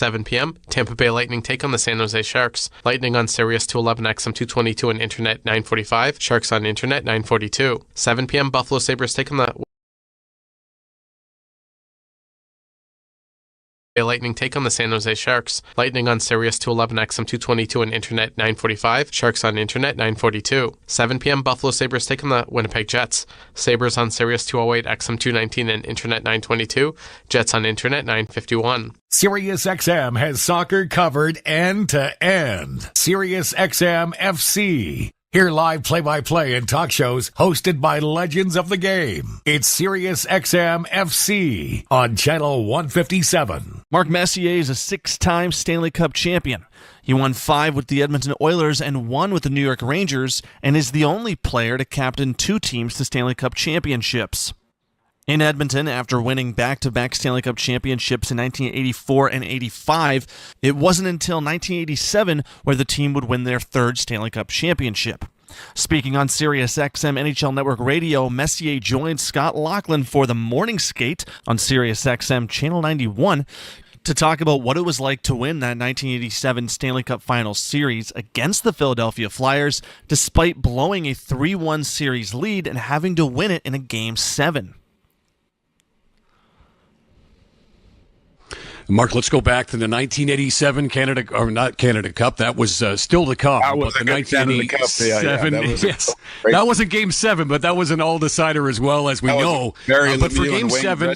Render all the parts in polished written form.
7 p.m., Tampa Bay Lightning take on the San Jose Sharks. Lightning on Sirius 211 XM 222 and Internet 945. Sharks on Internet 942. 7 p.m., Buffalo Sabres take on the Lightning take on the San Jose Sharks. Lightning on Sirius 211 XM 222 and Internet 945. Sharks on Internet 942. 7 p.m. Buffalo Sabres take on the Winnipeg Jets. Sabres on Sirius 208 XM 219 and Internet 922. Jets on Internet 951. Sirius XM has soccer covered end to end. Sirius XM FC. Hear live play-by-play and talk shows hosted by legends of the game. It's Sirius XM FC on Channel 157. Mark Messier is a 6-time Stanley Cup champion. He won 5 with the Edmonton Oilers and 1 with the New York Rangers, and is the only player to captain 2 teams to Stanley Cup championships. In Edmonton, after winning back-to-back Stanley Cup championships in 1984 and 85, it wasn't until 1987 where the team would win their 3rd Stanley Cup championship. Speaking on Sirius XM NHL Network Radio, Messier joined Scott Laughlin for the morning skate on Sirius XM Channel 91 to talk about what it was like to win that 1987 Stanley Cup Finals series against the Philadelphia Flyers, despite blowing a 3-1 series lead and having to win it in a Game 7. Mark, let's go back to the 1987 Canada, or not Canada Cup. That was still to come. That was the a good Canada Cup. That wasn't Game 7, but that was an all-decider as well, as we know. But for Game 7...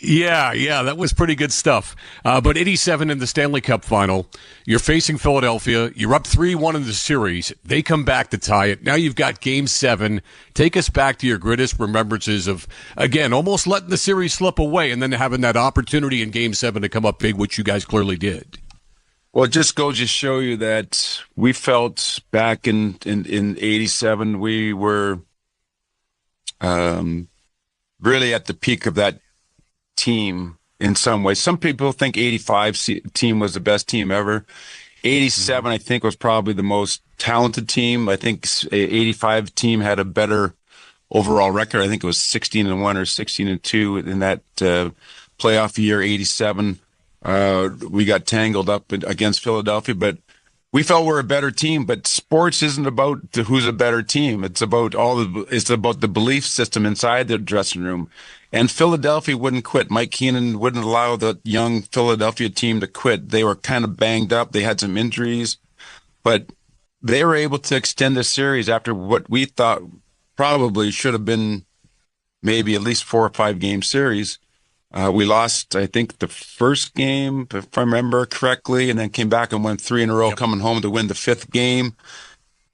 Yeah, that was pretty good stuff. But 87 in the Stanley Cup final, you're facing Philadelphia. You're up 3-1 in the series. They come back to tie it. Now you've got Game 7. Take us back to your greatest remembrances of, again, almost letting the series slip away and then having that opportunity in Game 7 to come up big, which you guys clearly did. Well, it just goes to show you that we felt back in 87, we were really at the peak of that team in some ways. Some people think 85 team was the best team ever. 87, I think, was probably the most talented team. I think 85 team had a better overall record. I think it was 16-1 or 16-2 in that playoff year. 87, we got tangled up against Philadelphia, but we felt we're a better team. But sports isn't about who's a better team. It's about it's about the belief system inside the dressing room. And Philadelphia wouldn't quit. Mike Keenan wouldn't allow the young Philadelphia team to quit. They were kind of banged up. They had some injuries, but they were able to extend the series after what we thought probably should have been maybe at least 4 or 5 game series. We lost, I think, the first game, if I remember correctly, and then came back and won 3 in a row, coming home to win the 5th game,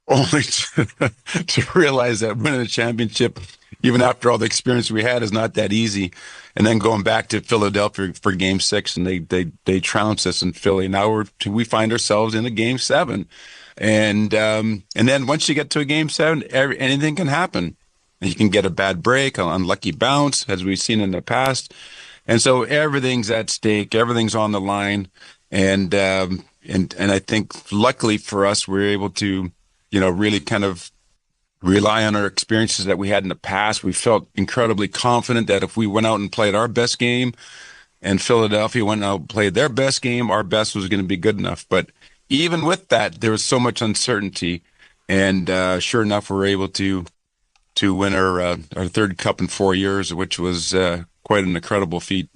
only to realize that winning a championship, even after all the experience we had, is not that easy. And then going back to Philadelphia for Game 6, and they trounced us in Philly. Now we find ourselves in a Game 7, and then once you get to a Game 7, anything can happen. You can get a bad break, an unlucky bounce, as we've seen in the past. And so everything's at stake, everything's on the line, and I think luckily for us, we're able to, really kind of rely on our experiences that we had in the past. We felt incredibly confident that if we went out and played our best game, and Philadelphia went out and played their best game, our best was going to be good enough. But even with that, there was so much uncertainty, and sure enough, we're able to win our 3rd cup in 4 years, which was quite an incredible feat.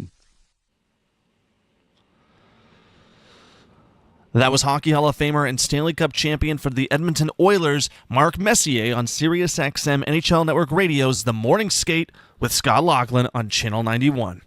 That was Hockey Hall of Famer and Stanley Cup champion for the Edmonton Oilers, Mark Messier, on Sirius XM NHL Network Radio's The Morning Skate with Scott Laughlin on Channel 91.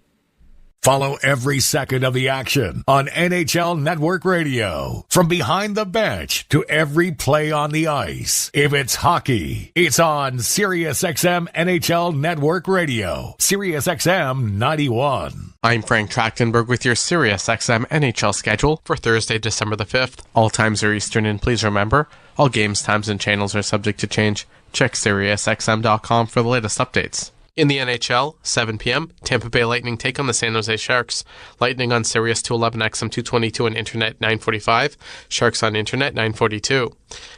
Follow every second of the action on NHL Network Radio. From behind the bench to every play on the ice. If it's hockey, it's on Sirius XM NHL Network Radio. Sirius XM 91. I'm Frank Trachtenberg with your Sirius XM NHL schedule for Thursday, December the 5th. All times are Eastern, and please remember, all games, times, and channels are subject to change. Check SiriusXM.com for the latest updates. In the NHL, 7 p.m., Tampa Bay Lightning take on the San Jose Sharks. Lightning on Sirius 211 XM 222 and Internet 945. Sharks on Internet 942.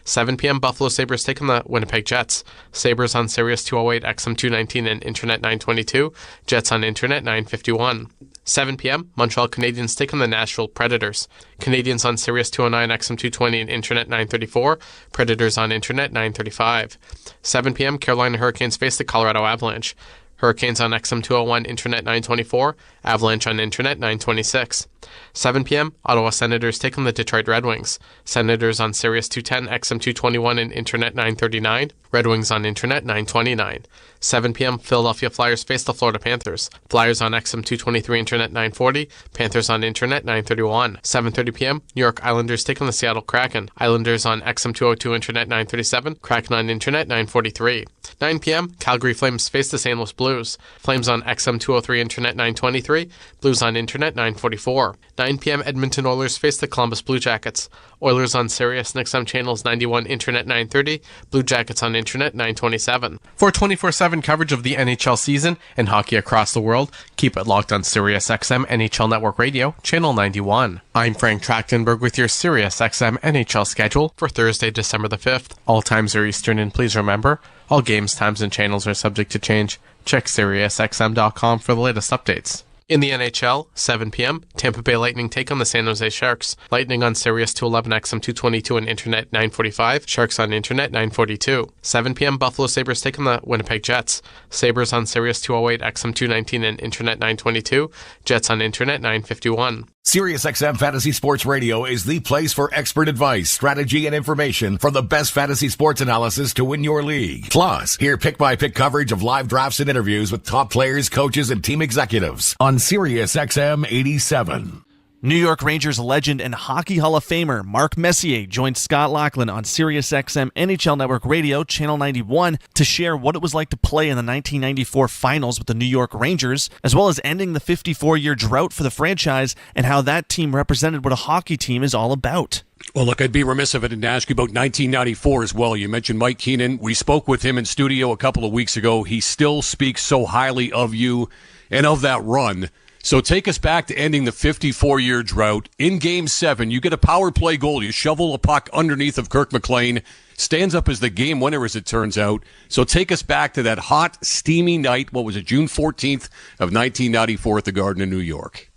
7 p.m., Buffalo Sabres take on the Winnipeg Jets. Sabres on Sirius 208 XM 219 and Internet 922. Jets on Internet 951. 7 p.m., Montreal Canadiens take on the Nashville Predators. Canadiens on Sirius 209, XM 220, and Internet 934. Predators on Internet 935. 7 p.m., Carolina Hurricanes face the Colorado Avalanche. Hurricanes on XM 201, Internet 924. Avalanche on Internet 926. 7 p.m., Ottawa Senators take on the Detroit Red Wings. Senators on Sirius 210, XM 221, and Internet 939. Red Wings on Internet 929. 7 p.m., Philadelphia Flyers face the Florida Panthers. Flyers on XM 223, Internet 940. Panthers on Internet 931. 7:30 p.m., New York Islanders take on the Seattle Kraken. Islanders on XM 202, Internet 937. Kraken on Internet 943. 9 p.m., Calgary Flames face the St. Louis Blues. Flames on XM 203, Internet 923. Blues on Internet 944. 9 p.m., Edmonton Oilers face the Columbus Blue Jackets. Oilers on Sirius and XM channels 91, Internet 930. Blue Jackets on Internet 927. For 24/7 coverage of the NHL season and hockey across the world, keep it locked on Sirius XM NHL Network Radio, channel 91. I'm Frank Trachtenberg with your Sirius XM NHL schedule for Thursday, December the 5th. All times are Eastern, and please remember, all games, times, and channels are subject to change. Check SiriusXM.com for the latest updates. In the NHL, 7 p.m., Tampa Bay Lightning take on the San Jose Sharks. Lightning on Sirius 211, XM 222, and Internet 945. Sharks on Internet 942. 7 p.m., Buffalo Sabres take on the Winnipeg Jets. Sabres on Sirius 208, XM 219, and Internet 922. Jets on Internet 951. SiriusXM Fantasy Sports Radio is the place for expert advice, strategy, and information from the best fantasy sports analysis to win your league. Plus, hear pick-by-pick coverage of live drafts and interviews with top players, coaches, and team executives on SiriusXM 87. New York Rangers legend and Hockey Hall of Famer Mark Messier joined Scott Laughlin on SiriusXM NHL Network Radio, Channel 91, to share what it was like to play in the 1994 finals with the New York Rangers, as well as ending the 54-year drought for the franchise and how that team represented what a hockey team is all about. Well, look, I'd be remiss if I didn't ask you about 1994 as well. You mentioned Mike Keenan. We spoke with him in studio a couple of weeks ago. He still speaks so highly of you and of that run. So take us back to ending the 54-year drought. In Game 7, you get a power play goal. You shovel a puck underneath of Kirk McLean. Stands up as the game winner, as it turns out. So take us back to that hot, steamy night. What was it, June 14th of 1994 at the Garden in New York?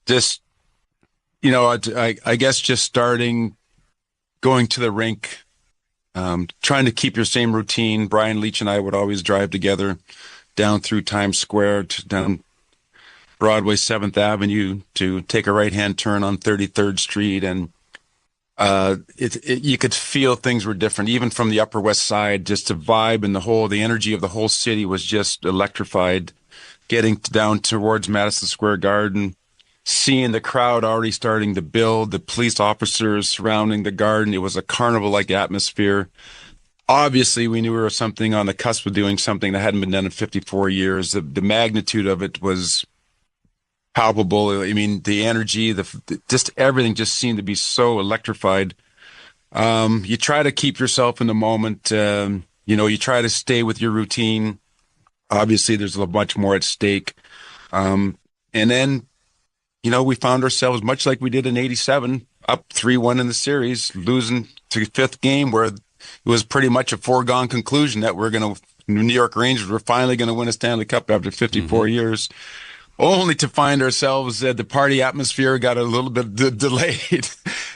Just, I guess just starting, going to the rink, trying to keep your same routine. Brian Leach and I would always drive together down through Times Square, down Broadway 7th Avenue to take a right-hand turn on 33rd Street. And you could feel things were different, even from the Upper West Side. Just the vibe and the energy of the whole city was just electrified. Getting down towards Madison Square Garden, seeing the crowd already starting to build, the police officers surrounding the Garden. It was a carnival-like atmosphere. Obviously, we knew we were something on the cusp of doing something that hadn't been done in 54 years. The magnitude of it was palpable. I mean, the energy, just everything just seemed to be so electrified. You try to keep yourself in the moment. You try to stay with your routine. Obviously, there's a much more at stake. And then, we found ourselves much like we did in 87, up 3-1 in the series, losing to the fifth game, where it was pretty much a foregone conclusion that New York Rangers were finally going to win a Stanley Cup after 54 years. Only to find ourselves the party atmosphere got a little bit delayed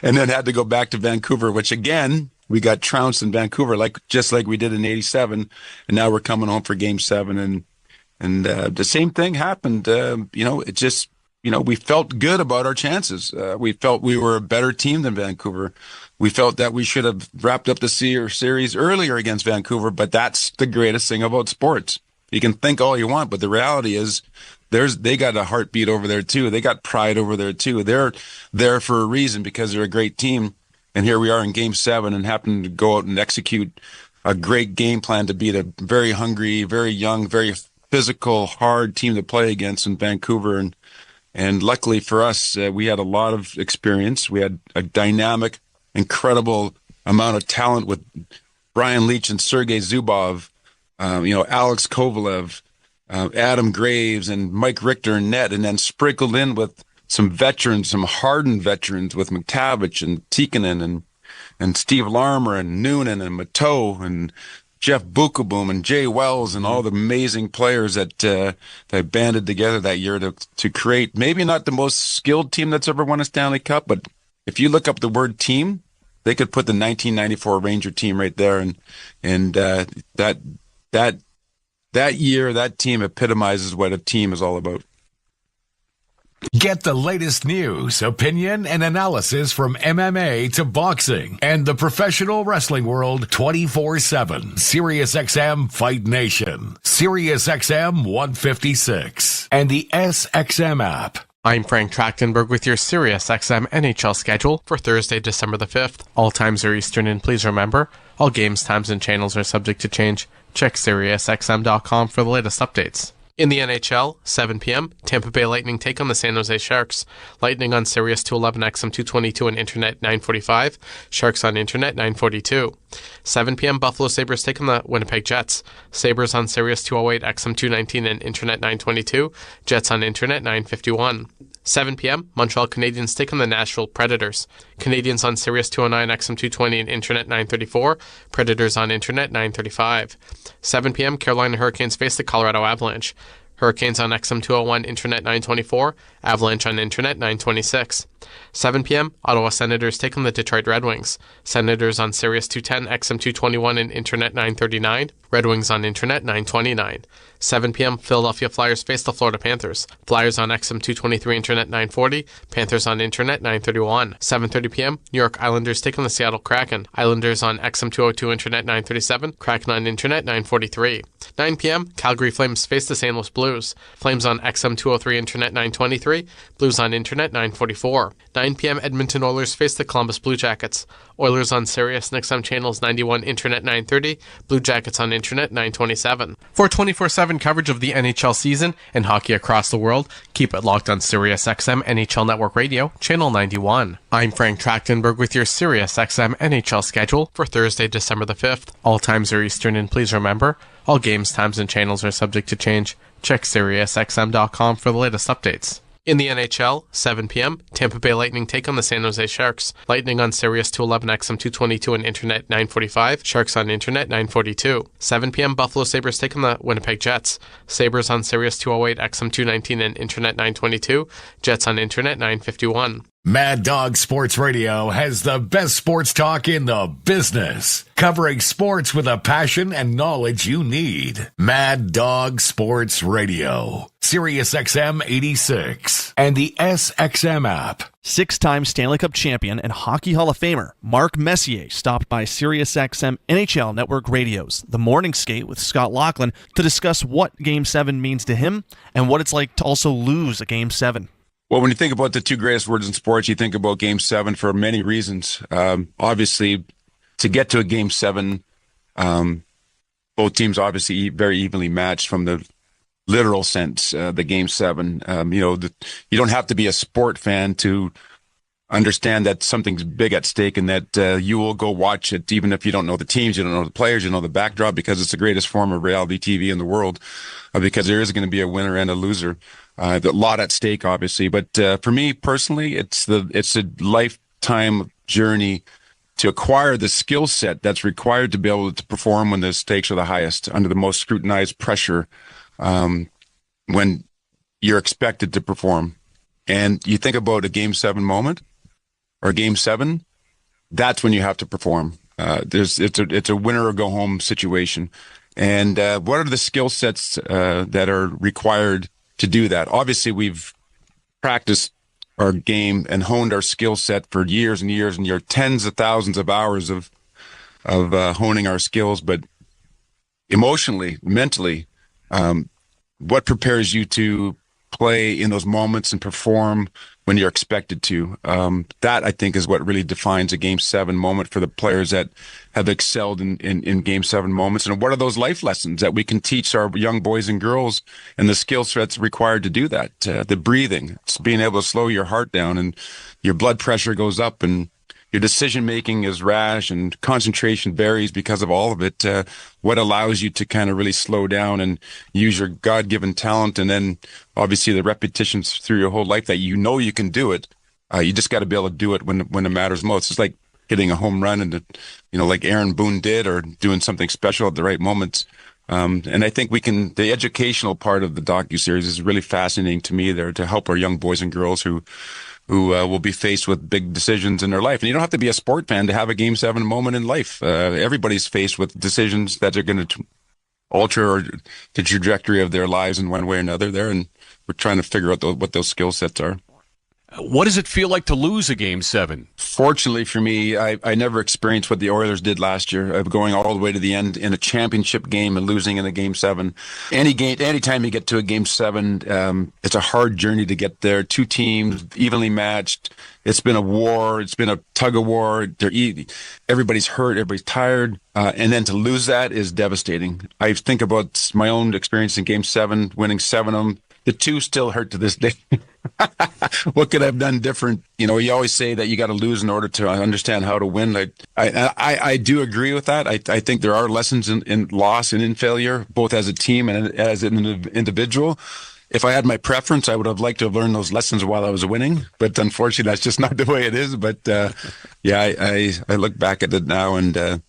and then had to go back to Vancouver, which again, we got trounced in Vancouver, just like we did in 87. And now we're coming home for Game 7. And the same thing happened. We felt good about our chances. We felt we were a better team than Vancouver. We felt that we should have wrapped up the series earlier against Vancouver, but that's the greatest thing about sports. You can think all you want, but the reality is, they got a heartbeat over there too. They got pride over there too. They're there for a reason because they're a great team. And here we are in Game 7 and happen to go out and execute a great game plan to beat a very hungry, very young, very physical, hard team to play against in Vancouver. And luckily for us, we had a lot of experience. We had a dynamic, incredible amount of talent with Brian Leach and Sergei Zubov, Alex Kovalev, Adam Graves and Mike Richter and net, and then sprinkled in with some veterans, some hardened veterans with McTavish and Tikkanen and Steve Larmer and Noonan and Mateau and Jeff Bukaboom and Jay Wells and all the amazing players that that banded together that year to create maybe not the most skilled team that's ever won a Stanley Cup, but if you look up the word team, they could put the 1994 Ranger team right there, and that year, that team epitomizes what a team is all about. Get the latest news, opinion, and analysis from MMA to boxing and the professional wrestling world 24/7. SiriusXM Fight Nation, SiriusXM 156, and the SXM app. I'm Frank Trachtenberg with your SiriusXM NHL schedule for Thursday, December the 5th. All times are Eastern, and please remember, all games, times, and channels are subject to change. Check SiriusXM.com for the latest updates. In the NHL, 7 p.m., Tampa Bay Lightning take on the San Jose Sharks. Lightning on Sirius 211 XM 222 and Internet 945. Sharks on Internet 942. 7 p.m., Buffalo Sabres take on the Winnipeg Jets. Sabres on Sirius 208 XM 219 and Internet 922. Jets on Internet 951. 7 p.m., Montreal Canadiens take on the Nashville Predators. Canadiens on Sirius 209 XM 220 and Internet 934. Predators on Internet 935. 7 p.m., Carolina Hurricanes face the Colorado Avalanche. Hurricanes on XM 201, Internet 924, Avalanche on Internet 926. 7 p.m., Ottawa Senators take on the Detroit Red Wings. Senators on Sirius 210, XM 221 and Internet 939, Red Wings on Internet 929. 7 p.m., Philadelphia Flyers face the Florida Panthers. Flyers on XM 223, Internet 940, Panthers on Internet 931. 7:30 p.m., New York Islanders take on the Seattle Kraken. Islanders on XM 202, Internet 937, Kraken on Internet 943. 9 p.m., Calgary Flames face the St. Louis Blues. Flames on XM 203, Internet 923, Blues on Internet 944. 9 p.m., Edmonton Oilers face the Columbus Blue Jackets. Oilers on Sirius and XM channels 91, Internet 930, Blue Jackets on Internet 927. For 24/7 coverage of the NHL season and hockey across the world, keep it locked on SiriusXM NHL Network Radio, Channel 91. I'm Frank Trachtenberg with your SiriusXM NHL schedule for Thursday, December the 5th. All times are Eastern, and please remember, all games, times, and channels are subject to change. Check SiriusXM.com for the latest updates. In the NHL, 7 p.m., Tampa Bay Lightning take on the San Jose Sharks. Lightning on Sirius 211 XM 222 and Internet 945. Sharks on Internet 942. 7 p.m., Buffalo Sabres take on the Winnipeg Jets. Sabres on Sirius 208 XM 219 and Internet 922. Jets on Internet 951. Mad Dog Sports Radio has the best sports talk in the business, covering sports with a passion and knowledge you need. Mad Dog Sports Radio, SiriusXM 86, and the SXM app. 6-time Stanley Cup champion and Hockey Hall of Famer Mark Messier stopped by SiriusXM NHL Network Radio's The Morning Skate with Scott Laughlin to discuss what Game 7 means to him and what it's like to also lose a Game 7. Well, when you think about the two greatest words in sports, you think about Game 7 for many reasons. Obviously, to get to a Game 7, both teams obviously very evenly matched from the literal sense, the Game 7. You don't have to be a sport fan to understand that something's big at stake and that you will go watch it even if you don't know the teams, you don't know the players, you know the backdrop, because it's the greatest form of reality TV in the world, because there is going to be a winner and a loser. A lot at stake, obviously. But for me personally, it's a lifetime journey to acquire the skill set that's required to be able to perform when the stakes are the highest, under the most scrutinized pressure, when you're expected to perform. And you think about a Game 7 moment or Game 7, that's when you have to perform. It's a winner or go home situation. And what are the skill sets that are required to do that? Obviously, we've practiced our game and honed our skill set for years and years and years, tens of thousands of hours of honing our skills. But emotionally, mentally, what prepares you to play in those moments and perform when you're expected to? That, I think, is what really defines a Game 7 moment for the players that have excelled in Game 7 moments. And what are those life lessons that we can teach our young boys and girls, and the skill sets required to do that? The breathing, it's being able to slow your heart down, and your blood pressure goes up, and your decision-making is rash, and concentration varies because of all of it. What allows you to kind of really slow down and use your God-given talent, and then obviously the repetitions through your whole life that you know you can do it. You just got to be able to do it when it matters most. It's like hitting a home run and, like Aaron Boone did, or doing something special at the right moments. And I think the educational part of the docuseries is really fascinating to me there, to help our young boys and girls who will be faced with big decisions in their life. And you don't have to be a sport fan to have a Game 7 moment in life. Everybody's faced with decisions that are going to alter the trajectory of their lives in one way or another there. And we're trying to figure out what those skill sets are. What does it feel like to lose a Game 7? Fortunately for me, I never experienced what the Oilers did last year, of going all the way to the end in a championship game and losing in a Game 7. Anytime you get to a Game 7, it's a hard journey to get there. Two teams, evenly matched. It's been a war. It's been a tug of war. Everybody's hurt. Everybody's tired. And then to lose that is devastating. I think about my own experience in Game 7, winning 7 of them. The two still hurt to this day. What could I have done different? You always say that you got to lose in order to understand how to win. I do agree with that. I think there are lessons in loss and in failure, both as a team and as an individual. If I had my preference, I would have liked to have learned those lessons while I was winning. But unfortunately, that's just not the way it is. But I look back at it now and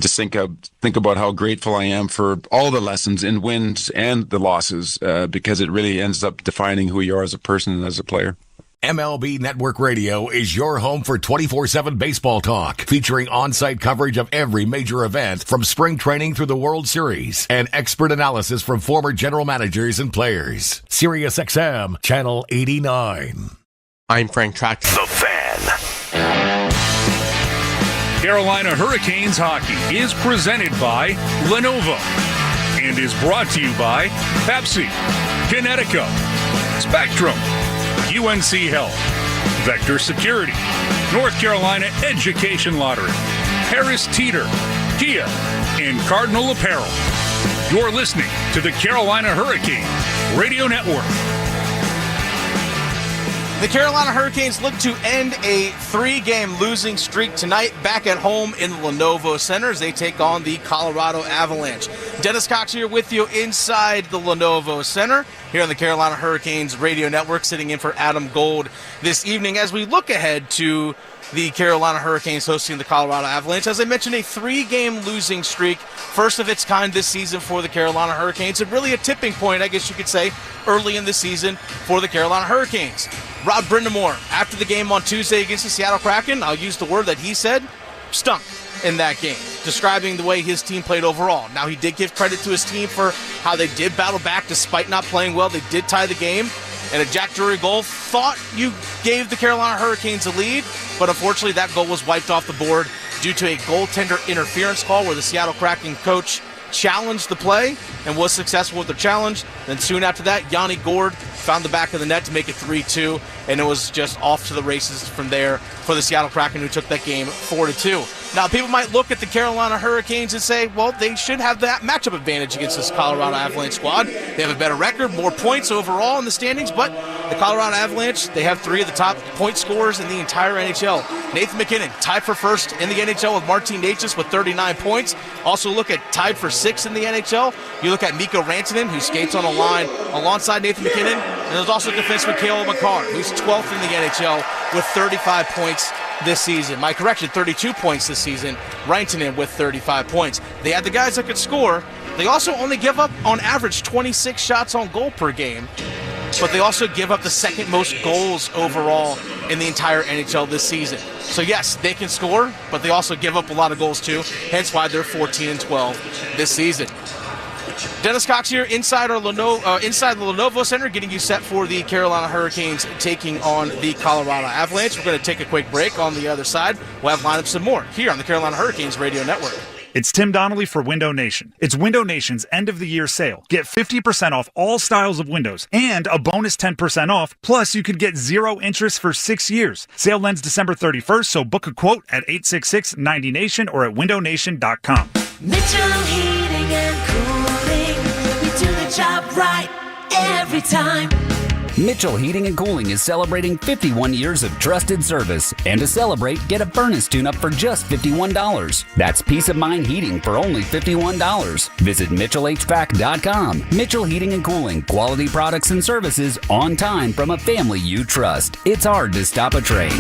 just think about how grateful I am for all the lessons in wins and the losses, because it really ends up defining who you are as a person and as a player. MLB Network Radio is your home for 24/7 baseball talk, featuring on-site coverage of every major event from spring training through the World Series and expert analysis from former general managers and players. SiriusXM Channel 89. I'm Frank Track. The Fan. Carolina Hurricanes hockey is presented by Lenovo and is brought to you by Pepsi, Kinetico, Spectrum, UNC Health, Vector Security, North Carolina Education Lottery, Harris Teeter, Kia, and Cardinal Apparel. You're listening to the Carolina Hurricanes Radio Network. The Carolina Hurricanes look to end a 3-game losing streak tonight back at home in the Lenovo Center as they take on the Colorado Avalanche. Dennis Cox here with you inside the Lenovo Center here on the Carolina Hurricanes Radio Network, sitting in for Adam Gold this evening as we look ahead to the Carolina Hurricanes hosting the Colorado Avalanche. As I mentioned, a 3-game losing streak, first of its kind this season for the Carolina Hurricanes, and really a tipping point, I guess you could say, early in the season for the Carolina Hurricanes. Rod Brind'Amour, after the game on Tuesday against the Seattle Kraken, I'll use the word that he said, stunk in that game, describing the way his team played overall. Now, he did give credit to his team for how they did battle back despite not playing well. They did tie the game, and a Jack Drury goal thought you gave the Carolina Hurricanes a lead, but unfortunately that goal was wiped off the board due to a goaltender interference call where the Seattle Kraken coach challenged the play and was successful with the challenge. Then soon after that, Yanni Gourde found the back of the net to make it 3-2, and it was just off to the races from there for the Seattle Kraken, who took that game 4-2. Now, people might look at the Carolina Hurricanes and say, well, they should have that matchup advantage against this Colorado Avalanche squad. They have a better record, more points overall in the standings, but the Colorado Avalanche, they have 3 of the top point scorers in the entire NHL. Nathan MacKinnon tied for first in the NHL with Martin Necas with 39 points. Also look at tied for 6th in the NHL. You look at Mikko Rantanen, who skates on a line alongside Nathan MacKinnon. And there's also defenseman Cale Makar, who's 12th in the NHL with 35 points this season. 32 points this season. Rantanen with 35 points. They had the guys that could score. They also only give up, on average, 26 shots on goal per game. But they also give up the second most goals overall in the entire NHL this season. So yes, they can score, but they also give up a lot of goals too. Hence why they're 14-12 this season. Dennis Cox here inside the Lenovo Center, getting you set for the Carolina Hurricanes taking on the Colorado Avalanche. We're going to take a quick break. On the other side, we'll have lineups and more here on the Carolina Hurricanes Radio Network. It's Tim Donnelly for Window Nation. It's Window Nation's end-of-the-year sale. Get 50% off all styles of windows and a bonus 10% off. Plus, you could get 0 interest for 6 years. Sale ends December 31st, so book a quote at 866-90Nation or at windownation.com. Mitchell Heating and Cooling. We do the job right every time. Mitchell Heating & Cooling is celebrating 51 years of trusted service. And to celebrate, get a furnace tune-up for just $51. That's peace of mind heating for only $51. Visit MitchellHVAC.com. Mitchell Heating & Cooling. Quality products and services on time from a family you trust. It's hard to stop a train.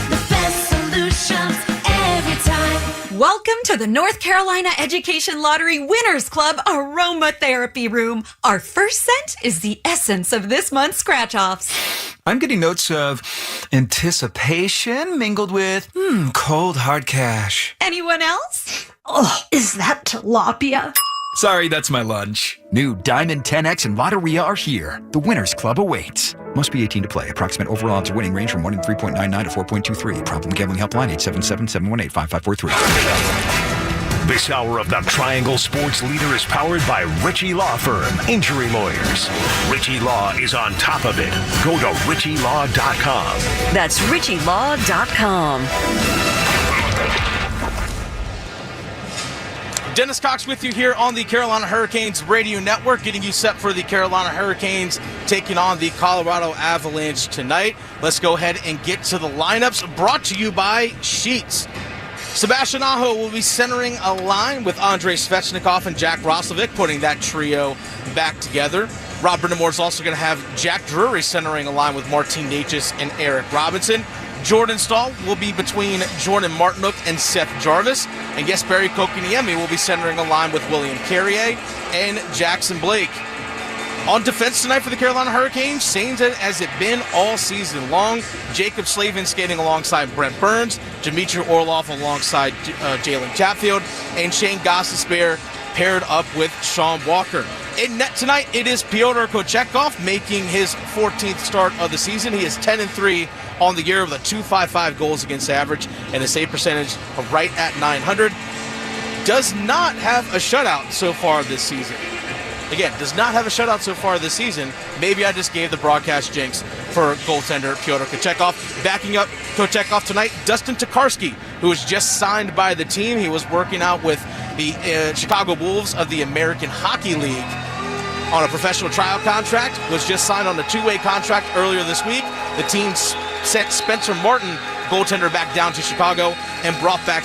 The best solution. celebrations every time. Welcome to the North Carolina Education Lottery Winners Club Aromatherapy Room. Our first scent is the essence of this month's scratch-offs. I'm getting notes of anticipation mingled with cold hard cash. Anyone else? Oh, is that tilapia? Sorry, that's my lunch. New Diamond 10X and Lotteria are here. The Winners Club awaits. Must be 18 to play. Approximate overall odds of winning range from 1 in 3.99 to 4.23. Problem gambling helpline 877-718-5543. This hour of the Triangle Sports Leader is powered by Ritchie Law Firm, Injury Lawyers. Ritchie Law is on top of it. Go to ritchielaw.com. That's ritchielaw.com. Dennis Cox with you here on the Carolina Hurricanes Radio Network, getting you set for the Carolina Hurricanes taking on the Colorado Avalanche tonight. Let's go ahead and get to the lineups, brought to you by Sheets. Sebastian Aho will be centering a line with Andrei Svechnikov and Jack Roslovic, putting that trio back together. Rob Brindamore is also going to have Jack Drury centering a line with Martin Necas and Eric Robinson. Jordan Stahl will be between Jordan Martinook and Seth Jarvis. And Jesperi Kokiniemi will be centering a line with William Carrier and Jackson Blake. On defense tonight for the Carolina Hurricanes, same as it been all season long. Jacob Slavin skating alongside Brent Burns, Dmitry Orlov alongside Jalen Chatfield, and Shane Gostisbehere paired up with Sean Walker. In net tonight, it is Pyotr Kochetkov making his 14th start of the season. He is 10-3 on the year with a .255 goals against average and a save percentage of right at .900. Does not have a shutout so far this season. Again, does not have a shutout so far this season. Maybe I just gave the broadcast jinx for goaltender Pyotr Kochetkov. Backing up Kochetkov tonight, Dustin Tokarski, who was just signed by the team. He was working out with the Chicago Wolves of the American Hockey League on a professional trial contract, was just signed on a two-way contract earlier this week. The team sent Spencer Martin, goaltender, back down to Chicago and brought back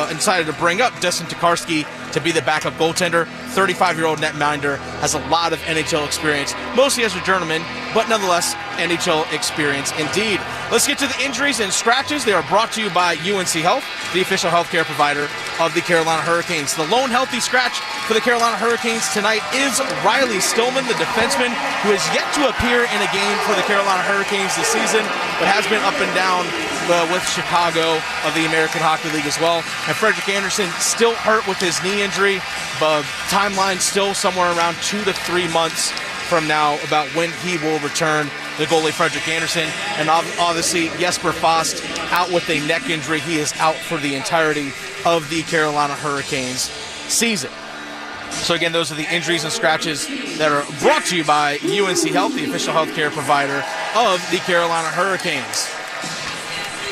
and decided to bring up Dustin Tokarski to be the backup goaltender. 35-year-old netminder, has a lot of NHL experience, mostly as a journeyman, but nonetheless, NHL experience indeed. Let's get to the injuries and scratches. They are brought to you by UNC Health, the official healthcare provider of the Carolina Hurricanes. The lone healthy scratch for the Carolina Hurricanes tonight is Riley Stillman, the defenseman, who has yet to appear in a game for the Carolina Hurricanes this season, but has been up and down with Chicago of the American Hockey League as well. And Frederick Anderson still hurt with his knee injury, but timeline still somewhere around 2 to 3 months from now about when he will return. The goalie Frederick Anderson, and obviously Jesper Fast out with a neck injury. He is out for the entirety of the Carolina Hurricanes season. So again, those are the injuries and scratches that are brought to you by UNC Health, the official healthcare provider of the Carolina Hurricanes.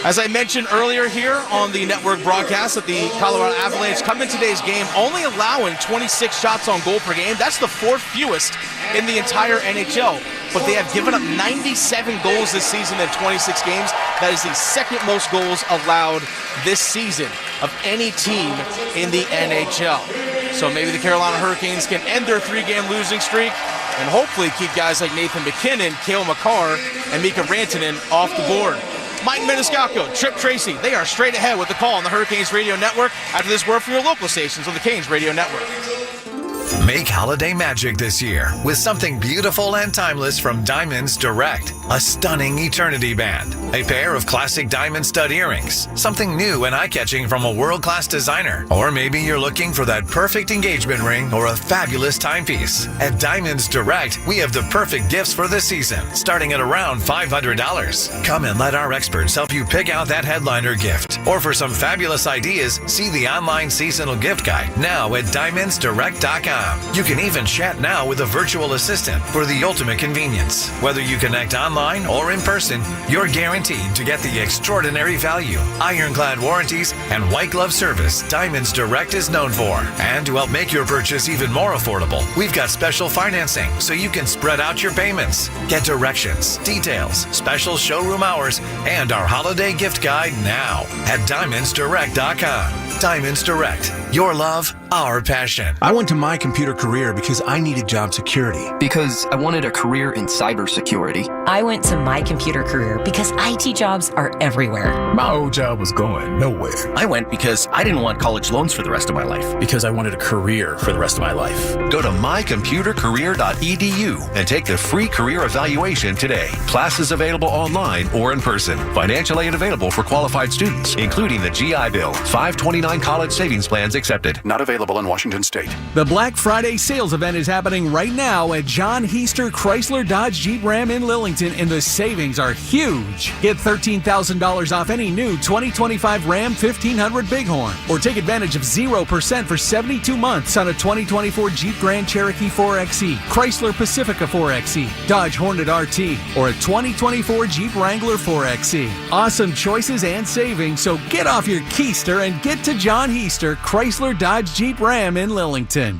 As I mentioned earlier here on the network broadcast, that the Colorado Avalanche come in today's game only allowing 26 shots on goal per game. That's the fourth fewest in the entire NHL. But they have given up 97 goals this season in 26 games. That is the second most goals allowed this season of any team in the NHL. So maybe the Carolina Hurricanes can end their 3-game losing streak and hopefully keep guys like Nathan McKinnon, Cale Makar, and Mika Rantanen off the board. Mike Maniscalco, Trip Tracy, they are straight ahead with the call on the Hurricanes Radio Network after this word from your local stations on the Canes Radio Network. Make holiday magic this year with something beautiful and timeless from Diamonds Direct. A stunning eternity band, a pair of classic diamond stud earrings, something new and eye-catching from a world-class designer, or maybe you're looking for that perfect engagement ring or a fabulous timepiece. At Diamonds Direct, we have the perfect gifts for the season, starting at around $500. Come and let our experts help you pick out that headliner gift. Or for some fabulous ideas, see the online seasonal gift guide now at diamondsdirect.com. You can even chat now with a virtual assistant for the ultimate convenience. Whether you connect online or in person, you're guaranteed to get the extraordinary value, ironclad warranties, and white glove service Diamonds Direct is known for. And to help make your purchase even more affordable, we've got special financing so you can spread out your payments. Get directions, details, special showroom hours, and our holiday gift guide now at diamondsdirect.com. Diamonds Direct. Your love, our passion. I went to My Computer Career because I needed job security. Because I wanted a career in cybersecurity. I went to My Computer Career because IT jobs are everywhere. My old job was going nowhere. I went because I didn't want college loans for the rest of my life. Because I wanted a career for the rest of my life. Go to mycomputercareer.edu and take the free career evaluation today. Classes available online or in person. Financial aid available for qualified students, including the GI Bill. 529 college savings plans accepted. Not available in Washington State. The Black Friday sales event is happening right now at John Heister Chrysler Dodge Jeep Ram in Lillington, and the savings are huge. Get $13,000 off any new 2025 Ram 1500 Bighorn, or take advantage of 0% for 72 months on a 2024 Jeep Grand Cherokee 4xe, Chrysler Pacifica 4xe, Dodge Hornet RT, or a 2024 Jeep Wrangler 4xe. Awesome choices and savings, so get off your keister and get to John Heister Chrysler Dodge Jeep Ram in Lillington.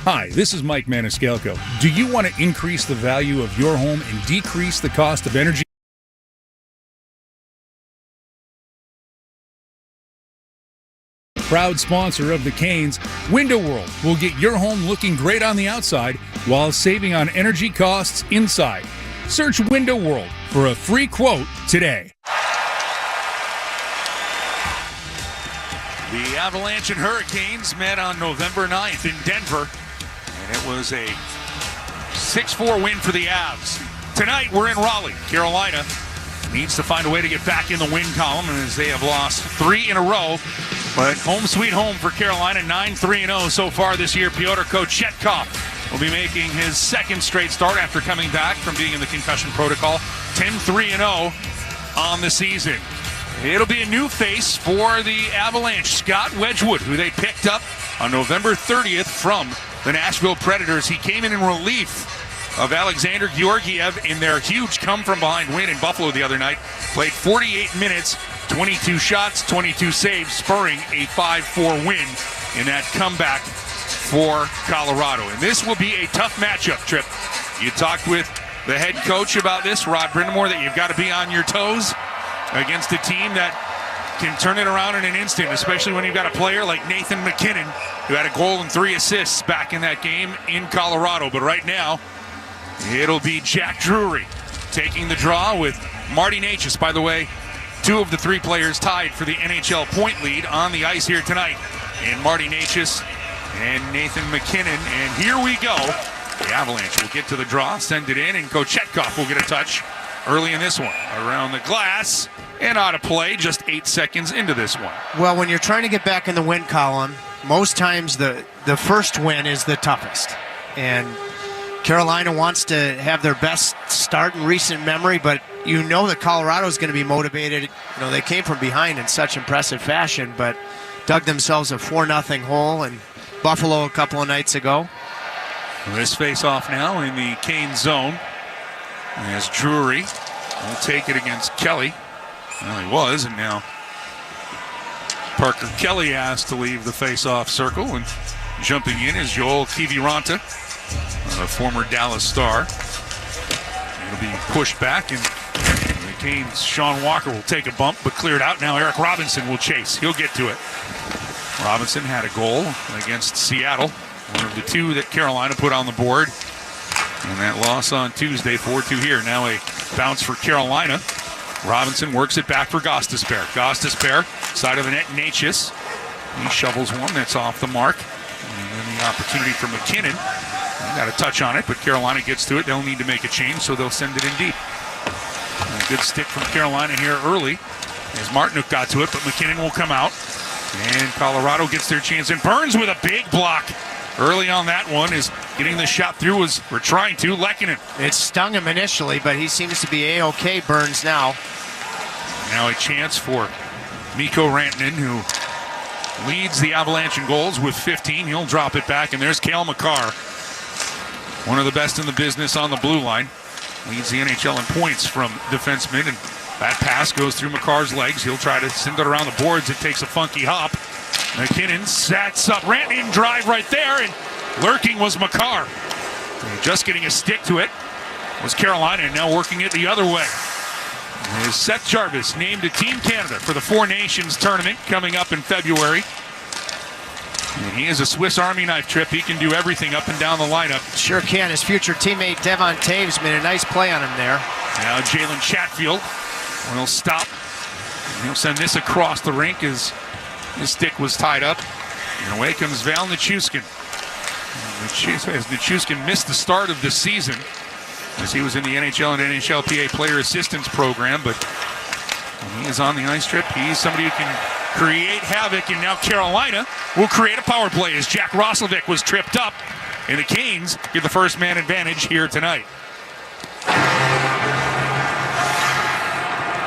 Hi, this is Mike Maniscalco. Do you want to increase the value of your home and decrease the cost of energy? Proud sponsor of the Canes, Window World will get your home looking great on the outside while saving on energy costs inside. Search Window World for a free quote today. The Avalanche and Hurricanes met on November 9th in Denver, and it was a 6-4 win for the Avs. Tonight, we're in Raleigh. Carolina needs to find a way to get back in the win column, as they have lost 3 in a row. But home sweet home for Carolina, 9-3-0 so far this year. Pyotr Kochetkov will be making his second straight start after coming back from being in the concussion protocol. 10-3-0 on the season. It'll be a new face for the Avalanche. Scott Wedgwood, who they picked up on November 30th from the Nashville Predators. He came in relief of Alexander Georgiev in their huge come-from-behind win in Buffalo the other night. Played 48 minutes, 22 shots, 22 saves, spurring a 5-4 win in that comeback for Colorado. And this will be a tough matchup, Trip. You talked with the head coach about this, Rod Brindamore, that you've got to be on your toes against a team that can turn it around in an instant, especially when you've got a player like Nathan MacKinnon, who had a goal and 3 assists back in that game in Colorado. But right now, it'll be Jack Drury taking the draw with Marty Necas. By the way, 2 of the 3 players tied for the NHL point lead on the ice here tonight, and Marty Necas and Nathan MacKinnon. And here we go. The Avalanche will get to the draw, send it in, and Kochetkov will get a touch early in this one. Around the glass and out of play just 8 seconds into this one. Well, when you're trying to get back in the win column, most times the first win is the toughest. And Carolina wants to have their best start in recent memory, but you know that Colorado's going to be motivated. You know, they came from behind in such impressive fashion, but dug themselves a 4-0 hole in Buffalo a couple of nights ago. This face-off now in the Kane zone, as Drury will take it against Kelly. Well, he was, and now Parker Kelly asked to leave the face-off circle, and jumping in is Joel Kiviranta, a former Dallas Star. It'll be pushed back, and the Canes' Sean Walker will take a bump, but cleared out. Now Eric Robinson will chase. He'll get to it. Robinson had a goal against Seattle, one of the 2 that Carolina put on the board. And that loss on Tuesday, 4-2 here. Now a bounce for Carolina. Robinson works it back for Gostisbehere. Gostisbehere, side of the net, Necas. He shovels one that's off the mark. And then the opportunity for MacKinnon. He got a touch on it, but Carolina gets to it. They'll need to make a change, so they'll send it in deep. And a good stick from Carolina here early, as Martinook got to it, but MacKinnon will come out. And Colorado gets their chance. And Burns with a big block early on that one, is getting the shot through, we're trying to. Lehkonen. It stung him initially, but he seems to be A-OK, Burns now. Now a chance for Mikko Rantanen, who leads the Avalanche in goals with 15. He'll drop it back, and there's Cale Makar, one of the best in the business on the blue line. Leads the NHL in points from defensemen, and that pass goes through Makar's legs. He'll try to send it around the boards. It takes a funky hop. MacKinnon sets up. Rantanen drive right there, and lurking was Makar. Just getting a stick to it was Carolina, and now working it the other way. Is Seth Jarvis named to Team Canada for the Four Nations tournament coming up in February. And he is a Swiss Army knife trip. He can do everything up and down the lineup. Sure can. His future teammate Devon Taves made a nice play on him there. Now Jalen Chatfield will stop. He'll send this across the rink as his stick was tied up. And away comes Val Nichushkin. Nichushkin missed the start of the season as he was in the NHL and NHLPA Player Assistance Program, but when he is on the ice trip, he's somebody who can create havoc, and now Carolina will create a power play as Jack Roslovic was tripped up, and the Canes get the first man advantage here tonight.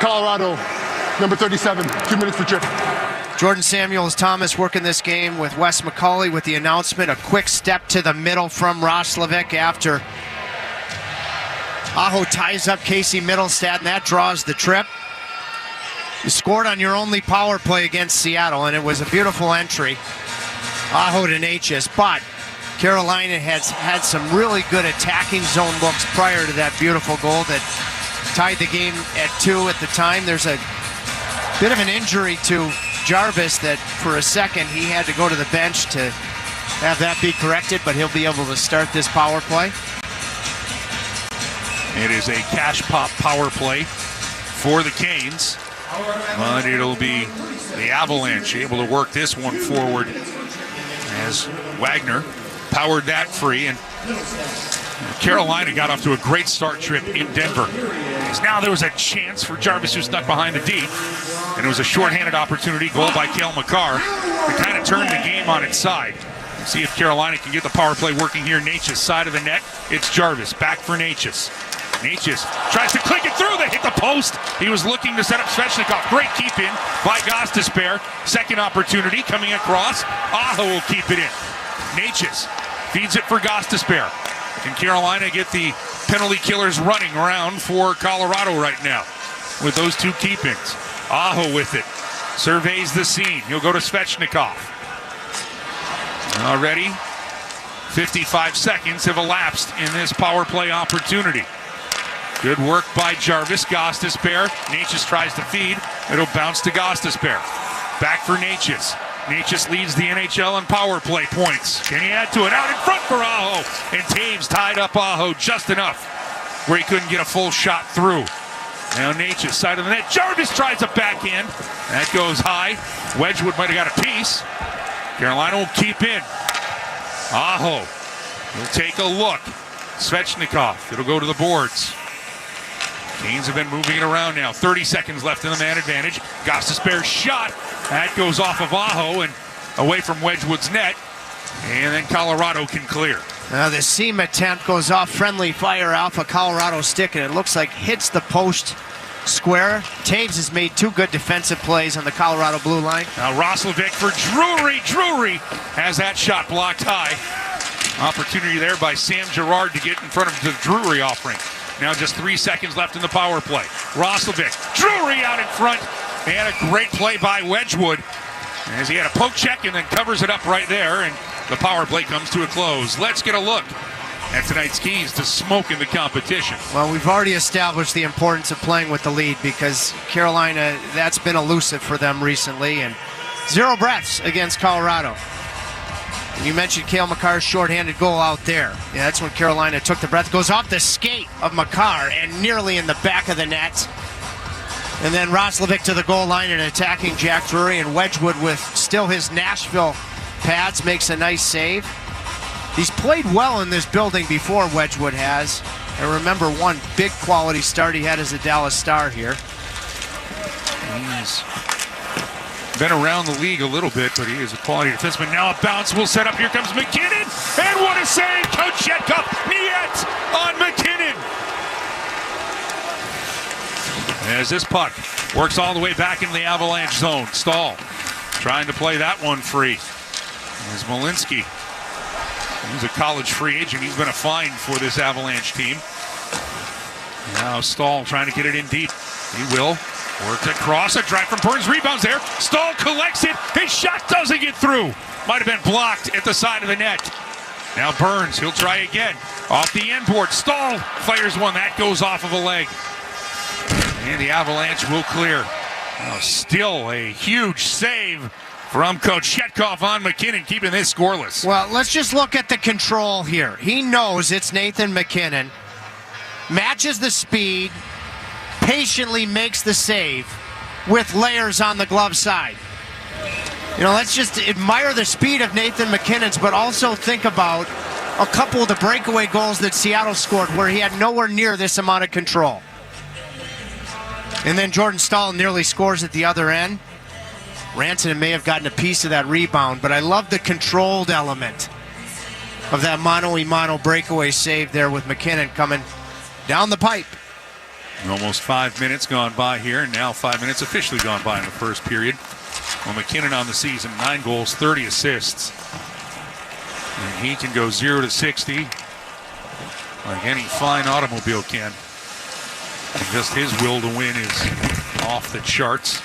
Colorado, number 37, 2 minutes for trip. Jordan Samuels-Thomas working this game with Wes McCauley with the announcement. A quick step to the middle from Roslovic after Aho ties up Casey Middlestad, and that draws the trip. You scored on your only power play against Seattle, and it was a beautiful entry. Aho to Natchez, but Carolina has had some really good attacking zone looks prior to that beautiful goal that tied the game at 2 at the time. There's a bit of an injury to Jarvis that for a second he had to go to the bench to have that be corrected, but he'll be able to start this power play. It is a cash pop power play for the Canes, but it'll be the Avalanche able to work this one forward as Wagner powered that free, and Carolina got off to a great start trip in Denver. Now there was a chance for Jarvis, who stuck behind the D, and it was a shorthanded opportunity, goal by Cale Makar, to kind of turn the game on its side. See if Carolina can get the power play working here. Natchez, side of the net. It's Jarvis, back for Natchez. Natchez tries to click it through. They hit the post. He was looking to set up Svechnikov. Great keep in by Gostisbehere. Second opportunity coming across. Aho will keep it in. Natchez feeds it for Gostisbehere. Can Carolina get the penalty killers running around for Colorado right now with those two keep-ins? Aho with it. Surveys the scene. He'll go to Svechnikov. Already 55 seconds have elapsed in this power play opportunity. Good work by Jarvis. Gostisbehere. Natchez tries to feed. It'll bounce to Gostisbehere. Back for Natchez. Natchez leads the NHL in power play points. Can he add to it? Out in front for Aho. And Taves tied up Aho just enough where he couldn't get a full shot through. Now Natchez, side of the net. Jarvis tries a backhand. That goes high. Wedgwood might have got a piece. Carolina will keep in. Aho will take a look. Svechnikov. It'll go to the boards. Canes have been moving it around now. 30 seconds left in the man advantage. Gostisbehere's shot. That goes off of Aho and away from Wedgwood's net. And then Colorado can clear. Now the seam attempt goes off friendly fire off a Colorado stick, and it looks like hits the post square. Taves has made 2 good defensive plays on the Colorado blue line. Now Roslovic for Drury. Drury has that shot blocked high. Opportunity there by Sam Girard to get in front of the Drury offering. Now just 3 seconds left in the power play. Roslovic, Drury out in front. And a great play by Wedgwood as he had a poke check and then covers it up right there, and the power play comes to a close. Let's get a look at tonight's keys to smoking the competition. Well, we've already established the importance of playing with the lead because Carolina, that's been elusive for them recently, and 0 breaths against Colorado. And you mentioned Cale Makar's shorthanded goal out there. Yeah, that's when Carolina took the breath. Goes off the skate of Makar and nearly in the back of the net. And then Roslovic to the goal line and attacking Jack Drury, and Wedgwood with still his Nashville pads makes a nice save. He's played well in this building before, Wedgwood has. I remember one big quality start he had as a Dallas Star here. He's been around the league a little bit, but he is a quality defenseman. Now a bounce will set up. Here comes McKinnon. And what a save! Kochetkov, Niet on McKinnon. As this puck works all the way back into the Avalanche zone. Stahl trying to play that one free. There's Malinsky. He's a college free agent. He's been a find for this Avalanche team. Now Stahl trying to get it in deep. He will. Works across. A drive from Burns. Rebounds there. Stahl collects it. His shot doesn't get through. Might have been blocked at the side of the net. Now Burns. He'll try again. Off the end board. Stahl fires one. That goes off of a leg. And the Avalanche will clear. Now still a huge save from Kochetkov on McKinnon, keeping this scoreless. Well, let's just look at the control here. He knows it's Nathan McKinnon, matches the speed, patiently makes the save with layers on the glove side. Let's just admire the speed of Nathan McKinnon's, but also think about a couple of the breakaway goals that Seattle scored where he had nowhere near this amount of control. And then Jordan Stahl nearly scores at the other end. Rantanen may have gotten a piece of that rebound, but I love the controlled element of that mano-a-mano breakaway save there with McKinnon coming down the pipe. Almost 5 minutes gone by here, and now 5 minutes officially gone by in the first period. Well, McKinnon on the season, 9 goals, 30 assists. And he can go 0 to 60 like any fine automobile can. And just his will to win is off the charts.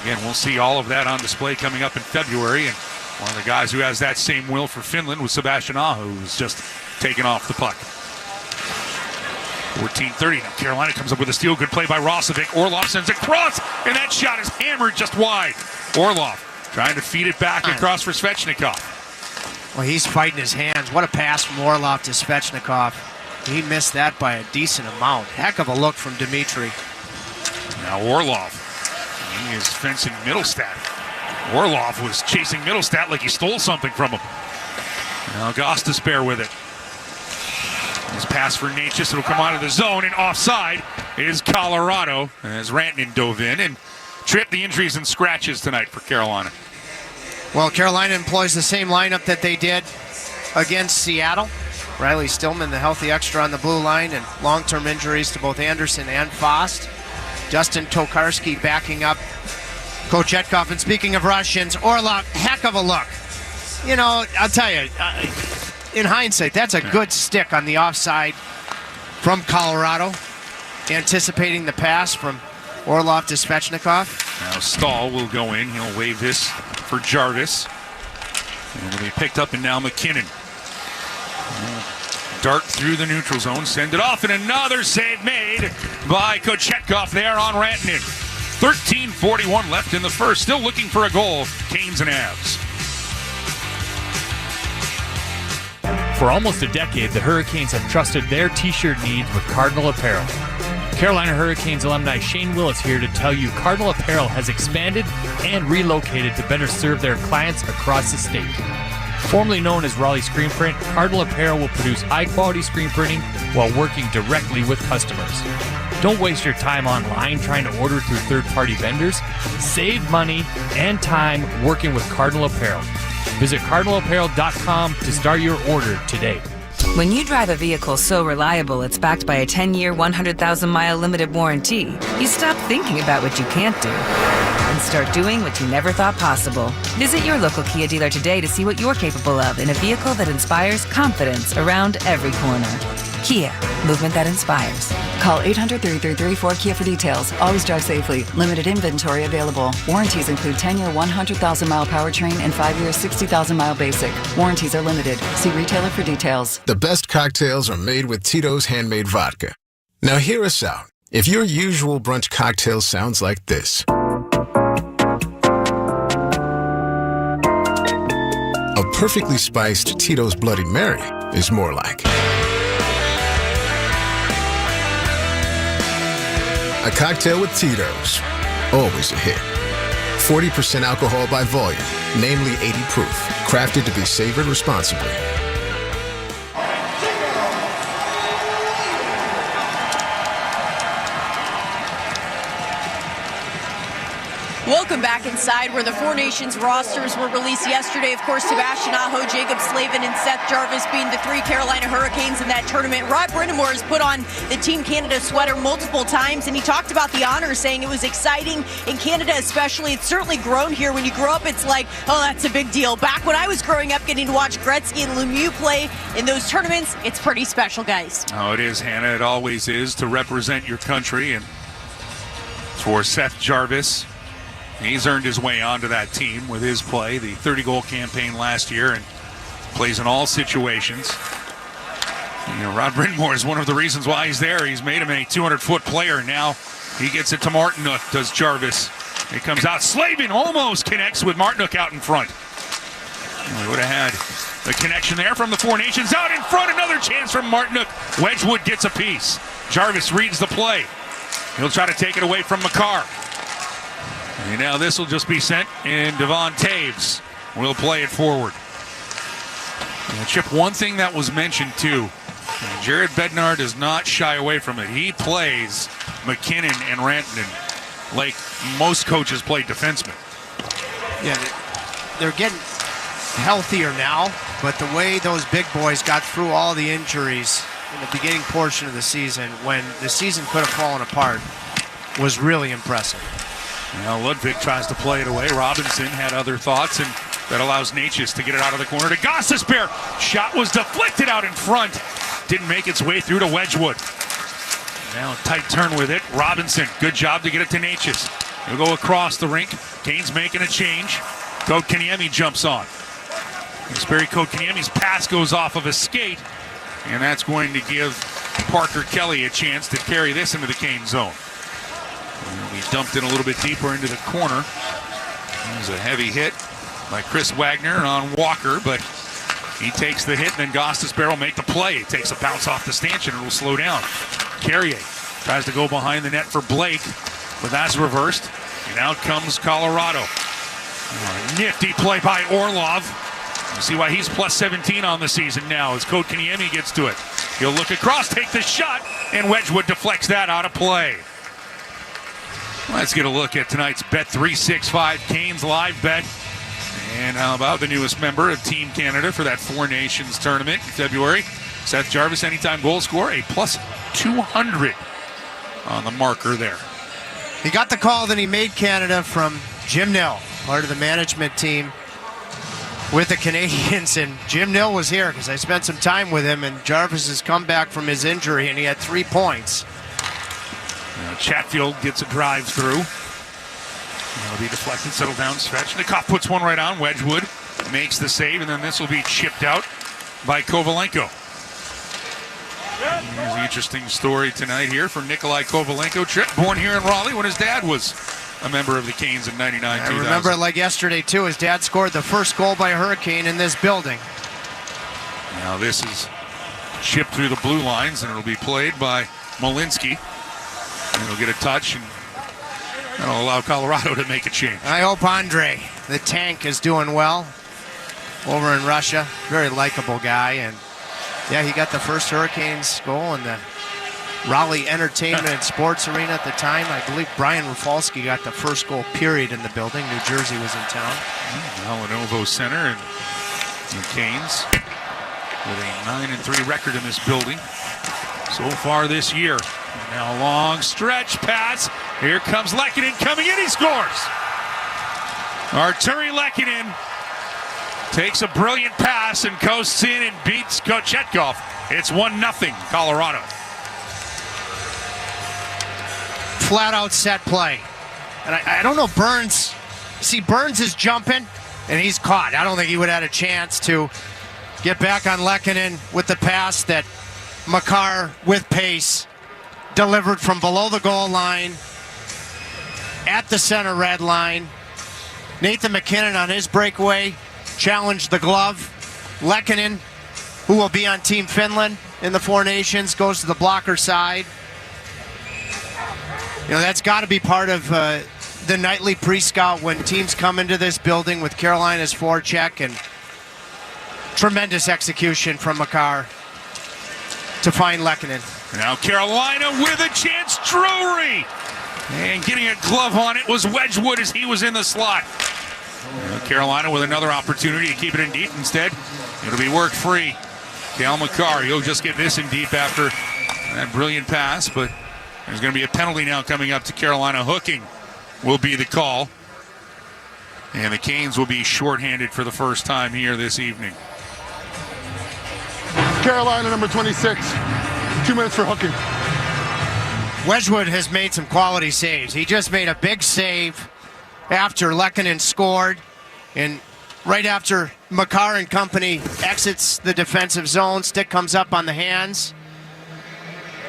Again, we'll see all of that on display coming up in February. And one of the guys who has that same will for Finland was Sebastian Aho, who's just taken off the puck. 14:30 now. Carolina comes up with a steal. Good play by Rosovic. Orlov sends it across, and that shot is hammered just wide. Orlov trying to feed it back across for Svechnikov. Well, he's fighting his hands. What a pass from Orlov to Svechnikov. He missed that by a decent amount. Heck of a look from Dmitry. Now Orlov. He is fencing Middlestat. Orlov was chasing Middlestat like he stole something from him. Now Gostisbehere with it. His pass for Natchez. It'll come out of the zone, and offside is Colorado as Rantanen dove in and tripped. The injuries and scratches tonight for Carolina. Well, Carolina employs the same lineup that they did against Seattle. Riley Stillman, the healthy extra on the blue line, and long-term injuries to both Anderson and Fost. Justin Tokarski backing up Kochetkov. And speaking of Russians, Orlov, heck of a look. I'll tell you, in hindsight, that's a good stick on the offside from Colorado, anticipating the pass from Orlov to Svechnikov. Now Stahl will go in. He'll wave this for Jarvis. And it'll be picked up, and now McKinnon. Dart through the neutral zone, send it off, and another save made by Kochetkov there on Rantanen. 13:41 left in the first. Still looking for a goal, Canes and Avs. For almost a decade, the Hurricanes have trusted their t-shirt needs with Cardinal Apparel. Carolina Hurricanes alumni Shane Willis here to tell you Cardinal Apparel has expanded and relocated to better serve their clients across the state. Formerly known as Raleigh Screen Print, Cardinal Apparel will produce high-quality screen printing while working directly with customers. Don't waste your time online trying to order through third-party vendors. Save money and time working with Cardinal Apparel. Visit cardinalapparel.com to start your order today. When you drive a vehicle so reliable it's backed by a 10-year, 100,000-mile limited warranty, you stop thinking about what you can't do and start doing what you never thought possible. Visit your local Kia dealer today to see what you're capable of in a vehicle that inspires confidence around every corner. Kia, movement that inspires. Call 800-333-4KIA for details. Always drive safely. Limited inventory available. Warranties include 10-year 100,000-mile powertrain and 5-year 60,000-mile basic. Warranties are limited. See retailer for details. The best cocktails are made with Tito's handmade vodka. Now hear us out. If your usual brunch cocktail sounds like this, a perfectly spiced Tito's Bloody Mary is more like a cocktail with Tito's. Always a hit. 40% alcohol by volume, namely 80 proof. Crafted to be savored responsibly. Welcome back inside where the Four Nations rosters were released yesterday. Of course, Sebastian Aho, Jacob Slavin, and Seth Jarvis being the 3 Carolina Hurricanes in that tournament. Rod Brind'Amour has put on the Team Canada sweater multiple times, and he talked about the honor, saying it was exciting in Canada especially. It's certainly grown here. When you grow up, it's like, oh, that's a big deal. Back when I was growing up, getting to watch Gretzky and Lemieux play in those tournaments, it's pretty special, guys. Oh, it is, Hannah. It always is to represent your country. And for Seth Jarvis, he's earned his way onto that team with his play, the 30-goal campaign last year, and plays in all situations. Rod Brind'Amour is one of the reasons why he's there. He's made him a 200-foot player. Now he gets it to Martin, does Jarvis. He comes out. Slavin almost connects with Martinook out in front. We would have had the connection there from the Four Nations. Out in front, another chance from Martinook. Wedgwood gets a piece. Jarvis reads the play. He'll try to take it away from Makar. And now this will just be sent, and Devon Taves will play it forward. Chip, one thing that was mentioned too, Jared Bednar does not shy away from it. He plays McKinnon and Rantanen like most coaches play defensemen. Yeah, they're getting healthier now, but the way those big boys got through all the injuries in the beginning portion of the season, when the season could have fallen apart, was really impressive. Now Ludwig tries to play it away. Robinson had other thoughts, and that allows Natchez to get it out of the corner to Gostisbehere. Shot was deflected out in front. Didn't make its way through to Wedgwood. Now a tight turn with it. Robinson, good job to get it to Natchez. He'll go across the rink. Kane's making a change. Kotkaniemi jumps on. Barry Kotkaniemi's pass goes off of a skate, and that's going to give Parker Kelly a chance to carry this into the Kane zone. He dumped in a little bit deeper into the corner. There's a heavy hit by Chris Wagner on Walker, but he takes the hit, and then Gostisbehere will make the play. It takes a bounce off the stanchion, and it will slow down. Carrier tries to go behind the net for Blake, but that's reversed, and out comes Colorado. Nifty play by Orlov. You see why he's plus 17 on the season now as Kotkaniemi gets to it. He'll look across, take the shot, and Wedgwood deflects that out of play. Let's get a look at tonight's Bet365 Canes live bet. And how about the newest member of Team Canada for that Four Nations tournament in February? Seth Jarvis, anytime goal scorer, a plus 200 on the marker there. He got the call that he made Canada from Jim Nill, part of the management team with the Canadians. And Jim Nill was here because I spent some time with him, and Jarvis has come back from his injury, and he had 3 points. Chatfield gets a drive through. It'll be deflected, settle down, Svechnikov puts one right on. Wedgwood makes the save, and then this will be chipped out by Kovalenko. Here's the interesting story tonight here from Nikolai Kovalenko. Trip, born here in Raleigh when his dad was a member of the Canes in 99-2000. I remember it like yesterday, too. His dad scored the first goal by a Hurricane in this building. Now this is chipped through the blue lines, and it'll be played by Malinsky. And he'll get a touch, and that'll allow Colorado to make a change. I hope Andre, the tank, is doing well over in Russia. Very likable guy. And, yeah, he got the first Hurricanes goal in the Raleigh Entertainment and Sports Arena at the time. I believe Brian Rafalski got the first goal, period, in the building. New Jersey was in town. Now Lenovo Center, and the Canes with a 9-3 record in this building so far this year. Now a long stretch pass. Here comes Lehkonen coming in. He scores. Arturi Lehkonen takes a brilliant pass and coasts in and beats Kochetkov. It's 1-0 Colorado. Flat out set play. And I don't know, Burns. See, Burns is jumping, and he's caught. I don't think he would have had a chance to get back on Lehkonen with the pass that Makar, with pace, delivered from below the goal line at the center red line. Nathan McKinnon on his breakaway challenged the glove. Lehkonen, who will be on Team Finland in the Four Nations, goes to the blocker side. You know, that's got to be part of the nightly pre-scout when teams come into this building with Carolina's forecheck, and tremendous execution from Makar to find Lehkonen. Now Carolina with a chance, Drury! And getting a glove on it was Wedgwood as he was in the slot. Carolina with another opportunity to keep it in deep. Instead, it'll be work free. Cal Makar, he'll just get this in deep after that brilliant pass, but there's going to be a penalty now coming up to Carolina. Hooking will be the call. And the Canes will be shorthanded for the first time here this evening. Carolina, number 26. 2 minutes for hooking. Wedgwood has made some quality saves. He just made a big save after Lehkonen scored. And right after Makar and company exits the defensive zone, stick comes up on the hands.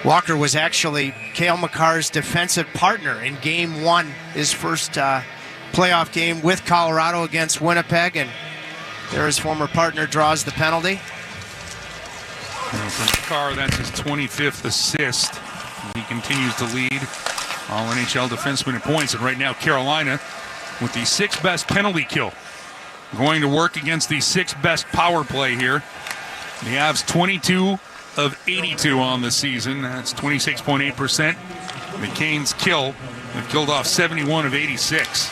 Walker was actually Cale Makar's defensive partner in Game 1, his first playoff game with Colorado against Winnipeg, and there his former partner draws the penalty. And for Makar, that's his 25th assist. He continues to lead all NHL defensemen in points, and right now Carolina with the 6th best penalty kill. Going to work against the 6th best power play here. The Avs 22 of 82 on the season. That's 26.8%. The Canes have killed off 71 of 86.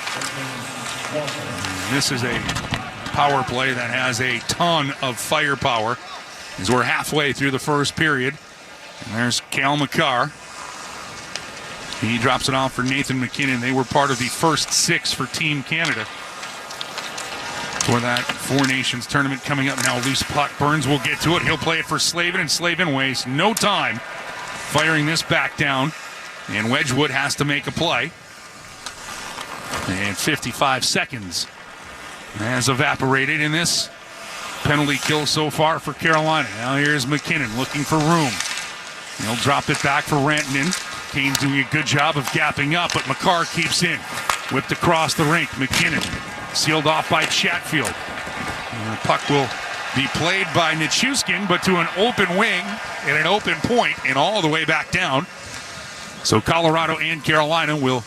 This is a power play that has a ton of firepower as we're halfway through the first period. And there's Cale Makar. He drops it off for Nathan McKinnon. They were part of the first 6 for Team Canada for that Four Nations tournament coming up now. Loose puck. Burns will get to it. He'll play it for Slavin, and Slavin wastes no time firing this back down. And Wedgwood has to make a play. And 55 seconds has evaporated in this penalty kill so far for Carolina. Now here's McKinnon looking for room. He'll drop it back for Rantanen. Kane's doing a good job of gapping up, but Makar keeps in. Whipped across the rink. McKinnon sealed off by Chatfield. And the puck will be played by Nichushkin, but to an open wing and an open point and all the way back down. So Colorado and Carolina will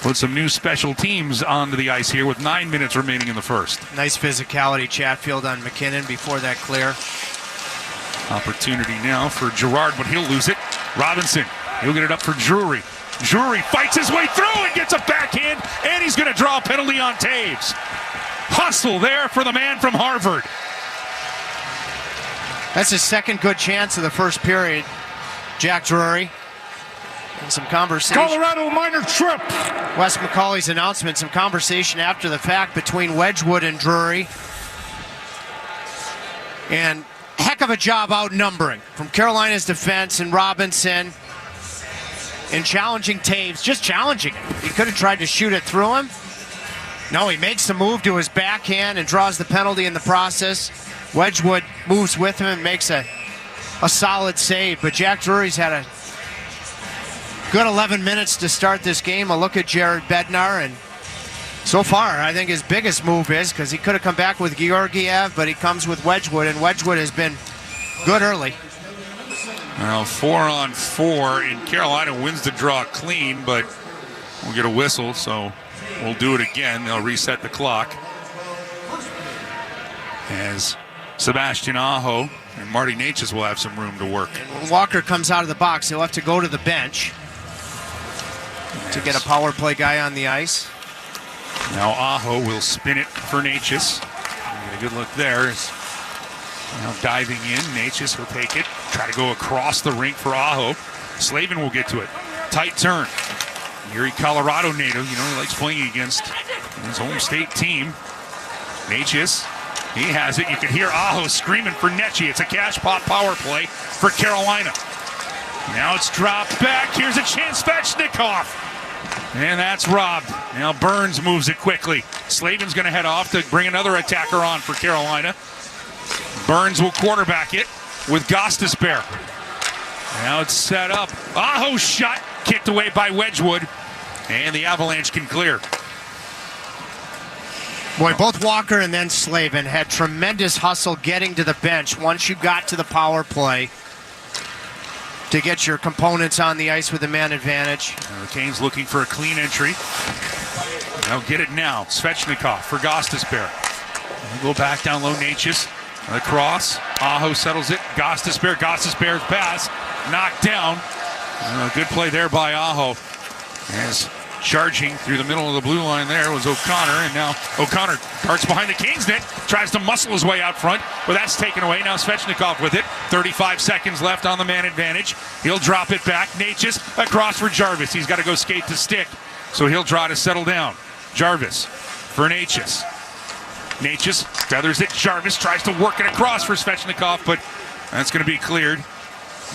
put some new special teams onto the ice here with 9 minutes remaining in the first. Nice physicality, Chatfield on McKinnon before that clear. Opportunity now for Girard, but he'll lose it. Robinson, he'll get it up for Drury. Drury fights his way through and gets a backhand, and he's going to draw a penalty on Taves. Hustle there for the man from Harvard. That's his second good chance of the first period. Jack Drury. And some conversation. Colorado minor trip. Wes McCauley's announcement, some conversation after the fact between Wedgwood and Drury. And heck of a job outnumbering from Carolina's defense and Robinson. And challenging Taves, just challenging him. He could have tried to shoot it through him. No, he makes the move to his backhand and draws the penalty in the process. Wedgwood moves with him and makes a solid save. But Jack Drury's had a good 11 minutes to start this game. A look at Jared Bednar, and so far I think his biggest move is, because he could have come back with Georgiev, but he comes with Wedgwood, and Wedgwood has been good early. Well, 4-on-4, and Carolina wins the draw clean, but we'll get a whistle, so we'll do it again. They'll reset the clock. As Sebastian Aho and Marty Necas will have some room to work. And when Walker comes out of the box, he'll have to go to the bench to get a power play guy on the ice. Now Aho will spin it for Necas. Get a good look there. Now diving in, Necas will take it. Try to go across the rink for Aho. Slavin will get to it. Tight turn. Erie, Colorado native. You know, he likes playing against his home state team. Necas, he has it. You can hear Aho screaming for Necci. It's a cash pot power play for Carolina. Now it's dropped back. Here's a chance, Svechnikov. And that's robbed. Now Burns moves it quickly. Slavin's going to head off to bring another attacker on for Carolina. Burns will quarterback it with Gostisbehere. Now it's set up. Aho shot, kicked away by Wedgwood, and the Avalanche can clear. Boy, both Walker and then Slavin had tremendous hustle getting to the bench once you got to the power play to get your components on the ice with the man advantage. The Canes looking for a clean entry. They'll get it now. Svechnikov for Gostisbehere. We'll go back down low, Necas. Across. Aho settles it. Gostisbehere's pass. Knocked down. A good play there by Aho. As charging through the middle of the blue line there was O'Connor. And now O'Connor darts behind the Canes net. Tries to muscle his way out front. But that's taken away. Now Svechnikov with it. 35 seconds left on the man advantage. He'll drop it back. Necas across for Jarvis. He's got to go skate to stick. So he'll try to settle down. Jarvis for Necas. Necas feathers it. Jarvis tries to work it across for Svechnikov, but that's going to be cleared.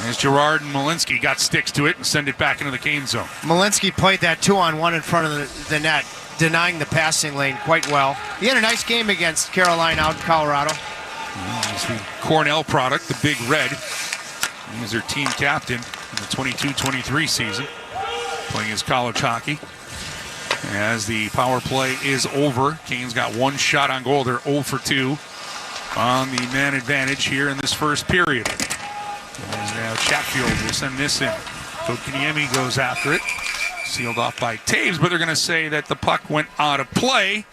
As Girard and Malinsky got sticks to it and send it back into the Cane zone. Malinsky played that 2-on-1 in front of the net, denying the passing lane quite well. He had a nice game against Carolina out in Colorado. He's the Cornell product, the Big Red. He's their team captain. the 22-23 season, playing his college hockey. As the power play is over, Canes got one shot on goal. They're 0 for 2 on the man advantage here in this first period. And now Chatfield will send this in. Kotkaniemi goes after it. Sealed off by Taves, but they're going to say that the puck went out of play.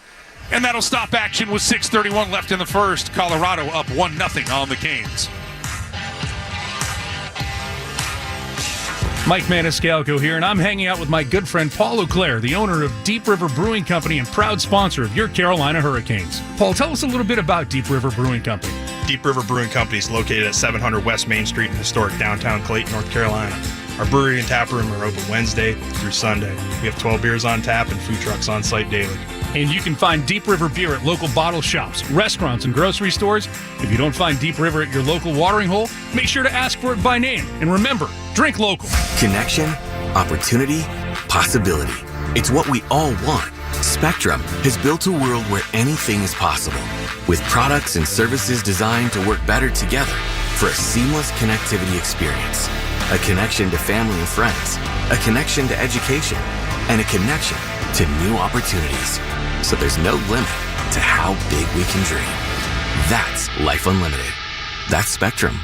And that'll stop action with 6:31 left in the first. Colorado up 1-0 on the Canes. Mike Maniscalco here, and I'm hanging out with my good friend Paul Auclair, the owner of Deep River Brewing Company and proud sponsor of your Carolina Hurricanes. Paul, tell us a little bit about Deep River Brewing Company. Deep River Brewing Company is located at 700 West Main Street in historic downtown Clayton, North Carolina. Our brewery and tap room are open Wednesday through Sunday. We have 12 beers on tap and food trucks on site daily. And you can find Deep River beer at local bottle shops, restaurants, and grocery stores. If you don't find Deep River at your local watering hole, make sure to ask for it by name. And remember, drink local. Connection, opportunity, possibility. It's what we all want. Spectrum has built a world where anything is possible, with products and services designed to work better together for a seamless connectivity experience. A connection to family and friends, a connection to education, and a connection to new opportunities. So there's no limit to how big we can dream. That's Life Unlimited. That's Spectrum.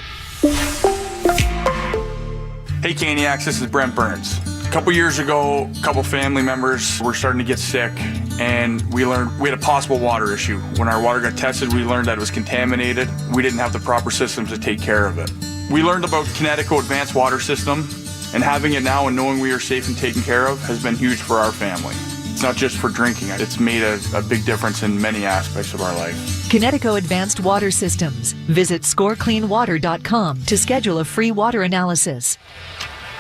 Hey Caniacs, this is Brent Burns. A couple years ago, a couple family members were starting to get sick, and we learned we had a possible water issue. When our water got tested, we learned that it was contaminated. We didn't have the proper systems to take care of it. We learned about Connecticut Advanced Water System, and having it now and knowing we are safe and taken care of has been huge for our family. It's not just for drinking. It's made a big difference in many aspects of our life. Connecticut Advanced Water Systems. Visit scorecleanwater.com to schedule a free water analysis.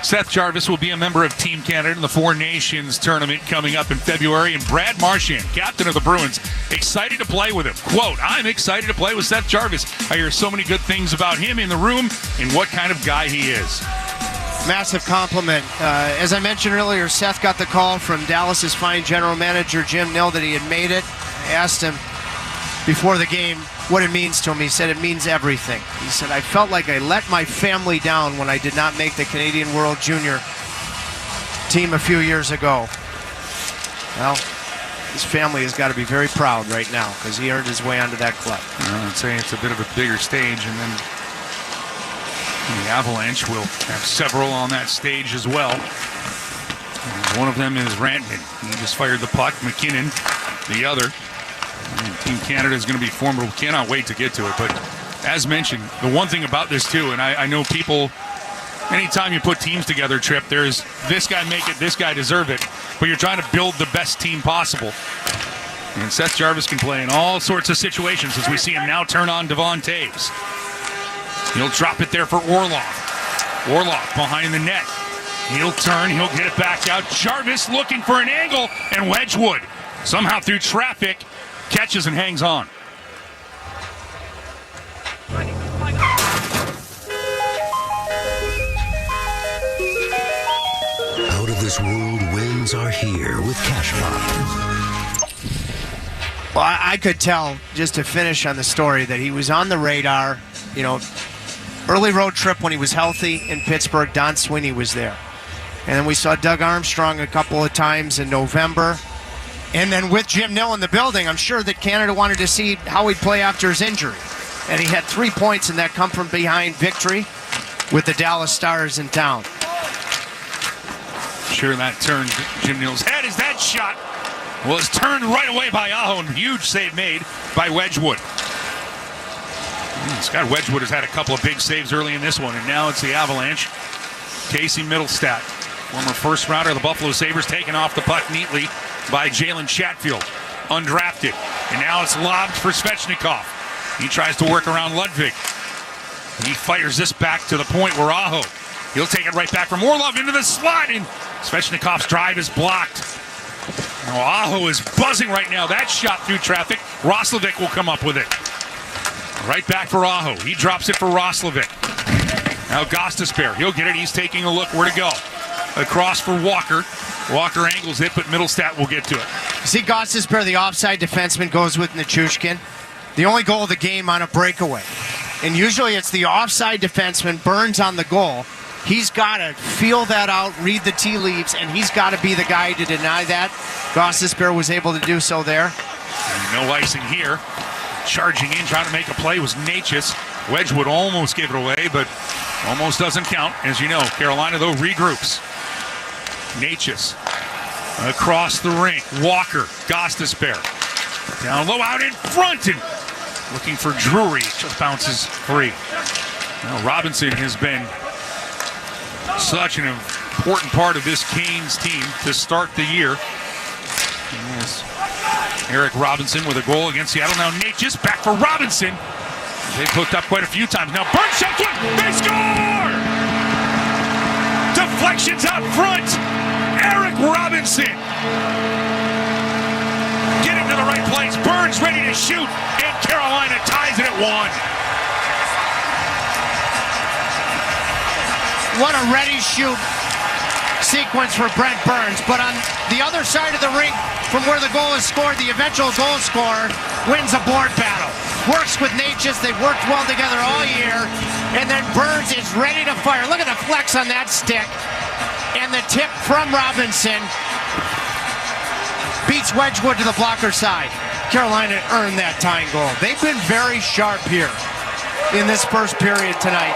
Seth Jarvis will be a member of Team Canada in the Four Nations tournament coming up in February. And Brad Marchand, captain of the Bruins, excited to play with him. Quote, I'm excited to play with Seth Jarvis. I hear so many good things about him in the room and what kind of guy he is. Massive compliment. As I mentioned earlier, Seth got the call from Dallas's fine general manager, Jim Nill, that he had made it. I asked him before the game what it means to him. He said it means everything. He said, I felt like I let my family down when I did not make the Canadian World Junior team a few years ago. Well, his family has got to be very proud right now because he earned his way onto that club. I'd say it's a bit of a bigger stage, and then the Avalanche will have several on that stage as well. And one of them is Rantanen. He just fired the puck. McKinnon, the other. And Team Canada is going to be formidable. Cannot wait to get to it. But as mentioned, the one thing about this too, and I know people, anytime you put teams together, Trip, there's this guy make it, this guy deserve it. But you're trying to build the best team possible. And Seth Jarvis can play in all sorts of situations as we see him now turn on Devon Taves. He'll drop it there for Orlov. Orlov behind the net. He'll turn, he'll get it back out. Jarvis looking for an angle, and Wedgwood, somehow through traffic, catches and hangs on. Out of this world wins are here with Cashpot. Well, I could tell, just to finish on the story, that he was on the radar. You know, early road trip when he was healthy in Pittsburgh, Don Sweeney was there. And then we saw Doug Armstrong a couple of times in November. And then with Jim Nill in the building, I'm sure that Canada wanted to see how he'd play after his injury. And he had 3 points in that come-from-behind victory with the Dallas Stars in town. Sure, that turned Jim Nill's head as that shot was turned right away by Aho, and huge save made by Wedgwood. Scott Wedgwood has had a couple of big saves early in this one, and now it's the Avalanche. Casey Middlestat, former first rounder of the Buffalo Sabres, taken off the puck neatly by Jalen Chatfield, undrafted. And now it's lobbed for Svechnikov. He tries to work around Ludwig. He fires this back to the point where Aho, he'll take it right back from Orlov into the slot, and Svechnikov's drive is blocked. Now Aho is buzzing right now. That shot through traffic. Roslovic will come up with it. Right back for Aho. He drops it for Roslovic. Now Gostisbehere, he'll get it. He's taking a look where to go. Across for Walker. Walker angles it, but Middlestat will get to it. See, Gostisbehere, the offside defenseman, goes with Nichushkin. The only goal of the game on a breakaway. And usually it's the offside defenseman, Burns on the goal, He's got to feel that out, read the tea leaves, and he's got to be the guy to deny that. Gostisbehere was able to do so there. No icing here. Charging in, trying to make a play was Natchez. Wedgwood almost gave it away, but almost doesn't count. As you know, Carolina, though, regroups. Natchez across the rink. Walker, Gostisbehere. Down low, out in front, and looking for Drury. Just bounces free. Now, Robinson has been such an important part of this Canes team to start the year. Yes. Eric Robinson with a goal against Seattle. Now Natchez back for Robinson. They've hooked up quite a few times. Now Burns shot one. They score! Deflections out front. Eric Robinson getting to the right place. Burns ready to shoot, and Carolina ties it at 1. What a ready shoot sequence for Brent Burns. But on the other side of the rink, from where the goal is scored, the eventual goal scorer wins a board battle. Works with Natchez. They've worked well together all year. And then Burns is ready to fire. Look at the flex on that stick. And the tip from Robinson beats Wedgwood to the blocker side. Carolina earned that tying goal. They've been very sharp here in this first period tonight.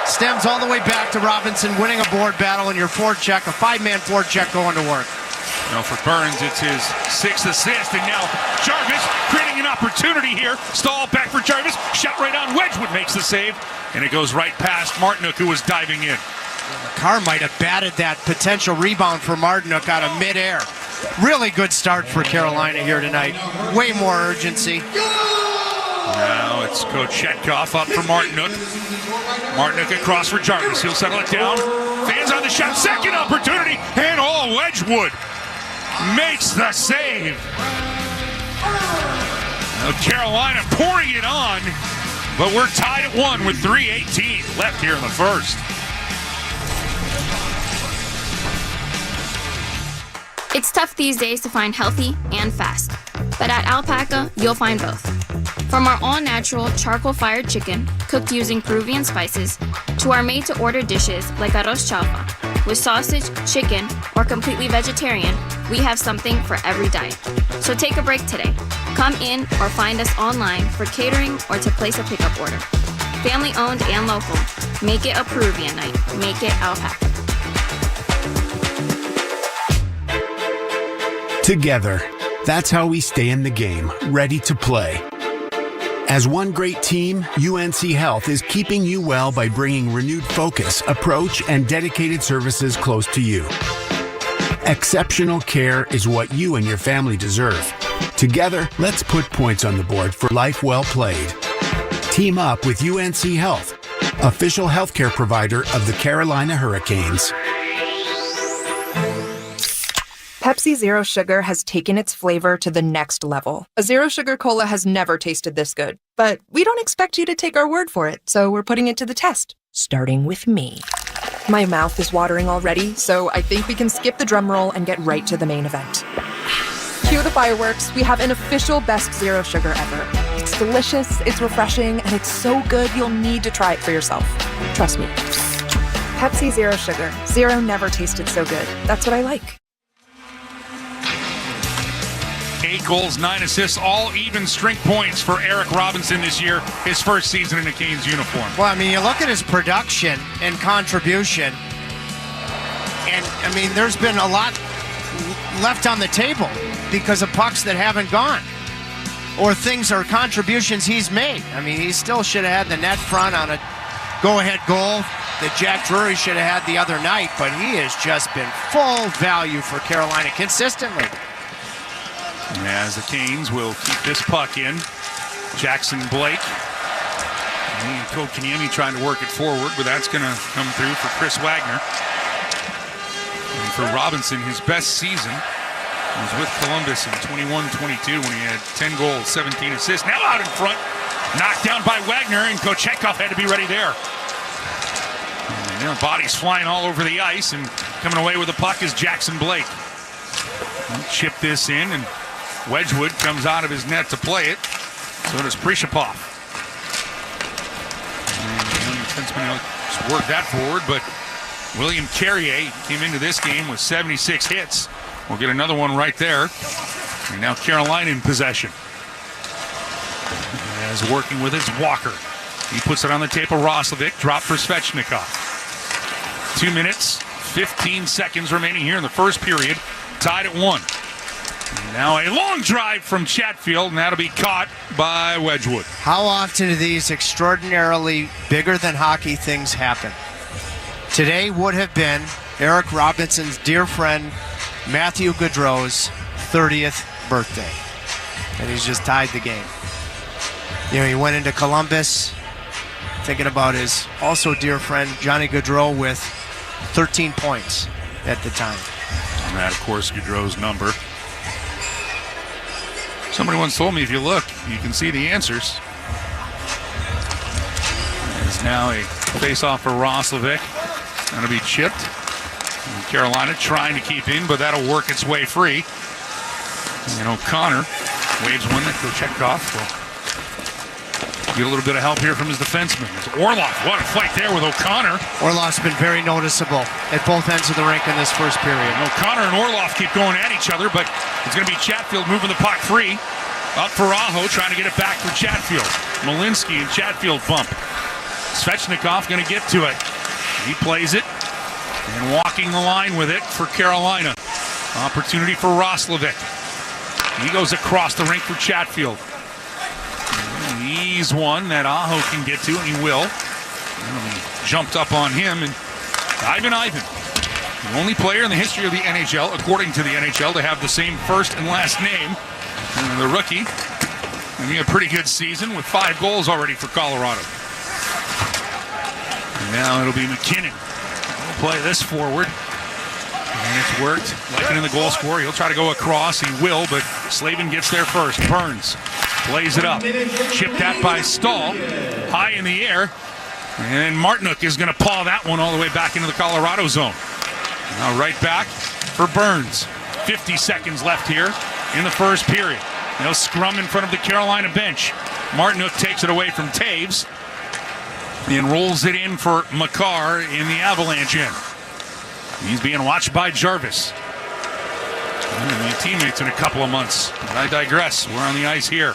Stems all the way back to Robinson winning a board battle in your forecheck, a 5-man forecheck going to work. Now for Burns, it's his 6th assist, and now Jarvis creating an opportunity here. Stall back for Jarvis, shot right on. Wedgwood makes the save, and it goes right past Martinook, who was diving in. Carr might have batted that potential rebound for Martinook out of midair. Really good start for Carolina here tonight. Way more urgency. Now it's Kochetkov up for Martinook. Martinook across for Jarvis. He'll settle it down. Fans on the shot. Second opportunity. And Wedgwood makes the save. Now Carolina pouring it on. But we're tied at 1 with 3:18 left here in the first. It's tough these days to find healthy and fast, but at Alpaca, you'll find both. From our all-natural charcoal-fired chicken, cooked using Peruvian spices, to our made-to-order dishes like arroz chaufa, with sausage, chicken, or completely vegetarian, we have something for every diet. So take a break today. Come in or find us online for catering or to place a pickup order. Family-owned and local. Make it a Peruvian night. Make it Alpaca. Together, that's how we stay in the game, ready to play. As one great team, UNC Health is keeping you well by bringing renewed focus, approach, and dedicated services close to you. Exceptional care is what you and your family deserve. Together, let's put points on the board for life well played. Team up with UNC Health, official healthcare provider of the Carolina Hurricanes. Pepsi Zero Sugar has taken its flavor to the next level. A Zero Sugar Cola has never tasted this good. But we don't expect you to take our word for it, so we're putting it to the test. Starting with me. My mouth is watering already, so I think we can skip the drum roll and get right to the main event. Cue the fireworks. We have an official best Zero Sugar ever. It's delicious, it's refreshing, and it's so good you'll need to try it for yourself. Trust me. Pepsi Zero Sugar. Zero never tasted so good. That's what I like. 8 goals, 9 assists, all even strength points for Eric Robinson this year, his first season in a Canes uniform. Well, I mean, you look at his production and contribution, and, I mean, there's been a lot left on the table because of pucks that haven't gone or things or contributions he's made. I mean, he still should have had the net front on a go-ahead goal that Jack Drury should have had the other night, but he has just been full value for Carolina consistently. As the Canes will keep this puck in. Jackson Blake. And Kotkaniemi trying to work it forward, but that's going to come through for Chris Wagner. And for Robinson, his best season was with Columbus in 21-22 when he had 10 goals, 17 assists. Now out in front, knocked down by Wagner, and Kochetkov had to be ready there. And, you know, bodies flying all over the ice, and coming away with the puck is Jackson Blake. He'll chip this in, and Wedgwood comes out of his net to play it. So does Prishapov. And the young defenseman just worked that forward, but William Carrier came into this game with 76 hits. We'll get another one right there. And now Carolina in possession. As working with his Walker. He puts it on the tape of Roslovic. Drop for Svechnikov. 2 minutes, 15 seconds remaining here in the first period. Tied at 1. And now a long drive from Chatfield, and that'll be caught by Wedgwood. How often do these extraordinarily bigger than hockey things happen? Today would have been Eric Robinson's dear friend Matthew Gaudreau's 30th birthday. And he's just tied the game. You know, he went into Columbus thinking about his also dear friend Johnny Gaudreau with 13 points at the time. And that, of course, Gaudreau's number. Somebody once told me if you look, you can see the answers. There's now a face-off for Roslovic. Going to be chipped. And Carolina trying to keep in, but that'll work its way free. And O'Connor waves one that Kochetkov will get a little bit of help here from his defenseman. It's Orlov. What a fight there with O'Connor. Orlov's been very noticeable at both ends of the rink in this first period. And O'Connor and Orlov keep going at each other, but it's going to be Chatfield moving the puck free. Up for Aho, trying to get it back for Chatfield. Malinsky and Chatfield bump. Svechnikov going to get to it. He plays it and walking the line with it for Carolina. Opportunity for Roslovic. He goes across the rink for Chatfield. He's one that Aho can get to, and he will. And he jumped up on him, and Ivan, the only player in the history of the NHL, according to the NHL, to have the same first and last name. And the rookie having a pretty good season with 5 goals already for Colorado. And now it'll be McKinnon. He'll play this forward. And it's worked. Like in the goal scorer, he'll try to go across. He will, but Slavin gets there first. Burns plays it up. Chipped at by Stahl. High in the air. And Martinook is going to paw that one all the way back into the Colorado zone. Now right back for Burns. 50 seconds left here in the first period. No scrum in front of the Carolina bench. Martinook takes it away from Taves and rolls it in for Makar in the Avalanche end. He's being watched by Jarvis. New teammates in a couple of months. But I digress. We're on the ice here.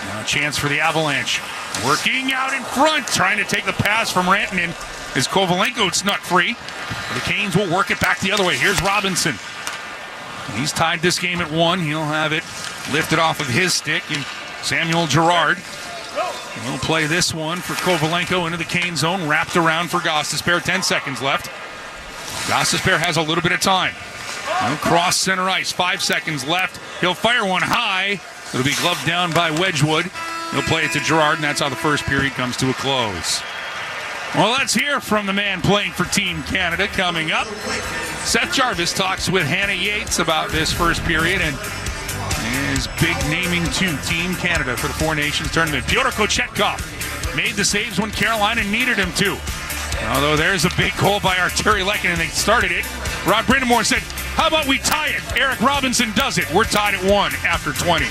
Now a chance for the Avalanche. Working out in front, trying to take the pass from Rantanen. Is Kovalenko snuck free. The Canes will work it back the other way. Here's Robinson. He's tied this game at 1. He'll have it lifted off of his stick. And Samuel Girard will play this one for Kovalenko into the Cane zone. Wrapped around for Gostisbehere. 10 seconds left. Gostisbehere has a little bit of time. He'll cross center ice. 5 seconds left. He'll fire one high. It'll be gloved down by Wedgwood. He'll play it to Girard, and that's how the first period comes to a close. Well, let's hear from the man playing for Team Canada coming up. Seth Jarvis talks with Hannah Yates about this first period and his big naming to Team Canada for the Four Nations tournament. Fyodor Kochetkov made the saves when Carolina needed him to. Although there's a big goal by Arturi Lehkonen, and they started it. Rod Brindamore said, how about we tie it? Eric Robinson does it. We're tied at 1 after 20.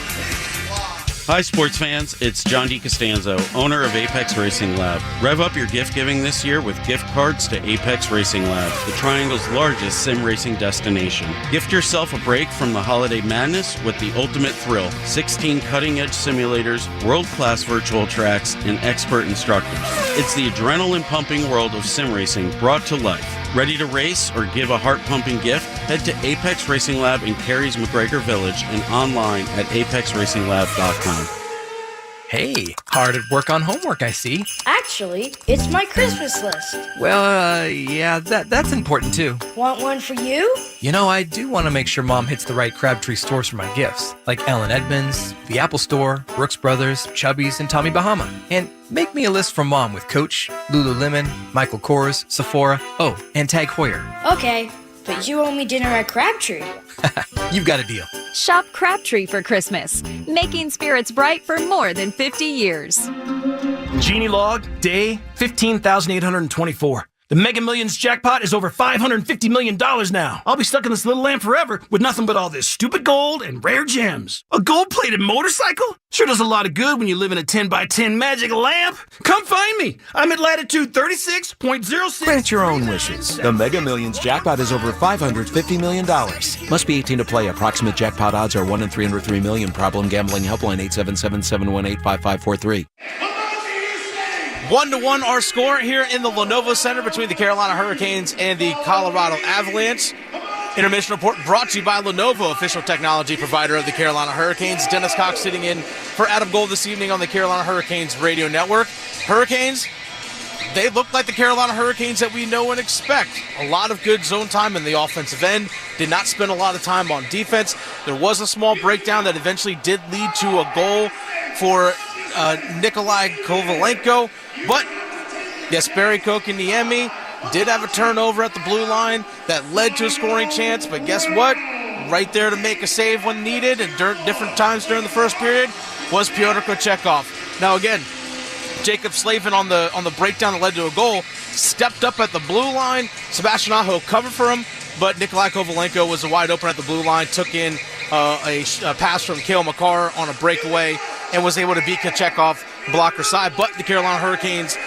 Hi, sports fans. It's John DiCostanzo, owner of Apex Racing Lab. Rev up your gift giving this year with gift cards to Apex Racing Lab, the Triangle's largest sim racing destination. Gift yourself a break from the holiday madness with the ultimate thrill. 16 cutting-edge simulators, world-class virtual tracks, and expert instructors. It's the adrenaline-pumping world of sim racing brought to life. Ready to race or give a heart-pumping gift? Head to Apex Racing Lab in Cary's McGregor Village and online at apexracinglab.com. Hey, hard at work on homework, I see. Actually, it's my Christmas list. Well, yeah, that's important too. Want one for you? You know, I do want to make sure Mom hits the right Crabtree stores for my gifts, like Ellen Edmonds, the Apple Store, Brooks Brothers, Chubby's, and Tommy Bahama. And make me a list for Mom with Coach, Lululemon, Michael Kors, Sephora, and Tag Heuer. Okay, but you owe me dinner at Crabtree. You've got a deal. Shop Crabtree for Christmas, making spirits bright for more than 50 years. Genie log, day 15,824. The Mega Millions jackpot is over $550 million now. I'll be stuck in this little lamp forever with nothing but all this stupid gold and rare gems. A gold-plated motorcycle? Sure does a lot of good when you live in a 10x10 magic lamp. Come find me. I'm at latitude 36.06. Grant your own wishes. The Mega Millions jackpot is over $550 million. Must be 18 to play. Approximate jackpot odds are 1 in 303 million. Problem gambling helpline 877-718-5543. 1-1 our score here in the Lenovo Center between the Carolina Hurricanes and the Colorado Avalanche. Intermission report brought to you by Lenovo, official technology provider of the Carolina Hurricanes. Dennis Cox sitting in for Adam Gold this evening on the Carolina Hurricanes radio network. Hurricanes, they look like the Carolina Hurricanes that we know and expect. A lot of good zone time in the offensive end. Did not spend a lot of time on defense. There was a small breakdown that eventually did lead to a goal for Nikolai Kovalenko. But Jesperi Kokiniemi did have a turnover at the blue line that led to a scoring chance. But guess what? Right there to make a save when needed and different times during the first period was Pyotr Kochekov. Now again, Jacob Slavin on the breakdown that led to a goal stepped up at the blue line. Sebastian Aho covered for him, but Nikolai Kovalenko was wide open at the blue line, took in a pass from Cale Makar on a breakaway and was able to beat Kochekov blocker side. But the Carolina Hurricanes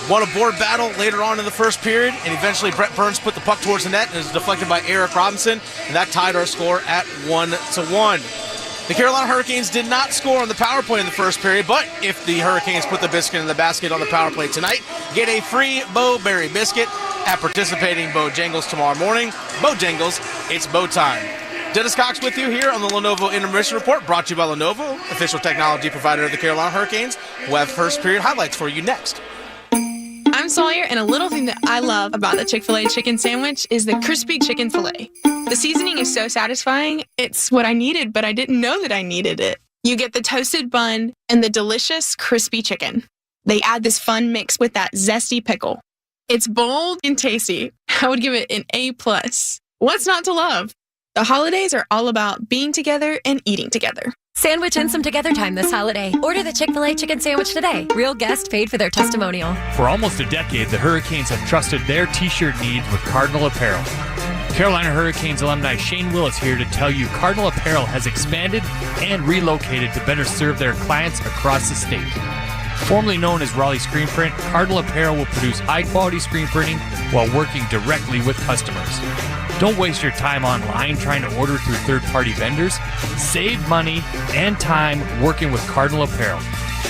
won a board battle later on in the first period, and eventually Brett Burns put the puck towards the net and it was deflected by Eric Robinson, and that tied our score at 1-1. The Carolina Hurricanes did not score on the power play in the first period, but if the Hurricanes put the biscuit in the basket on the power play tonight, get a free Bo-Berry biscuit at participating Bojangles tomorrow morning. Bojangles, it's Bo time. Dennis Cox with you here on the Lenovo Intermission Report, brought to you by Lenovo, official technology provider of the Carolina Hurricanes. We'll have first period highlights for you next. I'm Sawyer, and a little thing that I love about the Chick-fil-A chicken sandwich is the crispy chicken filet. The seasoning is so satisfying. It's what I needed, but I didn't know that I needed it. You get the toasted bun and the delicious crispy chicken. They add this fun mix with that zesty pickle. It's bold and tasty. I would give it an A+. What's not to love? The holidays are all about being together and eating together. Sandwich in some together time this holiday. Order the Chick-fil-A chicken sandwich today. Real guest paid for their testimonial. For almost a decade, the Hurricanes have trusted their t-shirt needs with Cardinal Apparel. Carolina Hurricanes alumni Shane Willis here to tell you Cardinal Apparel has expanded and relocated to better serve their clients across the state. Formerly known as Raleigh Screen Print, Cardinal Apparel will produce high-quality screen printing while working directly with customers. Don't waste your time online trying to order through third-party vendors. Save money and time working with Cardinal Apparel.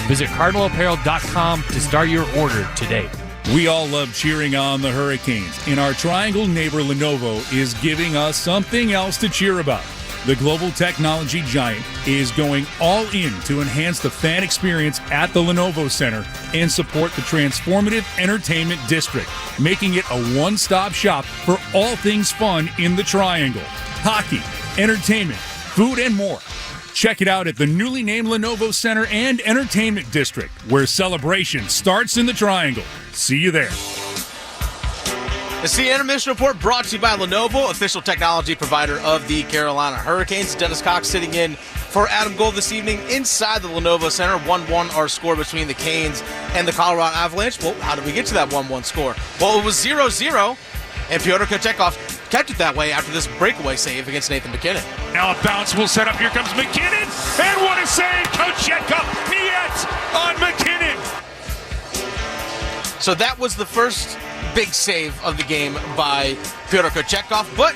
Visit cardinalapparel.com to start your order today. We all love cheering on the Hurricanes, and our Triangle neighbor Lenovo is giving us something else to cheer about. The global technology giant is going all in to enhance the fan experience at the Lenovo Center and support the transformative entertainment district, making it a one-stop shop for all things fun in the Triangle. Hockey, entertainment, food, and more. Check it out at the newly named Lenovo Center and Entertainment District, where celebration starts in the Triangle. See you there. It's the Intermission Report brought to you by Lenovo, official technology provider of the Carolina Hurricanes. Dennis Cox sitting in for Adam Gold this evening inside the Lenovo Center. 1-1 our score between the Canes and the Colorado Avalanche. Well, how did we get to that 1-1 score? Well, it was 0-0, and Pyotr Kochekov kept it that way after this breakaway save against Nathan MacKinnon. Now a bounce will set up. Here comes MacKinnon, and what a save! Kochekov, Niet on MacKinnon. So that was the first big save of the game by Pyotr Kochekov, but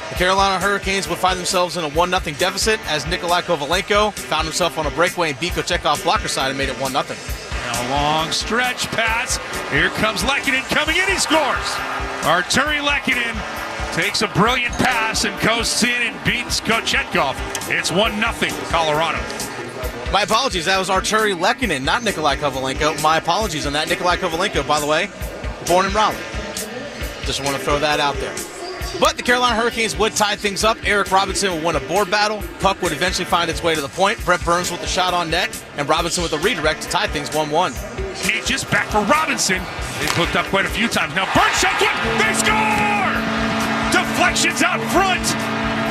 the Carolina Hurricanes would find themselves in a 1-0 deficit as Nikolai Kovalenko found himself on a breakaway and beat Kochekov's blocker side and made it 1-0. Now a long stretch pass. Here comes Lehkonen coming in. He scores. Arturi Lehkonen takes a brilliant pass and coasts in and beats Kochetkov. It's 1-0 Colorado. My apologies. That was Arturi Lehkonen, not Nikolai Kovalenko. My apologies on that. Nikolai Kovalenko, by the way, born in Raleigh. Just want to throw that out there. But the Carolina Hurricanes would tie things up. Eric Robinson would win a board battle. Puck would eventually find its way to the point. Brett Burns with the shot on net, and Robinson with the redirect to tie things 1-1. Just back for Robinson. They've hooked up quite a few times. Now Burns shot good. They score! Deflections out front.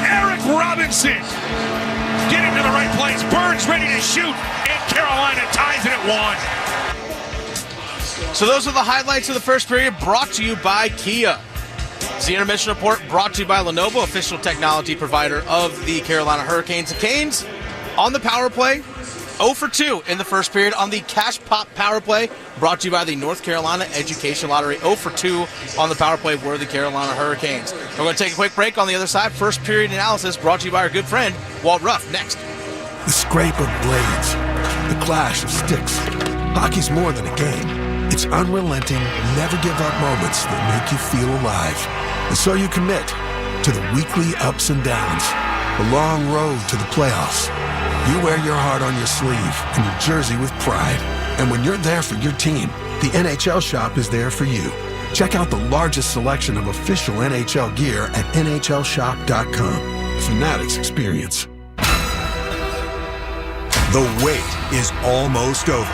Eric Robinson getting to the right place. Burns ready to shoot, and Carolina ties it at 1. So those are the highlights of the first period, brought to you by Kia. It's the intermission report brought to you by Lenovo, official technology provider of the Carolina Hurricanes. The Canes on the power play, 0 for 2 in the first period on the Cash Pop power play, brought to you by the North Carolina Education Lottery. 0 for 2 on the power play were the Carolina Hurricanes. We're going to take a quick break. On the other side, first period analysis brought to you by our good friend, Walt Ruff. Next. The scrape of blades, the clash of sticks. Hockey's more than a game. It's unrelenting, never-give-up moments that make you feel alive. And so you commit to the weekly ups and downs, the long road to the playoffs. You wear your heart on your sleeve and your jersey with pride. And when you're there for your team, the NHL Shop is there for you. Check out the largest selection of official NHL gear at NHLShop.com. Fanatics experience. The wait is almost over.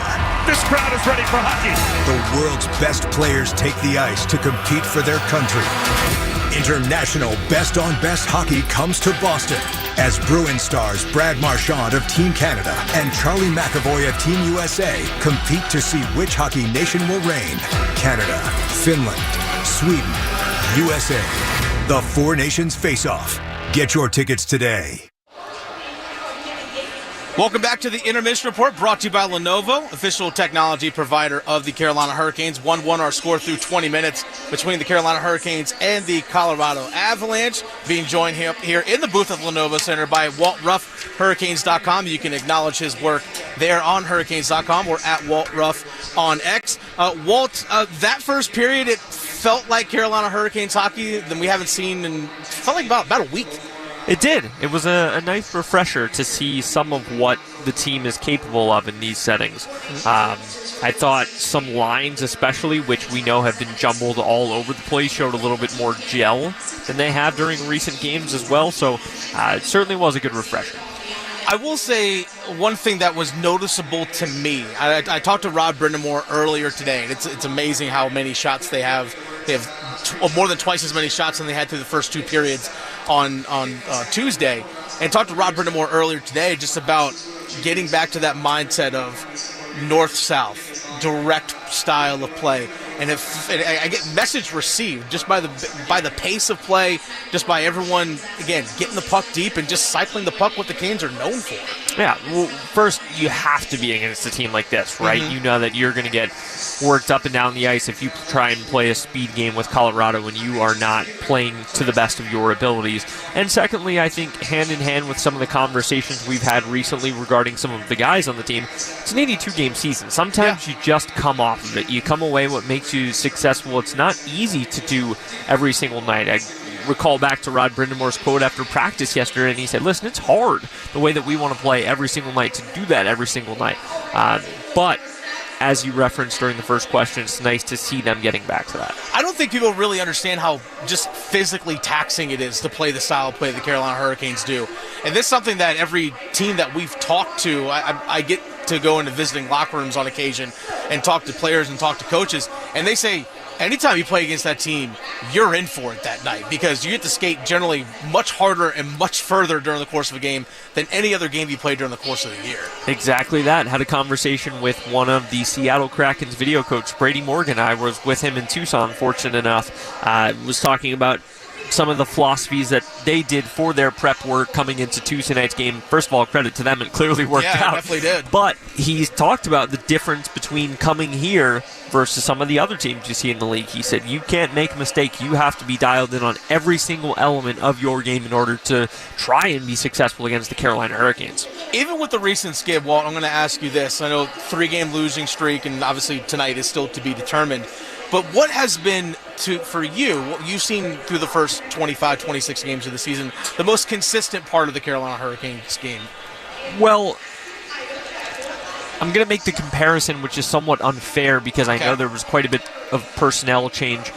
This crowd is ready for hockey. The world's best players take the ice to compete for their country. International Best on Best Hockey comes to Boston as Bruins stars Brad Marchand of Team Canada and Charlie McAvoy of Team USA compete to see which hockey nation will reign. Canada, Finland, Sweden, USA. The Four Nations face-off. Get your tickets today. Welcome back to the intermission report brought to you by Lenovo, official technology provider of the Carolina Hurricanes. 1-1 our score through 20 minutes between the Carolina Hurricanes and the Colorado Avalanche. Being joined here in the booth at Lenovo Center by Walt Ruff, Hurricanes.com. You can acknowledge his work there on Hurricanes.com or at Walt Ruff on X. Walt, that first period, it felt like Carolina Hurricanes hockey that we haven't seen in, felt like about a week. It did. It was a nice refresher to see some of what the team is capable of in these settings. I thought some lines especially, which we know have been jumbled all over the place, showed a little bit more gel than they have during recent games as well. So it certainly was a good refresher. I will say one thing that was noticeable to me. I talked to Rod Brindamore earlier today, and it's amazing how many shots they have. They have more than twice as many shots than they had through the first two periods on Tuesday. And talked to Rod Brindamore earlier today just about getting back to that mindset of north-south, direct style of play. And if I get message received just by the pace of play, just by everyone, again, getting the puck deep and just cycling the puck, what the Canes are known for. Yeah, well, first, you have to be against a team like this, right? Mm-hmm. You know that you're going to get worked up and down the ice if you try and play a speed game with Colorado when you are not playing to the best of your abilities. And secondly, I think hand in hand with some of the conversations we've had recently regarding some of the guys on the team, it's an 82-game season. Sometimes you just come off of it. You come away what makes you successful. It's not easy to do every single night. I recall back to Rod Brindamore's quote after practice yesterday, and he said, listen, it's hard the way that we want to play every single night to do that every single night. But as you referenced during the first question, it's nice to see them getting back to that. I don't think people really understand how just physically taxing it is to play the style of play the Carolina Hurricanes do. And this is something that every team that we've talked to, I get to go into visiting locker rooms on occasion and talk to players and talk to coaches, and they say anytime you play against that team, you're in for it that night because you get to skate generally much harder and much further during the course of a game than any other game you play during the course of the year. Exactly that. Had a conversation with one of the Seattle Kraken's video coach, Brady Morgan. I was with him in Tucson, fortunate enough. Was talking about some of the philosophies that they did for their prep work coming into Tuesday night's game. First of all, credit to them. It clearly worked out. Yeah, definitely did. But he's talked about the difference between coming here versus some of the other teams you see in the league. He said, you can't make a mistake. You have to be dialed in on every single element of your game in order to try and be successful against the Carolina Hurricanes. Even with the recent skid, Walt, I'm going to ask you this. I know 3-game losing streak, and obviously tonight is still to be determined. But what has been, for you, what you've seen through the first 25, 26 games of the season, the most consistent part of the Carolina Hurricanes game? Well, I'm going to make the comparison, which is somewhat unfair because I know there was quite a bit of personnel change.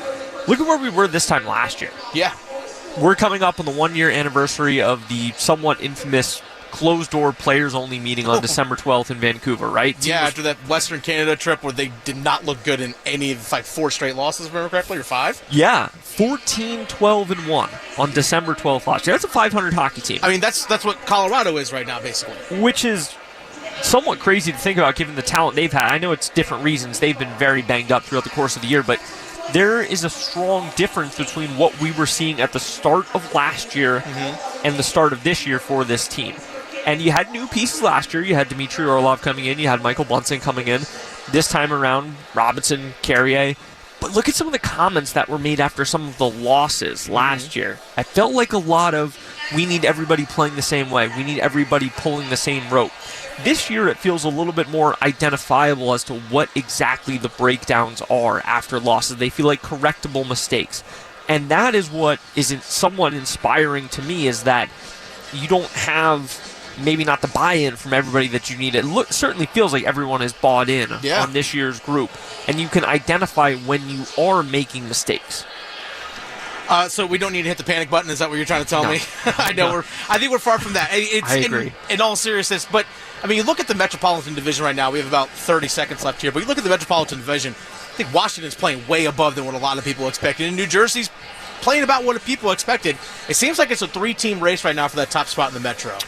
Look at where we were this time last year. Yeah. We're coming up on the 1-year anniversary of the somewhat infamous closed-door players-only meeting on December 12th in Vancouver, right? Yeah, after that Western Canada trip where they did not look good in any of, like, 4 straight losses, if I remember correctly, or 5? Yeah, 14-12-1 on December 12th last year. That's a 500 hockey team. I mean, that's what Colorado is right now, basically. Which is somewhat crazy to think about given the talent they've had. I know it's different reasons. They've been very banged up throughout the course of the year, but there is a strong difference between what we were seeing at the start of last year and the start of this year for this team. And you had new pieces last year. You had Dmitry Orlov coming in. You had Michael Bunsen coming in. This time around, Robinson, Carrier. But look at some of the comments that were made after some of the losses last year. I felt like a lot of, we need everybody playing the same way. We need everybody pulling the same rope. This year, it feels a little bit more identifiable as to what exactly the breakdowns are after losses. They feel like correctable mistakes. And that is what is somewhat inspiring to me, is that you don't have maybe not the buy-in from everybody that you need. It certainly feels like everyone is bought in on this year's group, and you can identify when you are making mistakes. So we don't need to hit the panic button. Is that what you're trying to tell me? I think we're far from that. I agree. In all seriousness, but I mean, you look at the Metropolitan Division right now. We have about 30 seconds left here, but you look at the Metropolitan Division. I think Washington's playing way above than what a lot of people expected, and New Jersey's playing about what people expected. It seems like it's a 3-team race right now for that top spot in the Metro.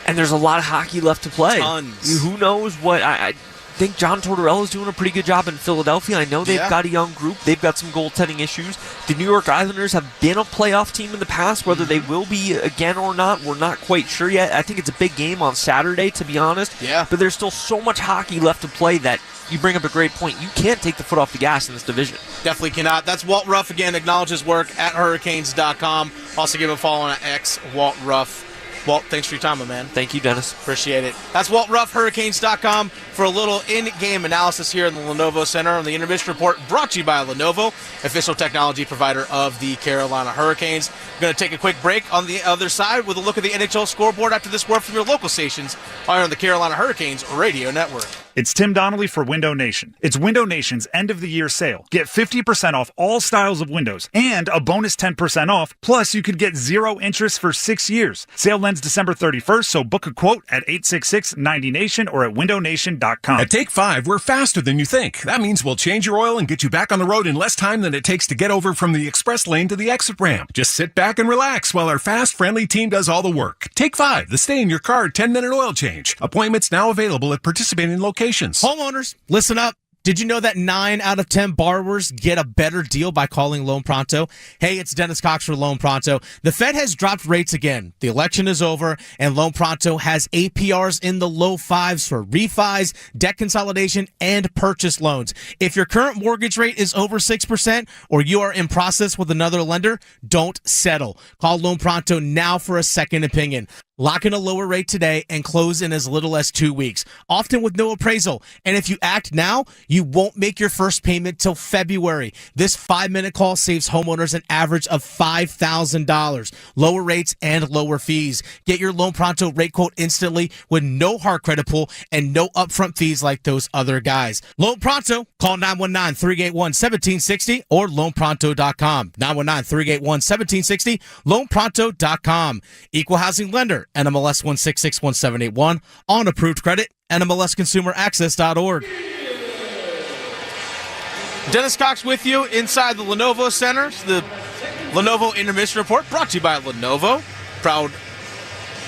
And there's a lot of hockey left to play. Tons. Who knows what? I think John Tortorella's doing a pretty good job in Philadelphia. I know they've got a young group. They've got some goaltending issues. The New York Islanders have been a playoff team in the past. Whether they will be again or not, we're not quite sure yet. I think it's a big game on Saturday, to be honest. Yeah. But there's still so much hockey left to play that you bring up a great point. You can't take the foot off the gas in this division. Definitely cannot. That's Walt Ruff again. Acknowledge his work at Hurricanes.com. Also give him a follow on X, Walt Ruff. Walt, thanks for your time, my man. Thank you, Dennis. Appreciate it. That's Walt Ruff, Hurricanes.com, for a little in-game analysis here in the Lenovo Center on the Intermission Report, brought to you by Lenovo, official technology provider of the Carolina Hurricanes. We're going to take a quick break on the other side with a look at the NHL scoreboard after this word from your local stations on the Carolina Hurricanes Radio Network. It's Tim Donnelly for Window Nation. It's Window Nation's end-of-the-year sale. Get 50% off all styles of windows and a bonus 10% off. Plus, you could get 0 interest for 6 years. Sale ends December 31st, so book a quote at 866-90Nation or at windownation.com. At Take 5, we're faster than you think. That means we'll change your oil and get you back on the road in less time than it takes to get over from the express lane to the exit ramp. Just sit back and relax while our fast, friendly team does all the work. Take 5, the stay-in-your-car 10-minute oil change. Appointments now available at participating locations. Homeowners, listen up. Did you know that 9 out of 10 borrowers get a better deal by calling Loan Pronto? Hey, it's Dennis Cox for Loan Pronto. The Fed has dropped rates again. The election is over, and Loan Pronto has APRs in the low 5s for refis, debt consolidation, and purchase loans. If your current mortgage rate is over 6% or you are in process with another lender, don't settle. Call Loan Pronto now for a second opinion. Lock in a lower rate today and close in as little as 2 weeks, often with no appraisal. And if you act now, you won't make your first payment till February. This 5-minute call saves homeowners an average of $5,000. Lower rates and lower fees. Get your Loan Pronto rate quote instantly with no hard credit pull and no upfront fees like those other guys. Loan Pronto, call 919-381-1760 or loanpronto.com. 919-381-1760, loanpronto.com. Equal housing lender. NMLS 1661781, on approved credit, NMLSconsumeraccess.org. Dennis Cox with you inside the Lenovo Center. The Lenovo Intermission Report brought to you by Lenovo, proud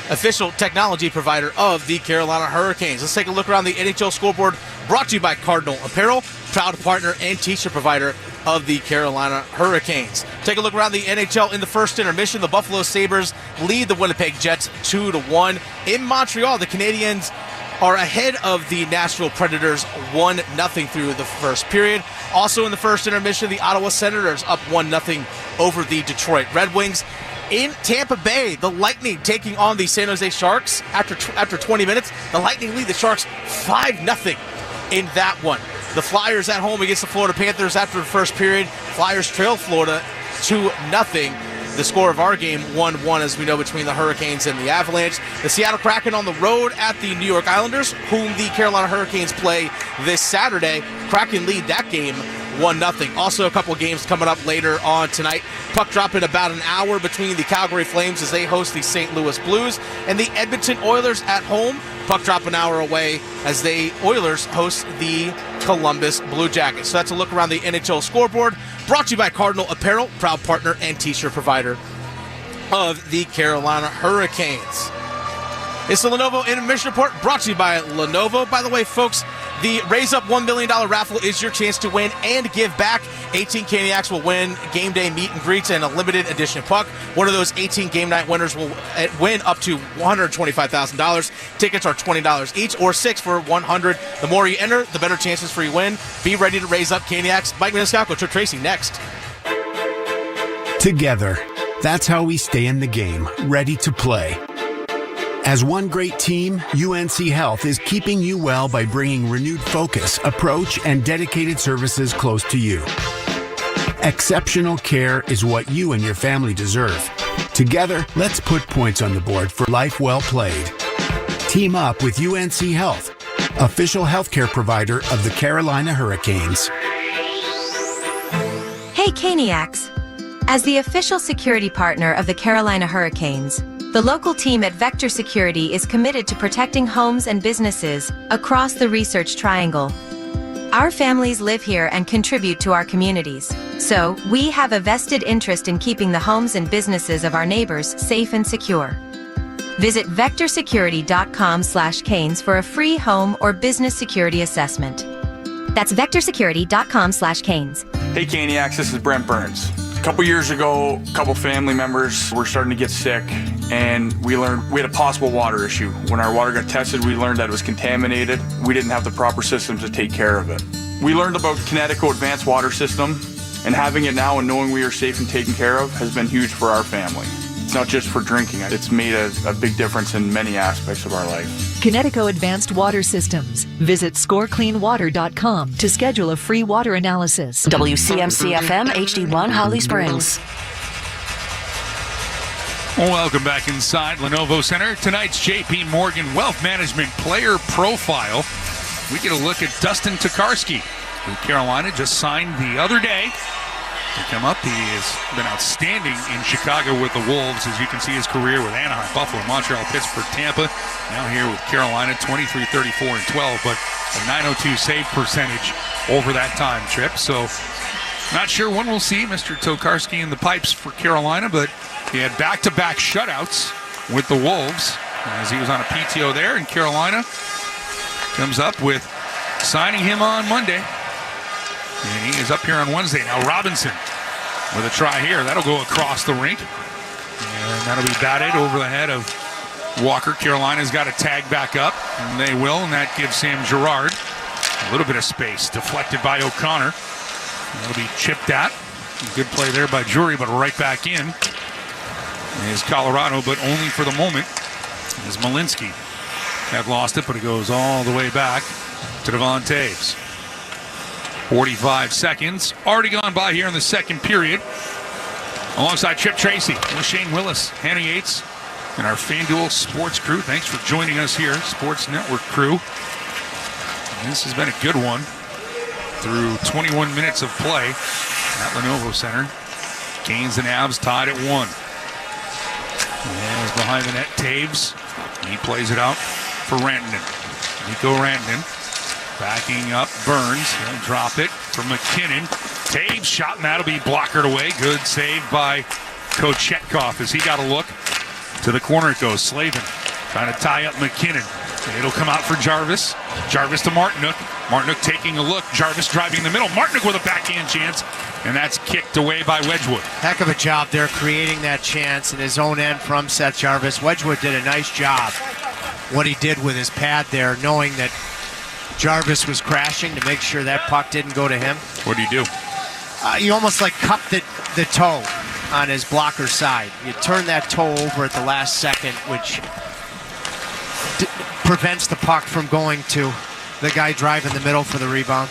official technology provider of the Carolina Hurricanes. Let's take a look around the NHL scoreboard brought to you by Cardinal Apparel, proud partner and t-shirt provider of the Carolina Hurricanes. Take a look around the NHL in the first intermission. The Buffalo Sabres lead the Winnipeg Jets 2-1. In Montreal, the Canadiens are ahead of the Nashville Predators 1-0 through the first period. Also in the first intermission, the Ottawa Senators up 1-0 over the Detroit Red Wings. In Tampa Bay, the Lightning taking on the San Jose Sharks. After 20 minutes, the Lightning lead the Sharks 5-0 in that one. The Flyers at home against the Florida Panthers after the first period. Flyers trail Florida 2-0. The score of our game, 1-1, as we know, between the Hurricanes and the Avalanche. The Seattle Kraken on the road at the New York Islanders, whom the Carolina Hurricanes play this Saturday. Kraken lead that game 1-0. Also, a couple of games coming up later on tonight. Puck drop in about an hour between the Calgary Flames as they host the St. Louis Blues, and the Edmonton Oilers at home. Puck drop an hour away as the Oilers host the Columbus Blue Jackets. So that's a look around the NHL scoreboard. Brought to you by Cardinal Apparel, proud partner and t-shirt provider of the Carolina Hurricanes. It's the Lenovo Intermission Report brought to you by Lenovo. By the way, folks, the Raise Up $1 million raffle is your chance to win and give back. 18 Caniacs will win game day meet and greets and a limited edition puck. One of those 18 game night winners will win up to $125,000. Tickets are $20 each or $6 for $100. The more you enter, the better chances for you win. Be ready to raise up Caniacs. Mike Maniscalco, Trip Tracy next. Together, that's how we stay in the game, ready to play. As one great team, UNC Health is keeping you well by bringing renewed focus, approach, and dedicated services close to you. Exceptional care is what you and your family deserve. Together, let's put points on the board for life well played. Team up with UNC Health, official healthcare provider of the Carolina Hurricanes. Hey, Caniacs! As the official security partner of the Carolina Hurricanes, the local team at Vector Security is committed to protecting homes and businesses across the Research Triangle. Our families live here and contribute to our communities, so we have a vested interest in keeping the homes and businesses of our neighbors safe and secure. Visit vectorsecurity.com/canes for a free home or business security assessment. That's vectorsecurity.com/canes. Hey Caniacs, this is Brent Burns. A couple years ago, a couple family members were starting to get sick, and we learned we had a possible water issue. When our water got tested, we learned that it was contaminated. We didn't have the proper systems to take care of it. We learned about Connecticut Advanced Water System, and having it now and knowing we are safe and taken care of has been huge for our family. It's not just for drinking. It's made a big difference in many aspects of our life. Connecticut Advanced Water Systems. Visit scorecleanwater.com to schedule a free water analysis. WCMC-FM HD1 Holly Springs. Welcome back inside Lenovo Center. Tonight's JP Morgan Wealth Management Player Profile. We get a look at Dustin Tokarski, who Carolina just signed the other day to come up. He has been outstanding in Chicago with the Wolves. As you can see, his career with Anaheim, Buffalo, Montreal, Pittsburgh, Tampa. Now here with Carolina, 23, 34, and 12, but a .902 save percentage over that time, Trip. So not sure when we'll see Mr. Tokarski in the pipes for Carolina, but he had back-to-back shutouts with the Wolves as he was on a PTO there, and Carolina comes up with signing him on Monday. And he is up here on Wednesday. Now Robinson with a try here. That'll go across the rink. And that'll be batted over the head of Walker. Carolina's got to tag back up, and they will, and that gives Sam Girard a little bit of space. Deflected by O'Connor. That'll be chipped at. Good play there by Drury, but right back in is Colorado, but only for the moment, as Malinsky had lost it, but it goes all the way back to Devon Taves. 45 seconds already gone by here in the second period. Alongside Trip Tracy, with Shane Willis, Hannah Yates, and our FanDuel Sports crew. Thanks for joining us here, Sports Network crew. And this has been a good one through 21 minutes of play at Lenovo Center. Canes and Avs tied at 1. And behind the net, Taves. He plays it out for Rantanen. Nico Rantanen. Backing up Burns. He'll drop it for McKinnon. Taves shot, and that'll be blockered away. Good save by Kochetkov as he got a look. To the corner it goes. Slavin trying to tie up McKinnon. It'll come out for Jarvis. Jarvis to Martinook. Martinook taking a look. Jarvis driving the middle. Martinook with a backhand chance. And that's kicked away by Wedgwood. Heck of a job there creating that chance in his own end from Seth Jarvis. Wedgwood did a nice job. What he did with his pad there, knowing that Jarvis was crashing to make sure that puck didn't go to him. What do you do? You almost like cup the toe on his blocker side. You turn that toe over at the last second, which prevents the puck from going to the guy driving the middle for the rebound.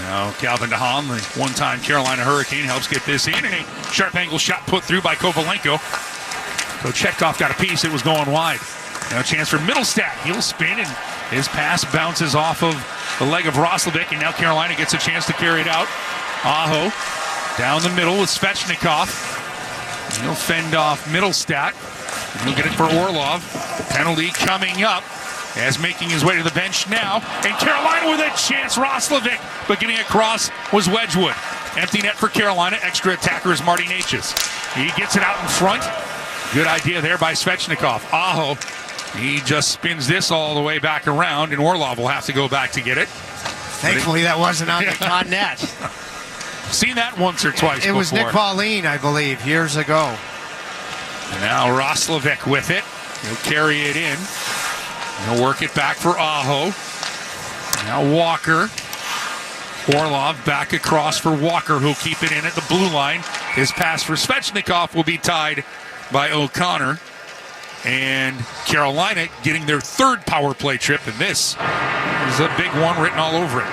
Now Calvin DeHaan, the one-time Carolina Hurricane, helps get this in, and a sharp angle shot put through by Kovalenko. Kochetkov got a piece. It was going wide. Now a chance for Middlestat. He'll spin, and his pass bounces off of the leg of Roslovic, and now Carolina gets a chance to carry it out. Aho down the middle with Svechnikov. He'll fend off Middlestat. He'll get it for Orlov. Penalty coming up as making his way to the bench now. And Carolina with a chance. Roslovic, but getting across was Wedgwood. Empty net for Carolina. Extra attacker is Marty Natchez. He gets it out in front. Good idea there by Svechnikov. Aho He just spins this all the way back around, and Orlov will have to go back to get it. Thankfully, that wasn't on the net. Seen that once or twice before. It was Nick Pauline, I believe, years ago. And now Roslovic with it. He'll carry it in. He'll work it back for Aho. Now Walker. Orlov back across for Walker, who'll keep it in at the blue line. His pass for Svechnikov will be tied by O'Connor. And Carolina getting their third power play trip, and this is a big one written all over it.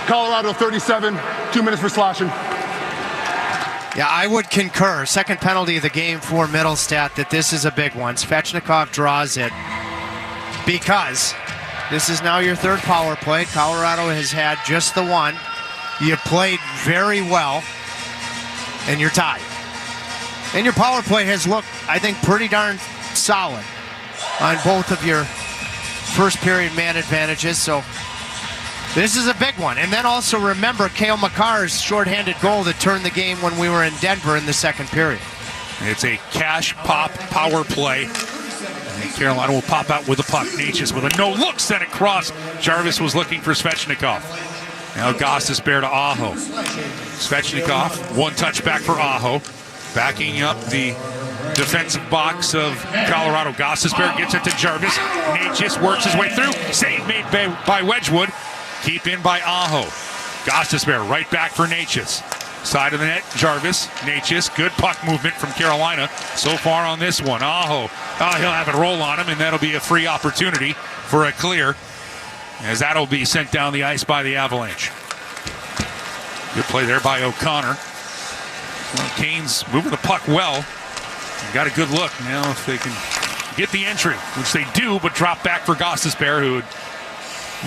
Colorado 37, 2 minutes for slashing. Yeah, I would concur. Second penalty of the game for Middlestat, that this is a big one. Svechnikov draws it because this is now your third power play. Colorado has had just the one. You played very well, and you're tied. And your power play has looked, I think, pretty darn solid on both of your first period man advantages. So this is a big one. And then also remember Cale Makar's shorthanded goal that turned the game when we were in Denver in the second period. It's a cash pop power play. And Carolina will pop out with the puck. Natchez with a no-look, sent it across. Jarvis was looking for Svechnikov. Now Gostisbehere to Aho. Svechnikov, one touch back for Aho. Backing up the defensive box of Colorado. Gostisbehere gets it to Jarvis. Natchez works his way through. Save made by Wedgwood. Keep in by Aho. Gostisbehere right back for Natchez. Side of the net, Jarvis. Natchez, good puck movement from Carolina so far on this one. Aho, he'll have it roll on him, and that'll be a free opportunity for a clear, as that'll be sent down the ice by the Avalanche. Good play there by O'Connor. Well, Canes moving the puck well. Got a good look now if they can get the entry, which they do, but drop back for Gostisbehere, who had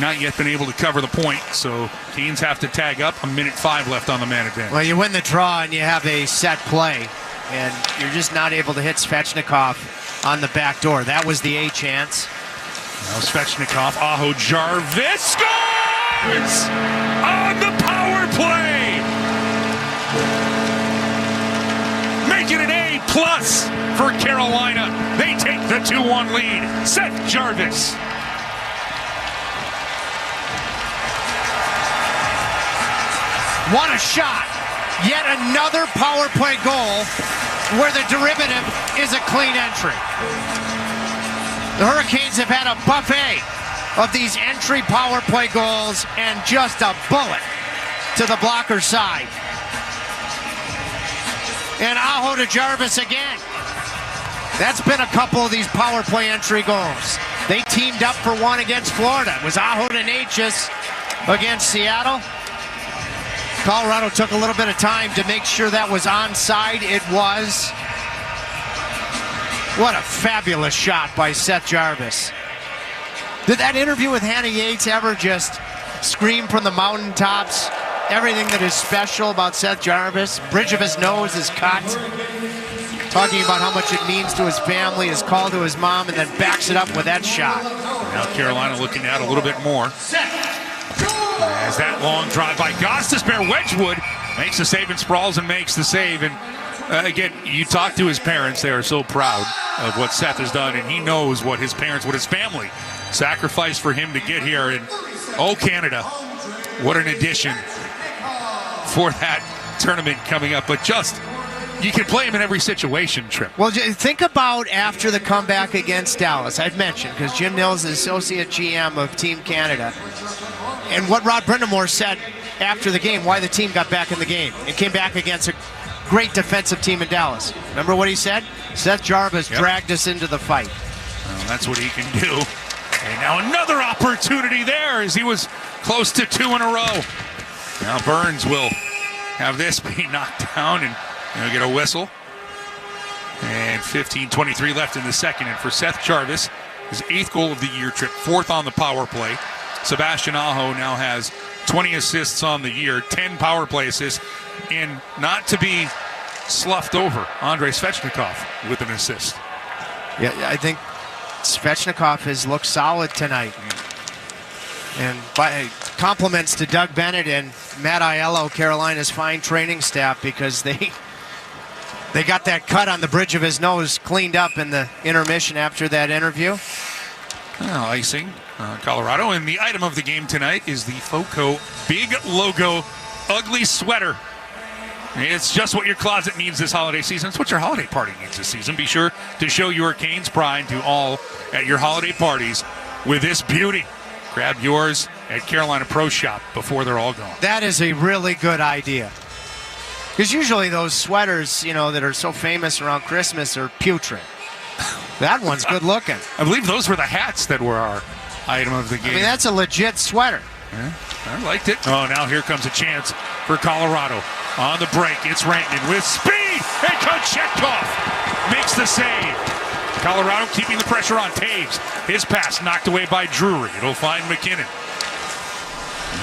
not yet been able to cover the point. So Canes have to tag up. 1:05 left on the man advantage. Well, you win the draw and you have a set play, and you're just not able to hit Svechnikov on the back door. That was the A chance. Now Svechnikov, Aho, Jarvis scores on the power play. Making an A+ for Carolina. They take the 2-1 lead. Seth Jarvis. What a shot. Yet another power play goal where the derivative is a clean entry. The Hurricanes have had a buffet of these entry power play goals and just a bullet to the blocker side. And Aho to Jarvis again. That's been a couple of these power play entry goals. They teamed up for one against Florida. It was Aho to Natchez against Seattle. Colorado took a little bit of time to make sure that was onside. It was. What a fabulous shot by Seth Jarvis. Did that interview with Hannah Yates ever just scream from the mountaintops everything that is special about Seth Jarvis? Bridge of his nose is cut. Talking about how much it means to his family, his call to his mom, and then backs it up with that shot. Now Carolina looking at a little bit more. As that long drive by Gostisbehere, Wedgwood makes the save and sprawls and makes the save. And again, you talk to his parents, they are so proud of what Seth has done, and he knows what his parents, what his family sacrificed for him to get here. And oh, Canada, what an addition for that tournament coming up. But just, you can play him in every situation, Trip. Well, think about after the comeback against Dallas. I've mentioned, because Jim Nils is Associate GM of Team Canada. And what Rod Brindamore said after the game, why the team got back in the game. It came back against a great defensive team in Dallas. Remember what he said? Seth Jarvis dragged us into the fight. Well, that's what he can do. And now another opportunity there as he was close to two in a row. Now Burns will have this be knocked down and get a whistle. And 15:23 left in the second. And for Seth Jarvis, his 8th goal of the year, Trip, 4th on the power play. Sebastian Aho now has 20 assists on the year, 10 power play assists, and not to be sloughed over, Andrei Svechnikov with an assist. Yeah, I think Svechnikov has looked solid tonight. And by compliments to Doug Bennett and Matt Aiello, Carolina's fine training staff, because they They got that cut on the bridge of his nose cleaned up in the intermission after that interview. Well, icing Colorado. And the item of the game tonight is the FOCO big logo ugly sweater. It's just what your closet needs this holiday season. It's what your holiday party needs this season. Be sure to show your Canes pride to all at your holiday parties with this beauty. Grab yours at Carolina Pro Shop before they're all gone. That is a really good idea. Because usually those sweaters, that are so famous around Christmas are putrid. That one's good looking. I believe those were the hats that were our item of the game. I mean, that's a legit sweater. Yeah, I liked it. Oh, now here comes a chance for Colorado. On the break, it's Rantanen with speed, and Kochetkov makes the save. Colorado keeping the pressure on Taves. His pass knocked away by Drury. It'll find McKinnon.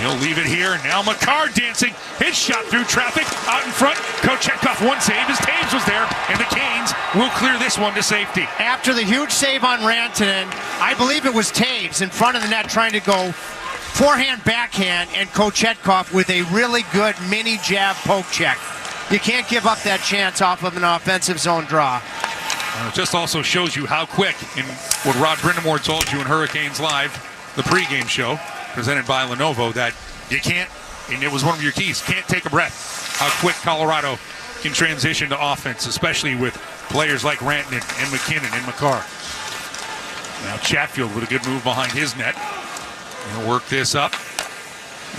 He'll leave it here. Now Makar dancing. His shot through traffic. Out in front. Kochetkov one save as Taves was there. And the Canes will clear this one to safety. After the huge save on Rantanen, I believe it was Taves in front of the net trying to go forehand, backhand, and Kochetkov with a really good mini jab poke check. You can't give up that chance off of an offensive zone draw. It just also shows you how quick, in what Rod Brindamore told you in Hurricanes Live, the pregame show, presented by Lenovo, that you can't, and it was one of your keys, can't take a breath. How quick Colorado can transition to offense, especially with players like Rantanen and McKinnon and Makar. Now Chatfield with a good move behind his net. He'll work this up,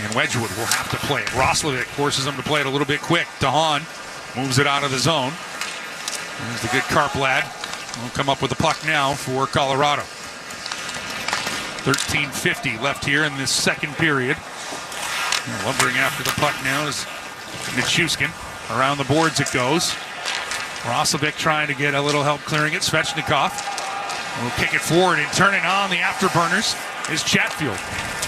and Wedgwood will have to play it. Roslovic forces him to play it a little bit quick. DeHaan moves it out of the zone. There's the good Carp lad. Will come up with the puck now for Colorado. 13:50 left here in this second period. And lumbering after the puck now is Nichushkin. Around the boards it goes. Roslovic trying to get a little help clearing it. Svechnikov will kick it forward and turn it on the afterburners is Chatfield.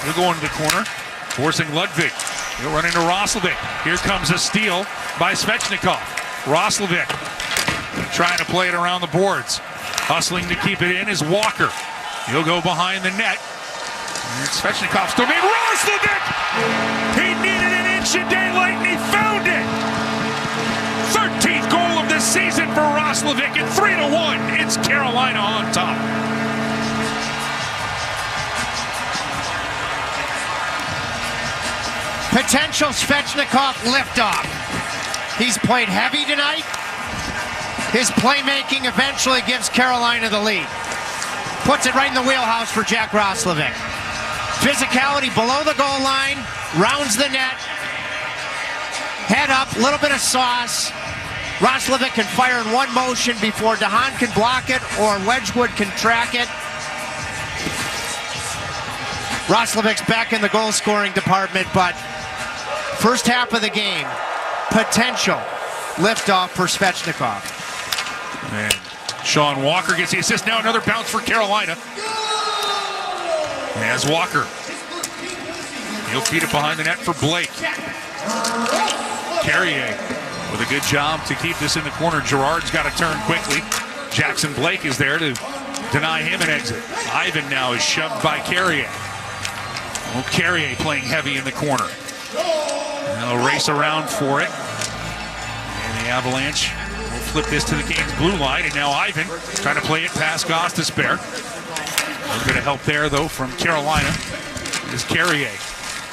He'll go into the corner, forcing Ludwig. He'll run into Roslovic. Here comes a steal by Svechnikov. Roslovic trying to play it around the boards. Hustling to keep it in is Walker. He'll go behind the net. And Svechnikov still made Roslovic! He needed an inch of daylight and he found it! 13th goal of the season for Roslovic at 3-1. It's Carolina on top. Potential Svechnikov liftoff. He's played heavy tonight. His playmaking eventually gives Carolina the lead. Puts it right in the wheelhouse for Jack Roslovic. Physicality below the goal line, rounds the net. Head up, a little bit of sauce. Roslovic can fire in one motion before DeHaan can block it or Wedgwood can track it. Roslovic's back in the goal-scoring department, but first half of the game, potential liftoff for Svechnikov. And Sean Walker gets the assist. Now another bounce for Carolina. As Walker, he'll feed it behind the net for Blake. Carrier with a good job to keep this in the corner. Gerard's got to turn quickly. Jackson Blake is there to deny him an exit. Ivan now is shoved by Carrier. Well, Carrier playing heavy in the corner. And they'll race around for it. And the Avalanche will flip this to the Canes blue line. And now Ivan trying to play it past Gostisbehere. A little bit of help there, though, from Carolina. As Carrier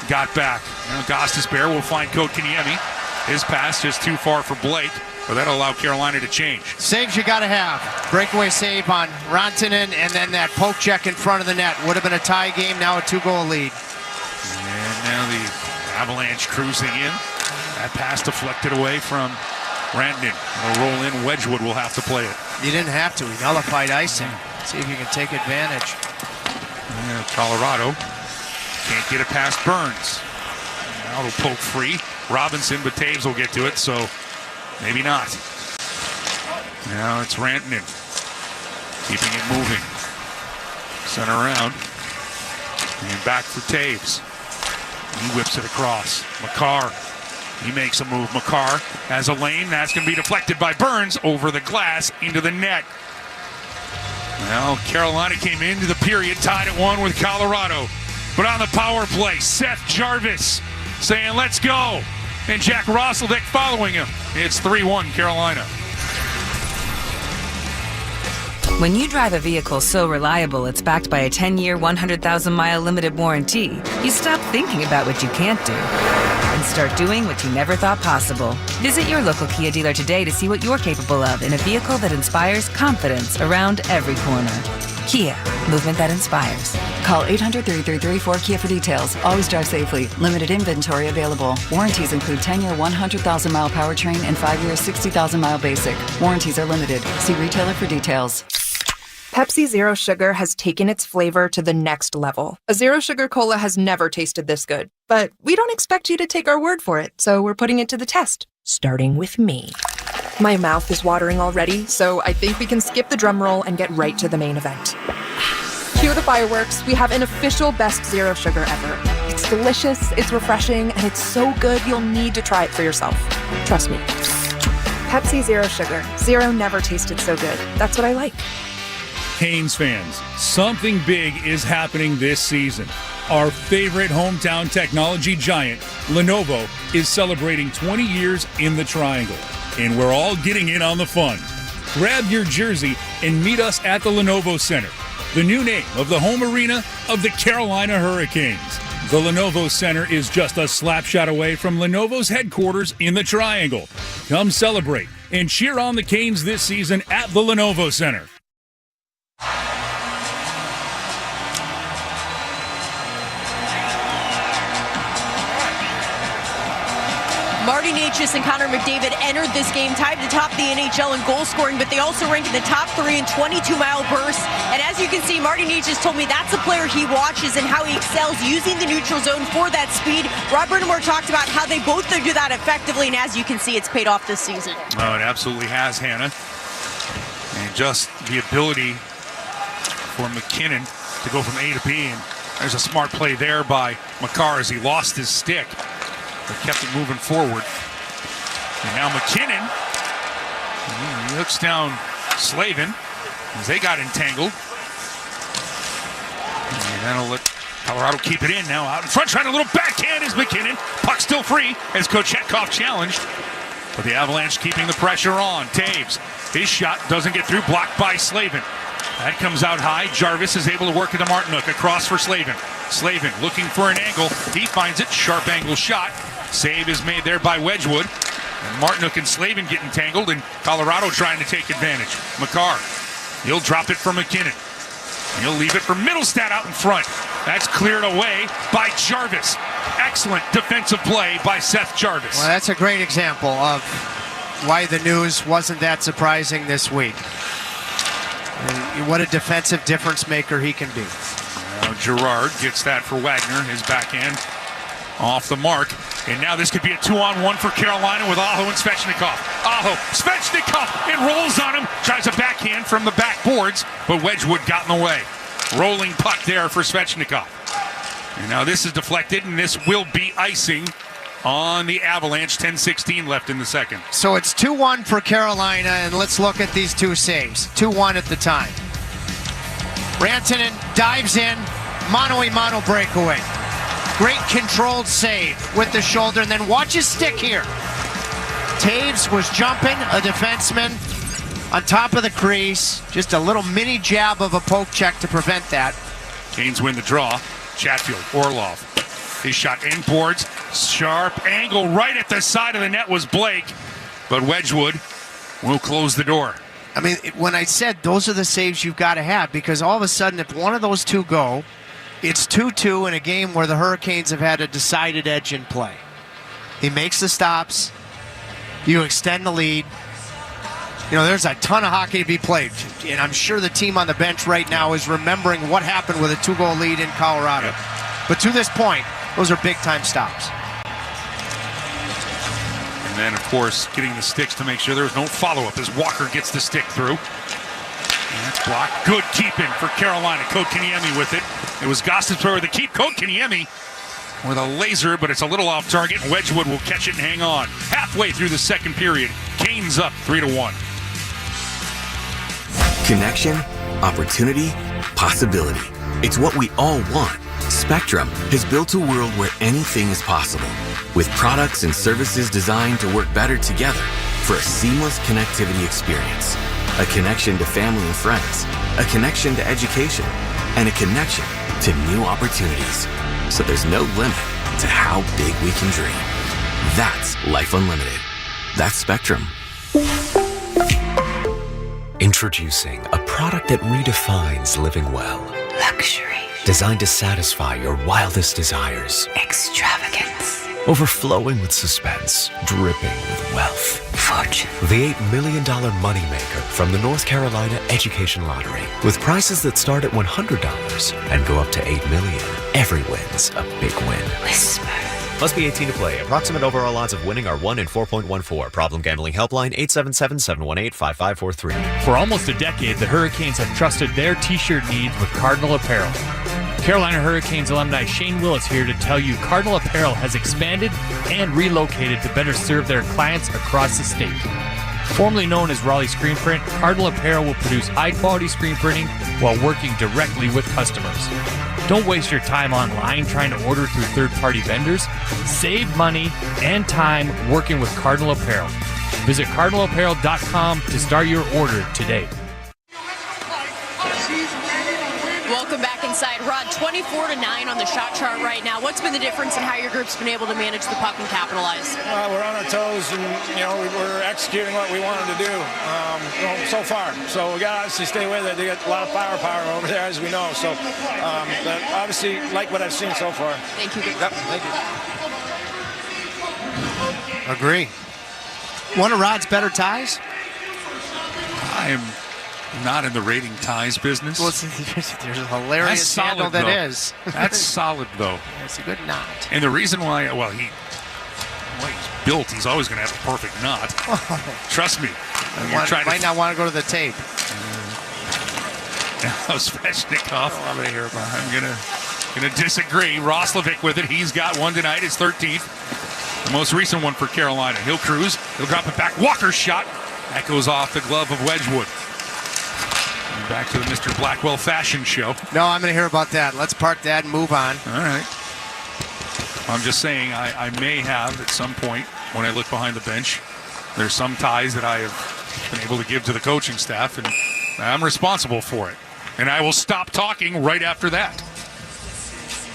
got back. Now Gostisbehere will find Kotkaniemi. His pass just too far for Blake, but that'll allow Carolina to change. Saves you got to have. Breakaway save on Rantanen, and then that poke check in front of the net. Would have been a tie game, now a 2-goal lead. And now the Avalanche cruising in. That pass deflected away from Rantanen. It'll roll in. Wedgwood will have to play it. You didn't have to. He nullified icing. See if you can take advantage. Yeah, Colorado can't get it past Burns. Now it'll poke free. Robinson, but Taves will get to it, so maybe not. Now it's Rantanen. Keeping it moving. Center around. And back for Taves. He whips it across. Makar. He makes a move. Makar has a lane. That's going to be deflected by Burns over the glass into the net. Well, Carolina came into the period tied at 1 with Colorado. But on the power play, Seth Jarvis saying, let's go. And Jack Roslovic following him. It's 3-1 Carolina. When you drive a vehicle so reliable it's backed by a 10-year, 100,000-mile limited warranty, you stop thinking about what you can't do and start doing what you never thought possible. Visit your local Kia dealer today to see what you're capable of in a vehicle that inspires confidence around every corner. Kia, movement that inspires. Call 800-333-4KIA for details. Always drive safely. Limited inventory available. Warranties include 10-year, 100,000-mile powertrain and 5-year, 60,000-mile basic. Warranties are limited. See retailer for details. Pepsi Zero Sugar has taken its flavor to the next level. A Zero Sugar Cola has never tasted this good. But we don't expect you to take our word for it, so we're putting it to the test. Starting with me. My mouth is watering already, so I think we can skip the drum roll and get right to the main event. Cue the fireworks. We have an official best Zero Sugar ever. It's delicious, it's refreshing, and it's so good you'll need to try it for yourself. Trust me. Pepsi Zero Sugar. Zero never tasted so good. That's what I like. Canes fans, something big is happening this season. Our favorite hometown technology giant, Lenovo, is celebrating 20 years in the Triangle, and we're all getting in on the fun. Grab your jersey and meet us at the Lenovo Center, the new name of the home arena of the Carolina Hurricanes. The Lenovo Center is just a slap shot away from Lenovo's headquarters in the Triangle. Come celebrate and cheer on the Canes this season at the Lenovo Center. Marty Necas and Connor McDavid entered this game tied to top the NHL in goal scoring, but they also ranked in the top 3 in 22-mile bursts. And as you can see, Marty Necas told me that's a player he watches and how he excels using the neutral zone for that speed. Rob Brindamore talked about how they both do that effectively, and as you can see, it's paid off this season. Oh, it absolutely has, Hannah. And just the ability for McKinnon to go from A to B, and there's a smart play there by Makar as he lost his stick, but kept it moving forward. And now McKinnon, he looks down Slavin as they got entangled. And that'll let Colorado keep it in now. Out in front, trying a little backhand is McKinnon. Puck still free as Kochetkov challenged. But the Avalanche keeping the pressure on. Taves, his shot doesn't get through, blocked by Slavin. That comes out high. Jarvis is able to work it to Martinook. Across for Slavin. Slavin looking for an angle. He finds it. Sharp angle shot. Save is made there by Wedgwood. And Martinook and Slavin get entangled, and Colorado trying to take advantage. Makar, he'll drop it for McKinnon. He'll leave it for Middlestad out in front. That's cleared away by Jarvis. Excellent defensive play by Seth Jarvis. Well, that's a great example of why the news wasn't that surprising this week. And what a defensive difference maker he can be. Now Girard gets that for Wagner, his backhand off the mark. And now this could be a 2-on-1 for Carolina with Aho and Svechnikov. Aho, Svechnikov, it rolls on him. Tries a backhand from the backboards, but Wedgwood got in the way. Rolling puck there for Svechnikov. And now this is deflected, and this will be icing on the Avalanche. 10:16 left in the second. So it's 2-1 for Carolina, and let's look at these two saves. 2-1 at the time. Rantanen dives in, mano-a-mano breakaway. Great controlled save with the shoulder, and then watch his stick here. Taves was jumping, a defenseman on top of the crease. Just a little mini jab of a poke check to prevent that. Canes win the draw. Chatfield, Orlov. His shot inboards. Sharp angle right at the side of the net was Blake. But Wedgwood will close the door. I mean, when I said those are the saves you've got to have, because all of a sudden if one of those two go, it's 2-2 in a game where the Hurricanes have had a decided edge in play. He makes the stops. You extend the lead. You know, there's a ton of hockey to be played. And I'm sure the team on the bench right now is remembering what happened with a 2-goal lead in Colorado. Yep. But to this point, those are big-time stops. And then, of course, getting the sticks to make sure there's no follow-up as Walker gets the stick through. And that's blocked. Good keeping for Carolina. Kotkaniemi with it. It was Gostisbehere with the keep. Kotkaniemi with a laser, but it's a little off target. Wedgwood will catch it and hang on. Halfway through the second period, Canes up 3-1. Connection, opportunity, possibility. It's what we all want. Spectrum has built a world where anything is possible, with products and services designed to work better together for a seamless connectivity experience. A connection to family and friends, a connection to education, and a connection to new opportunities. So there's no limit to how big we can dream. That's life unlimited. That's Spectrum. Introducing a product that redefines living well. Luxury. Designed to satisfy your wildest desires. Extravagance. Overflowing with suspense, dripping with wealth. Fortune. The $8 million moneymaker from the North Carolina Education Lottery. With prizes that start at $100 and go up to $8 million. Every win's a big win. Whisper. Must be 18 to play. Approximate overall odds of winning are 1 in 4.14. Problem gambling helpline 877-718-5543. For almost a decade, the Hurricanes have trusted their t-shirt needs with Cardinal Apparel. Carolina Hurricanes alumni Shane Willis here to tell you Cardinal Apparel has expanded and relocated to better serve their clients across the state. Formerly known as Raleigh Screen Print, Cardinal Apparel will produce high-quality screen printing while working directly with customers. Don't waste your time online trying to order through third-party vendors. Save money and time working with Cardinal Apparel. Visit cardinalapparel.com to start your order today. Welcome back inside. Rod, 24-9 on the shot chart right now. What's been the difference in how your group's been able to manage the puck and capitalize? We're on our toes, and we're executing what we wanted to do so far. So we got to obviously stay with it. They got a lot of firepower over there, as we know. So but obviously, like what I've seen so far. Thank you. Yep, thank you. Agree. One of Rod's better ties? I am not in the rating ties business. Well, there's a hilarious handle that is. That's solid, though. It's a good knot. And the reason why, he's built. He's always going to have a perfect knot. Trust me. Might not want to go to the tape. Now, Svechnikov. I'm going to hear about it. I'm going to disagree. Roslovic with it. He's got one tonight. His 13th. The most recent one for Carolina. He'll cruise. He'll drop it back. Walker's shot. That goes off the glove of Wedgwood. Back to the Mr. Blackwell fashion show. No, I'm going to hear about that. Let's park that and move on. All right. I'm just saying I may have at some point when I look behind the bench, there's some ties that I have been able to give to the coaching staff, and I'm responsible for it. And I will stop talking right after that.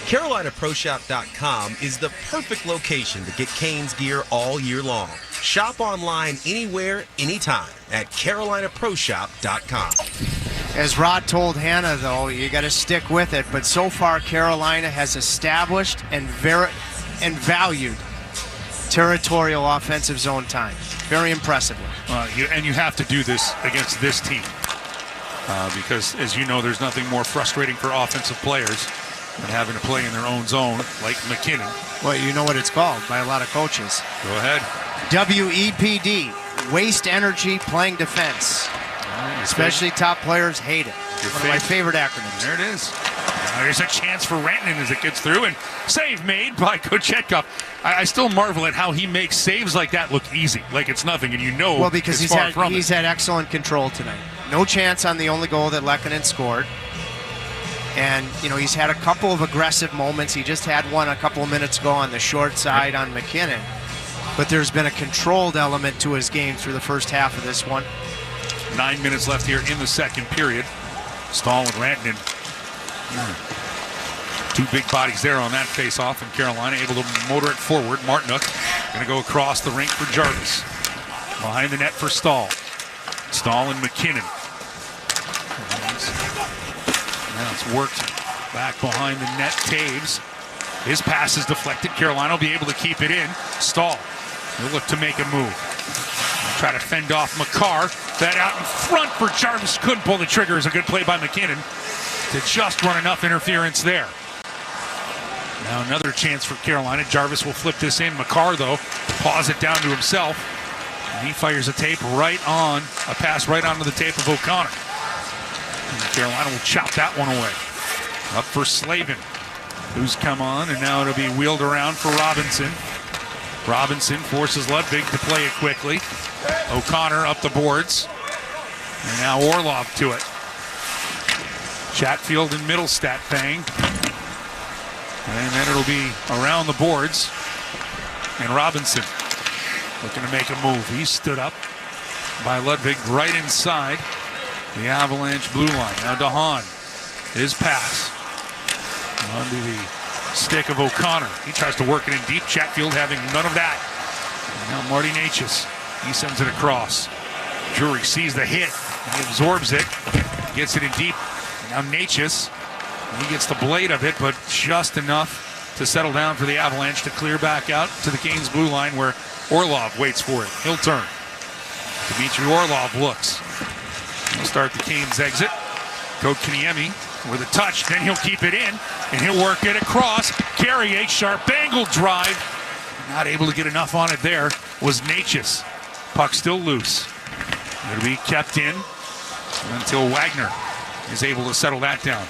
CarolinaProShop.com is the perfect location to get Canes gear all year long. Shop online anywhere, anytime at CarolinaProShop.com. As Rod told Hannah, though, you got to stick with it. But so far, Carolina has established and valued territorial offensive zone time. Very impressively. And you have to do this against this team because, as you know, there's nothing more frustrating for offensive players than having to play in their own zone like McKinnon. Well, you know what it's called by a lot of coaches. Go ahead. WEPD, waste energy playing defense. Especially top players hate it. One of my favorite acronyms. There it is. There's a chance for Rantanen as it gets through, and save made by Kochetkov. I still marvel at how he makes saves like that look easy, like it's nothing, and well, because he's had excellent control tonight. No chance on the only goal that Lehkonen scored. And, he's had a couple of aggressive moments. He just had one a couple of minutes ago on the short side on McKinnon. But there's been a controlled element to his game through the first half of this one. 9 minutes left here in the second period. Stahl and Rantanen. Two big bodies there on that face-off, and Carolina able to motor it forward. Martinuk going to go across the rink for Jarvis. Behind the net for Stahl. Stahl and McKinnon. Now it's worked back behind the net. Taves. His pass is deflected. Carolina will be able to keep it in. Stahl. He'll look to make a move. Try to fend off McCarr. That out in front for Jarvis. Couldn't pull the trigger. Is a good play by McKinnon to just run enough interference there. Now another chance for Carolina. Jarvis will flip this in. McCarr, though, paws it down to himself. And he fires a pass right onto the tape of O'Connor. And Carolina will chop that one away. Up for Slavin, who's come on, and now it'll be wheeled around for Robinson. Robinson forces Ludwig to play it quickly. O'Connor up the boards. And now Orlov to it. Chatfield and Middlestat bang. And then it'll be around the boards. And Robinson looking to make a move. He stood up. by Ludwig right inside the Avalanche blue line. Now DeHaan, his pass onto the stick of O'Connor. He tries to work it in deep. Chatfield having none of that. And now Marty Necas, he sends it across. Drury sees the hit. He absorbs it. Gets it in deep. Now Necas, he gets the blade of it, but just enough to settle down for the Avalanche to clear back out to the Canes blue line where Orlov waits for it. He'll turn. Dmitry Orlov looks. He'll start the Canes exit. Kotkaniemi with a touch, then he'll keep it in, and he'll work it across. Carrier, sharp angle drive. Not able to get enough on it there was Necas. Puck still loose. It'll be kept in until Wagner is able to settle that down.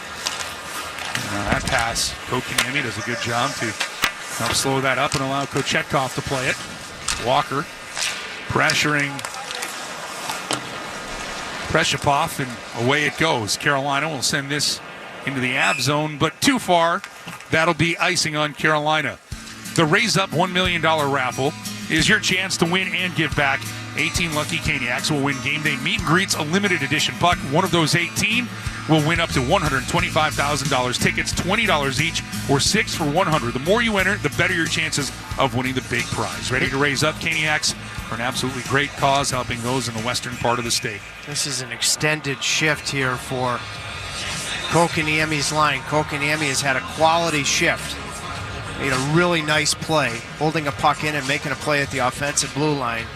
That pass, Kotkaniemi does a good job to help slow that up and allow Kochetkov to play it. Walker pressuring Preshapov, and away it goes. Carolina will send this into the Av zone, but too far. That'll be icing on Carolina. The Raise Up $1 million raffle is your chance to win and give back. 18 lucky Caniacs will win game day meet and greets, a limited edition puck. One of those 18 will win up to $125,000. Tickets $20 each, or 6 for $100. The more you enter, the better your chances of winning the big prize. Ready to raise up, Caniacs, for an absolutely great cause, helping those in the western part of the state. This is an extended shift here for Kotkaniemi's line. Kotkaniemi has had a quality shift. Made a really nice play, holding a puck in and making a play at the offensive blue line.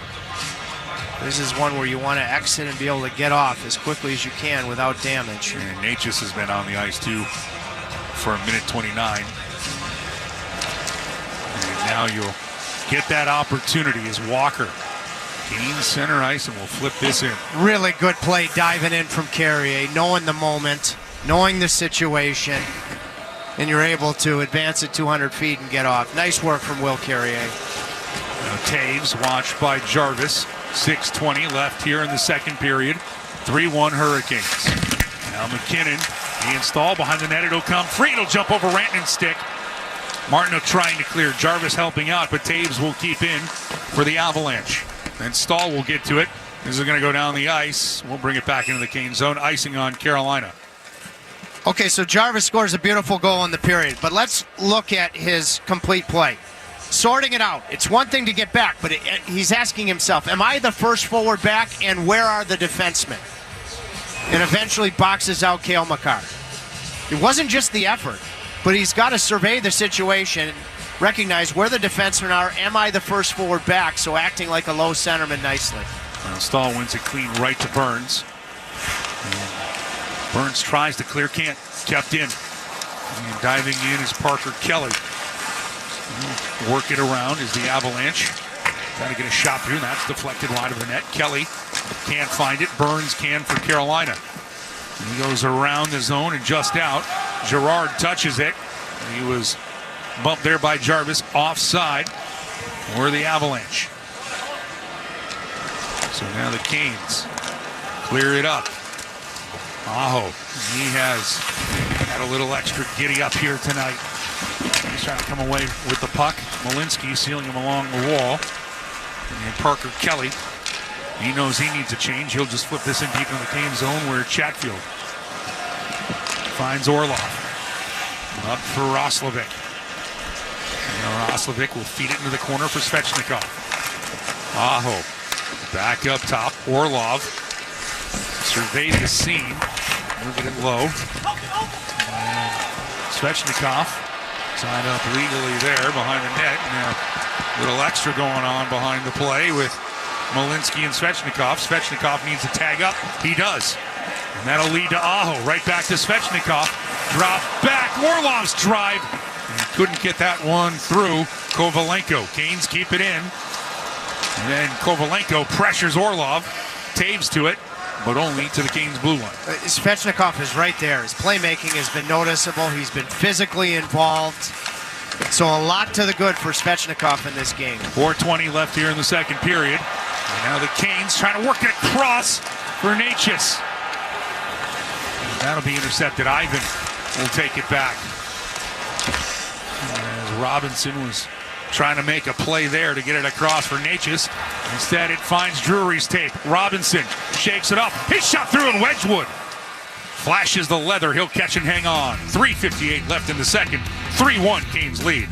This is one where you want to exit and be able to get off as quickly as you can without damage. And Necas has been on the ice too for a minute 29. And now you'll get that opportunity as Walker gains center ice and will flip this in. Really good play diving in from Carrier, knowing the moment, knowing the situation, and you're able to advance it 200 feet and get off. Nice work from Will Carrier. Now Taves watched by Jarvis. 6:20 left here in the second period. 3-1 Hurricanes. Now McKinnon, the install behind the net. It'll come free. It'll jump over Rantanen's stick. Martineau trying to clear. Jarvis helping out, but Taves will keep in for the Avalanche. And Stahl will get to it. This is going to go down the ice. We'll bring it back into the Cane zone. Icing on Carolina. Okay, so Jarvis scores a beautiful goal in the period, but let's look at his complete play. Sorting it out. It's one thing to get back, but he's asking himself, am I the first forward back, and where are the defensemen? And eventually boxes out Cale Makar. It wasn't just the effort, but he's got to survey the situation, recognize where the defensemen are. Am I the first forward back? So acting like a low centerman nicely. Stahl wins it clean right to Burns. And Burns tries to clear, can't. Kept in. And diving in is Parker Kelly. Work it around is the Avalanche. Trying to get a shot through, and that's deflected wide of the net. Kelly can't find it. Burns can for Carolina. And he goes around the zone and just out. Girard touches it. He was bumped there by Jarvis. Offside for the Avalanche. So now the Canes clear it up. Aho, he has had a little extra giddy up here tonight. He's trying to come away with the puck. Malinsky sealing him along the wall. And Parker Kelly, he knows he needs a change. He'll just flip this in deep in the Cane zone where Chatfield finds Orlov. Up for Roslovic. And Roslovic will feed it into the corner for Svechnikov. Aho, back up top. Orlov surveyed the scene. Moving it low. And Svechnikov tied up legally there behind the net. Now, a little extra going on behind the play with Malinsky and Svechnikov. Svechnikov needs to tag up. He does. And that'll lead to Aho. Right back to Svechnikov. Drop back. Orlov's drive. And couldn't get that one through Kovalenko. Canes keep it in. And then Kovalenko pressures Orlov. Taves to it, but only to the Canes blue line. Svechnikov is right there. His playmaking has been noticeable. He's been physically involved. So a lot to the good for Svechnikov in this game. 4:20 left here in the second period. And now the Canes trying to work it across for Necas. That'll be intercepted. Ivan will take it back. As Robinson was trying to make a play there to get it across for Natchez. Instead, it finds Drury's tape. Robinson shakes it up. His shot through and Wedgwood flashes the leather. He'll catch and hang on. 3:58 left in the second. 3-1 Canes lead.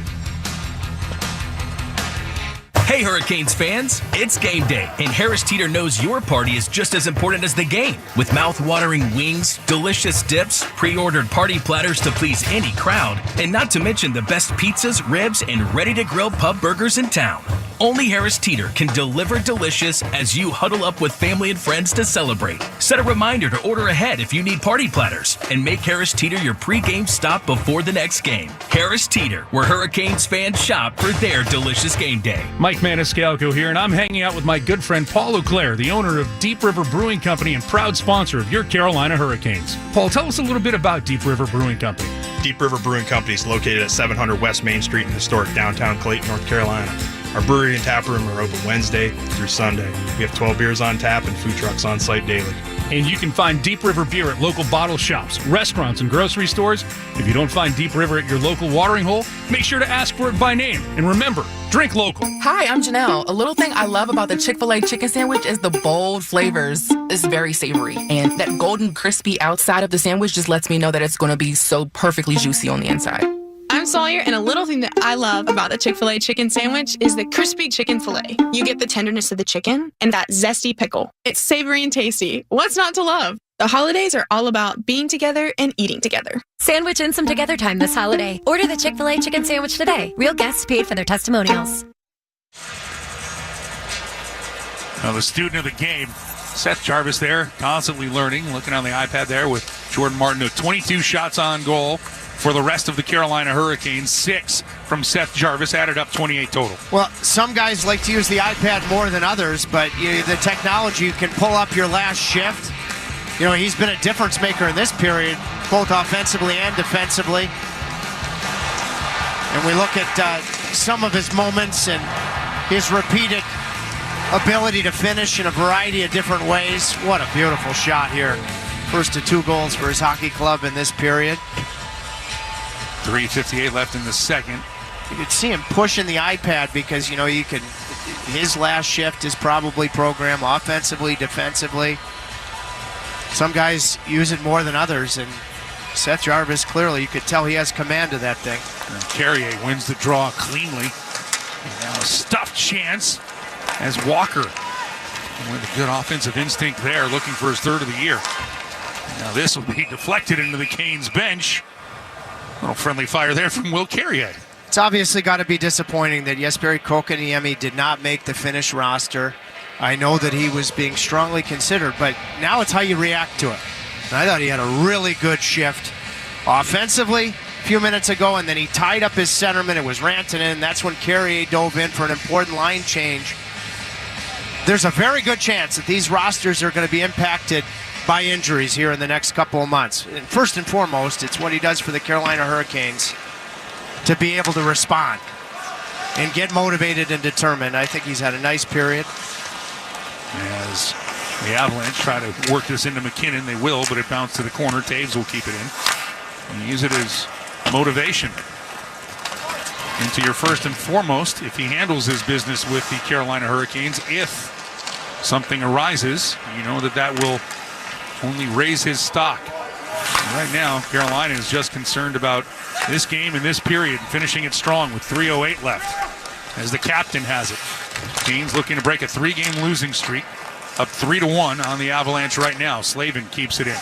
Hey Hurricanes fans, it's game day, and Harris Teeter knows your party is just as important as the game. With mouth-watering wings, delicious dips, pre-ordered party platters to please any crowd, and not to mention the best pizzas, ribs, and ready-to-grill pub burgers in town. Only Harris Teeter can deliver delicious as you huddle up with family and friends to celebrate. Set a reminder to order ahead if you need party platters, and make Harris Teeter your pre-game stop before the next game. Harris Teeter, where Hurricanes fans shop for their delicious game day. Mike Maniscalco here, and I'm hanging out with my good friend Paul Auclair, the owner of Deep River Brewing Company and proud sponsor of your Carolina Hurricanes. Paul, tell us a little bit about Deep River Brewing Company. Deep River Brewing Company is located at 700 West Main Street in historic downtown Clayton, North Carolina. Our brewery and tap room are open Wednesday through Sunday. We have 12 beers on tap and food trucks on site daily. And you can find Deep River beer at local bottle shops, restaurants, and grocery stores. If you don't find Deep River at your local watering hole, make sure to ask for it by name. And remember, drink local. Hi, I'm Janelle. A little thing I love about the Chick-fil-A chicken sandwich is the bold flavors. It's very savory. And that golden crispy outside of the sandwich just lets me know that it's going to be so perfectly juicy on the inside. I'm Sawyer, and a little thing that I love about the Chick-fil-A chicken sandwich is the crispy chicken filet. You get the tenderness of the chicken and that zesty pickle. It's savory and tasty. What's not to love? The holidays are all about being together and eating together. Sandwich in some together time this holiday. Order the Chick-fil-A chicken sandwich today. Real guests paid for their testimonials. Now the student of the game, Seth Jarvis there, constantly learning, looking on the iPad there with Jordan Martin. 22 shots on goal for the rest of the Carolina Hurricanes. 6 from Seth Jarvis, added up 28 total. Well, some guys like to use the iPad more than others, but the technology, you can pull up your last shift. He's been a difference maker in this period, both offensively and defensively. And we look at some of his moments and his repeated ability to finish in a variety of different ways. What a beautiful shot here. First of 2 goals for his hockey club in this period. 3:58 left in the second. You could see him pushing the iPad because, his last shift is probably programmed offensively, defensively. Some guys use it more than others, and Seth Jarvis, clearly, you could tell he has command of that thing. And Carrier wins the draw cleanly. And now a stuffed chance as Walker, with a good offensive instinct there, looking for his 3rd of the year. Now this will be deflected into the Canes bench. A little friendly fire there from Will Carrier. It's obviously got to be disappointing that Jesperi Kokaniemi did not make the Finnish roster. I know that he was being strongly considered, but now it's how you react to it. And I thought he had a really good shift offensively a few minutes ago, and then he tied up his centerman. It was Rantanen. That's when Carrier dove in for an important line change. There's a very good chance that these rosters are going to be impacted by injuries here in the next couple of months. And first and foremost, it's what he does for the Carolina Hurricanes to be able to respond and get motivated and determined. I think he's had a nice period. As the Avalanche try to work this into McKinnon, they will, but it bounced to the corner. Taves will keep it in and use it as motivation. Into your first and foremost, if he handles his business with the Carolina Hurricanes, if something arises, you know that will only raise his stock. And right now, Carolina is just concerned about this game and this period, finishing it strong with 3:08 left, as the captain has it. Canes looking to break a 3-game losing streak, up 3-1 on the Avalanche right now. Slavin keeps it in.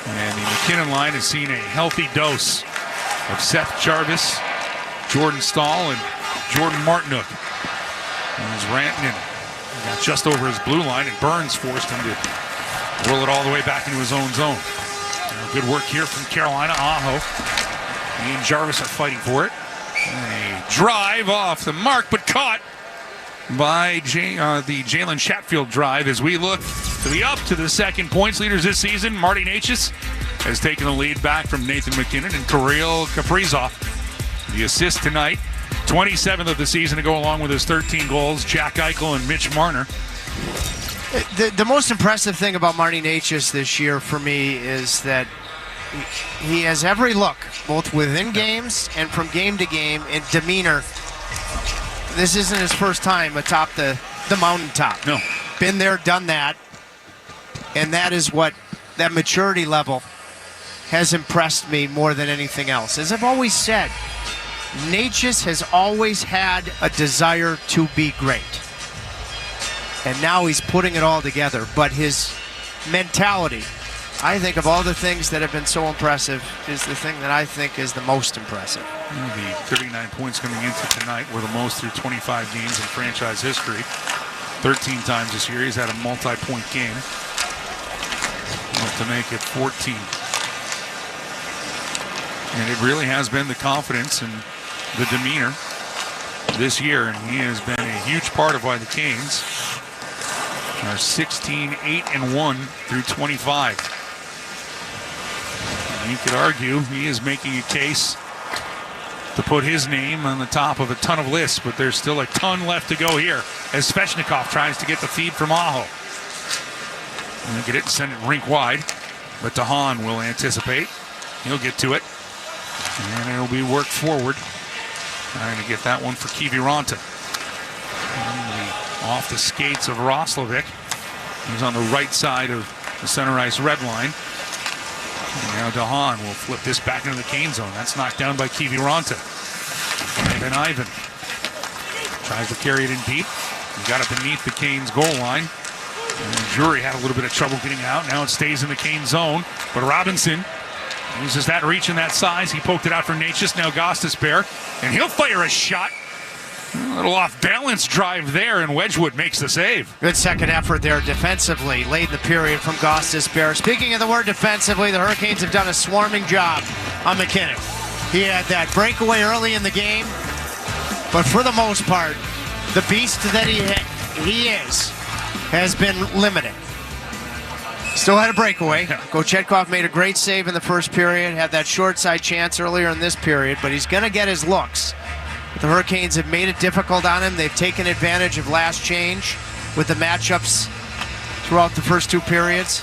And the McKinnon line has seen a healthy dose of Seth Jarvis, Jordan Stahl, and Jordan Martinook. And as Rantanen got just over his blue line, and Burns forced him to roll it all the way back into his own zone. Good work here from Carolina. Aho. He and Jarvis are fighting for it. And a drive off the mark, but caught by the Jalen Chatfield drive as we look to the second points leaders this season. Marty Natchez has taken the lead back from Nathan McKinnon, and Kirill Kaprizov, the assist tonight. 27th of the season to go along with his 13 goals. Jack Eichel and Mitch Marner. The most impressive thing about Marty Natchez this year for me is that he has every look, both within games and from game to game, in demeanor this isn't his first time atop the mountaintop. No. Been there, done that. And that is what that maturity level has impressed me more than anything else. As I've always said, Natchez has always had a desire to be great. And now he's putting it all together. But his mentality, I think of all the things that have been so impressive, is the thing that I think is the most impressive. The 39 points coming into tonight were the most through 25 games in franchise history. 13 times this year he's had a multi-point game. To make it 14. And it really has been the confidence and the demeanor this year, and he has been a huge part of why the Canes are 16-8-1 through 25. And you could argue he is making a case to put his name on the top of a ton of lists, but there's still a ton left to go here as Svechnikov tries to get the feed from Aho. And get it and send it rink wide, but DeHaan will anticipate. He'll get to it, and it'll be worked forward. Trying to get that one for Kiviranta. Off the skates of Roslovic. He's on the right side of the center ice red line. And now DeHaan will flip this back into the Cane zone. That's knocked down by Kiviranta. Ivan tries to carry it in deep. He got it beneath the Canes goal line. And Drury had a little bit of trouble getting out. Now it stays in the Cane zone. But Robinson uses that reach and that size. He poked it out for Natchez. Now Gostisbehere. And he'll fire a shot. A little off-balance drive there, and Wedgwood makes the save. Good second effort there defensively, late in the period from Gostisbehere. Speaking of the word defensively, the Hurricanes have done a swarming job on McKinnon. He had that breakaway early in the game, but for the most part, the beast that he is has been limited. Still had a breakaway. Kochetkov made a great save in the first period, had that short side chance earlier in this period, but he's going to get his looks. The Hurricanes have made it difficult on him. They've taken advantage of last change with the matchups throughout the first two periods.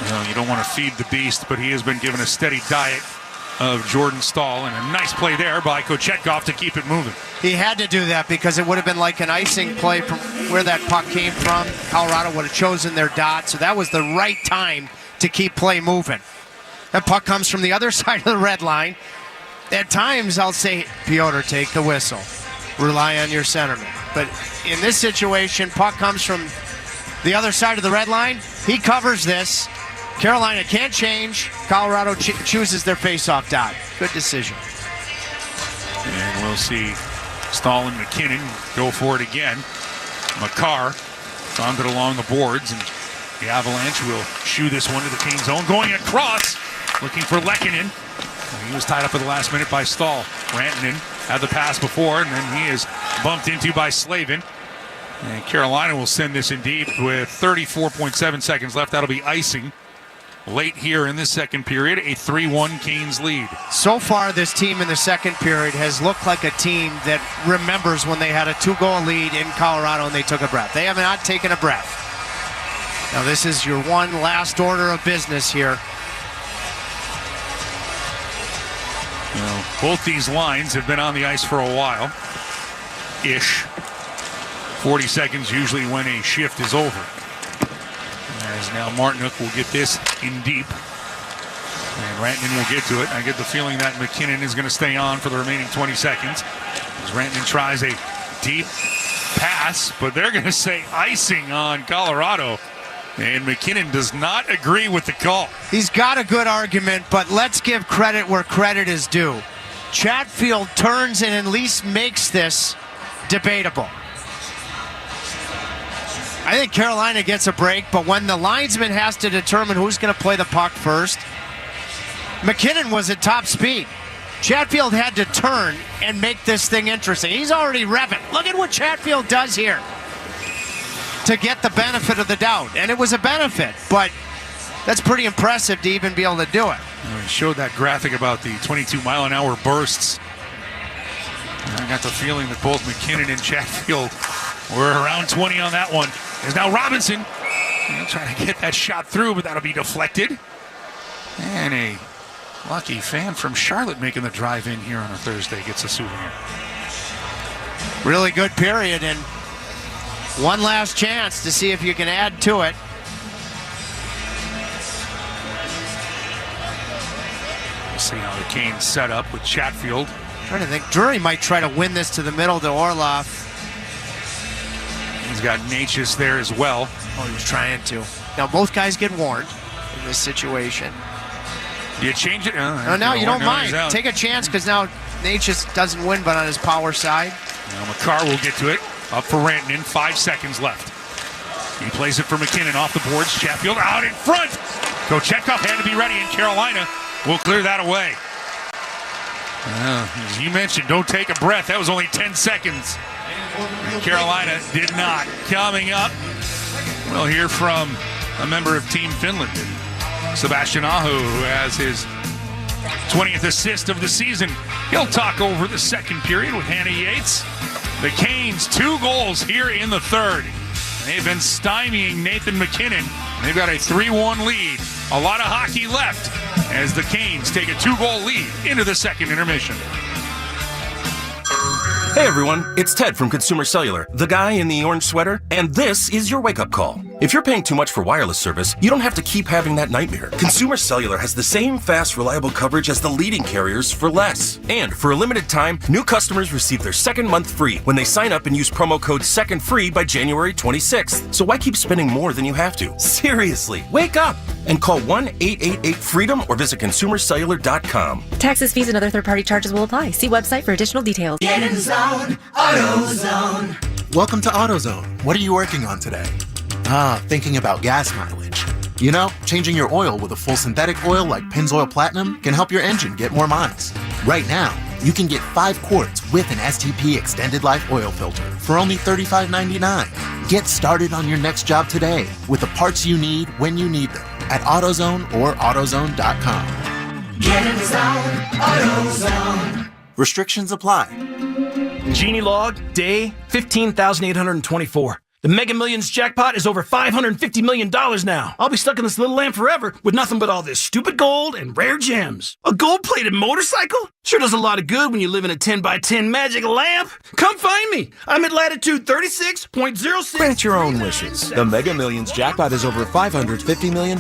Well, you don't want to feed the beast, but he has been given a steady diet of Jordan Staal, and a nice play there by Kochetkov to keep it moving. He had to do that because it would have been like an icing play from where that puck came from. Colorado would have chosen their dot, so that was the right time to keep play moving. That puck comes from the other side of the red line. At times, I'll say, Piotr, take the whistle. Rely on your centerman. But in this situation, puck comes from the other side of the red line. He covers this. Carolina can't change. Colorado chooses their face-off dot. Good decision. And we'll see Staal and McKinnon go for it again. Makar found it along the boards, and the Avalanche will shoo this one to the Cane zone. Going across, looking for Lehkonen. He was tied up at the last minute by Staal. Rantanen had the pass before, and then he is bumped into by Slavin. And Carolina will send this in deep with 34.7 seconds left. That'll be icing late here in this second period. A 3-1 Canes lead. So far, this team in the second period has looked like a team that remembers when they had a 2-goal lead in Colorado and they took a breath. They have not taken a breath. Now, this is your one last order of business here. Well, both these lines have been on the ice for a while-ish. 40 seconds usually when a shift is over. As now Martinook will get this in deep. And Rantanen will get to it. I get the feeling that McKinnon is going to stay on for the remaining 20 seconds. As Rantanen tries a deep pass, but they're going to say icing on Colorado. And McKinnon does not agree with the call. He's got a good argument, but let's give credit where credit is due. Chatfield turns and at least makes this debatable. I think Carolina gets a break, but when the linesman has to determine who's going to play the puck first, McKinnon was at top speed. Chatfield had to turn and make this thing interesting. He's already revving. Look at what Chatfield does here to get the benefit of the doubt. And it was a benefit, but that's pretty impressive to even be able to do it. He showed that graphic about the 22-mile-an-hour bursts. And I got the feeling that both McKinnon and Chatfield were around 20 on that one. There's now Robinson. He'll try to get that shot through, but that'll be deflected. And a lucky fan from Charlotte making the drive in here on a Thursday gets a souvenir. really good period, and one last chance to see if you can add to it. We'll see how the Canes set up with Chatfield. I'm trying to think. Drury might try to win this to the middle to Orloff. He's got Natchez there as well. Oh, he was trying to. Now both guys get warned in this situation. Do you change it? No, now you don't mind. Take a chance because now Natchez doesn't win, but on his power side. Now McCarr will get to it. Up for Rantanen, 5 seconds left. He plays it for McKinnon off the boards. Chatfield out in front. Kochetkov had to be ready, and Carolina will clear that away. As you mentioned, don't take a breath. That was only 10 seconds. Carolina did not. Coming up, we'll hear from a member of Team Finland, Sebastian Aho, who has his 20th assist of the season. He'll talk over the second period with Hannah Yates. The Canes, 2 goals here in the third. They've been stymieing Nathan McKinnon. They've got a 3-1 lead. A lot of hockey left as the Canes take a 2-goal lead into the second intermission. Hey everyone, it's Ted from Consumer Cellular, the guy in the orange sweater, and this is your wake-up call. If you're paying too much for wireless service, you don't have to keep having that nightmare. Consumer Cellular has the same fast, reliable coverage as the leading carriers for less. And for a limited time, new customers receive their second month free when they sign up and use promo code SECONDFREE by January 26th. So why keep spending more than you have to? Seriously, wake up and call 1-888-FREEDOM or visit consumercellular.com. Taxes, fees, and other third-party charges will apply. See website for additional details. Get in the zone. AutoZone. Welcome to AutoZone. What are you working on today? Thinking about gas mileage. You know, changing your oil with a full synthetic oil like Pennzoil Platinum can help your engine get more miles. Right now, you can get 5 quarts with an STP Extended Life Oil Filter for only $35.99. Get started on your next job today with the parts you need when you need them at AutoZone or AutoZone.com. Get in the zone. AutoZone. Restrictions apply. Genie log, day 15,824. The Mega Millions jackpot is over $550 million now. I'll be stuck in this little lamp forever with nothing but all this stupid gold and rare gems. A gold-plated motorcycle? Sure does a lot of good when you live in a 10x10 magic lamp. Come find me. I'm at latitude 36.06. Grant your own wishes. The Mega Millions jackpot is over $550 million.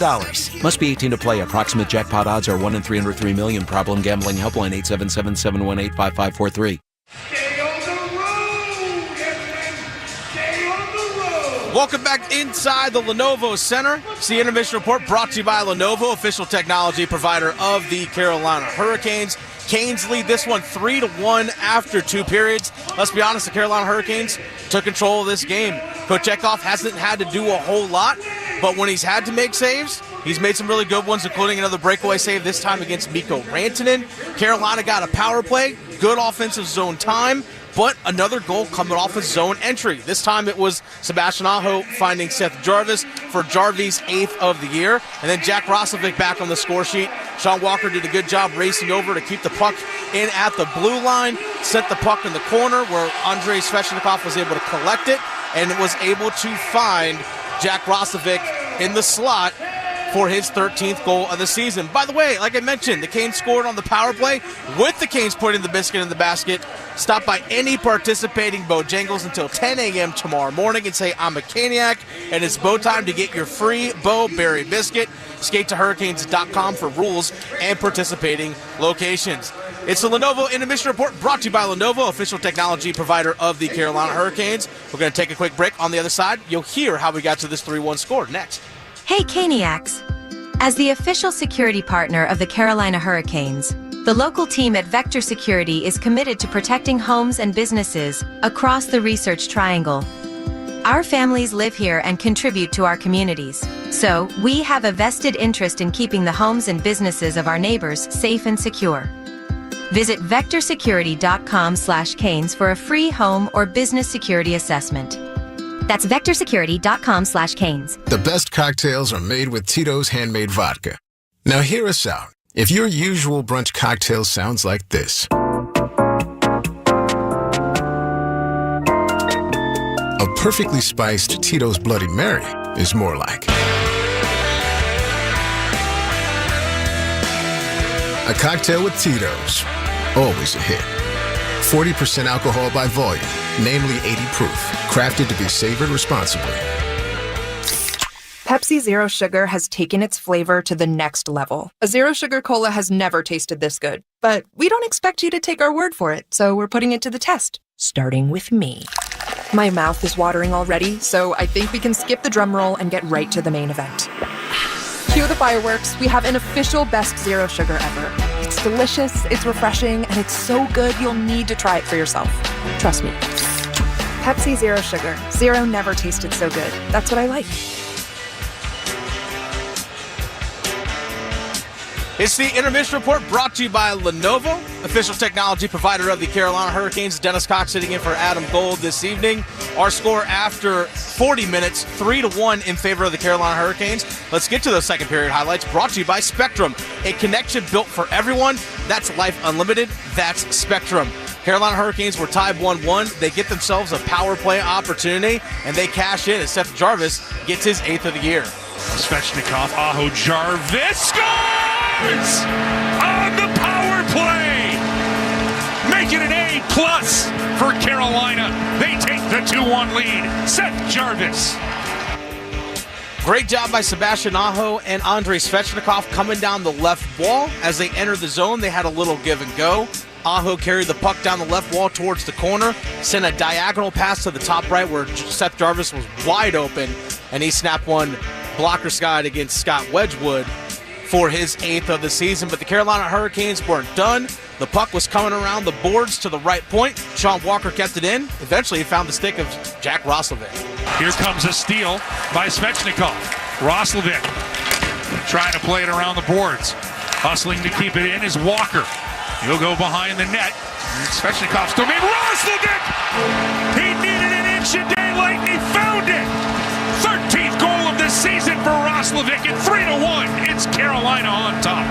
Must be 18 to play. Approximate jackpot odds are 1 in 303 million. Problem gambling helpline 877-718-5543. Welcome back inside the Lenovo Center. It's the Intermission Report brought to you by Lenovo, official technology provider of the Carolina Hurricanes. Canes lead this one 3-1 after 2 periods. Let's be honest, the Carolina Hurricanes took control of this game. Kochetkov hasn't had to do a whole lot, but when he's had to make saves, he's made some really good ones, including another breakaway save, this time against Mikko Rantanen. Carolina got a power play, good offensive zone time, but another goal coming off a zone entry. This time it was Sebastian Aho finding Seth Jarvis for Jarvis' 8th of the year. And then Jack Roslovic back on the score sheet. Sean Walker did a good job racing over to keep the puck in at the blue line, set the puck in the corner where Andrei Svechnikov was able to collect it and was able to find Jack Roslovic in the slot for his 13th goal of the season. By the way, like I mentioned, the Canes scored on the power play with the Canes putting the biscuit in the basket. Stop by any participating Bojangles until 10 a.m. tomorrow morning and say, I'm a Caniac, and it's Bo time to get your free Bo Berry Biscuit. Skate to Hurricanes.com for rules and participating locations. It's the Lenovo Intermission Report brought to you by Lenovo, official technology provider of the Carolina Hurricanes. We're going to take a quick break. On the other side, you'll hear how we got to this 3-1 score next. Hey Caniacs! As the official security partner of the Carolina Hurricanes, the local team at Vector Security is committed to protecting homes and businesses across the Research Triangle. Our families live here and contribute to our communities, so we have a vested interest in keeping the homes and businesses of our neighbors safe and secure. Visit vectorsecurity.com/canes for a free home or business security assessment. That's vectorsecurity.com/canes. The best cocktails are made with Tito's handmade vodka. Now hear us out. If your usual brunch cocktail sounds like this, a perfectly spiced Tito's Bloody Mary is more like a cocktail with Tito's. Always a hit. 40% alcohol by volume. namely 80 proof, crafted to be savored responsibly. Pepsi Zero Sugar has taken its flavor to the next level. A Zero Sugar Cola has never tasted this good. But we don't expect you to take our word for it, so we're putting it to the test. Starting with me. My mouth is watering already, so I think we can skip the drum roll and get right to the main event. Cue the fireworks. We have an official best Zero Sugar ever. It's delicious, it's refreshing, and it's so good you'll need to try it for yourself. Trust me. Pepsi Zero Sugar. Zero never tasted so good. That's what I like. It's the intermission report brought to you by Lenovo, official technology provider of the Carolina Hurricanes. Dennis Cox sitting in for Adam Gold this evening. Our score after 40 minutes, 3-1 in favor of the Carolina Hurricanes. Let's get to those second period highlights brought to you by Spectrum, a connection built for everyone. That's life unlimited. That's Spectrum. Carolina Hurricanes were tied 1-1. They get themselves a power play opportunity, and they cash in as Seth Jarvis gets his 8th of the year. Svechnikov, Aho Jarvis scores on the power play, making it an A+ for Carolina. They take the 2-1 lead. Seth Jarvis. Great job by Sebastian Aho and Andrei Svechnikov coming down the left wall. As they entered the zone, they had a little give and go. Aho carried the puck down the left wall towards the corner, sent a diagonal pass to the top right where Seth Jarvis was wide open, and he snapped one blocker skied against Scott Wedgwood for his 8th of the season. But the Carolina Hurricanes weren't done. The puck was coming around the boards to the right point. Sean Walker kept it in. Eventually, he found the stick of Jack Roslovic. Here comes a steal by Svechnikov. Roslovic trying to play it around the boards. Hustling to keep it in is Walker. He'll go behind the net. Svechnikov still made Roslovic! He needed an inch of daylight and he found it! 13th goal of the season for Roslovic at 3-1. It's Carolina on top.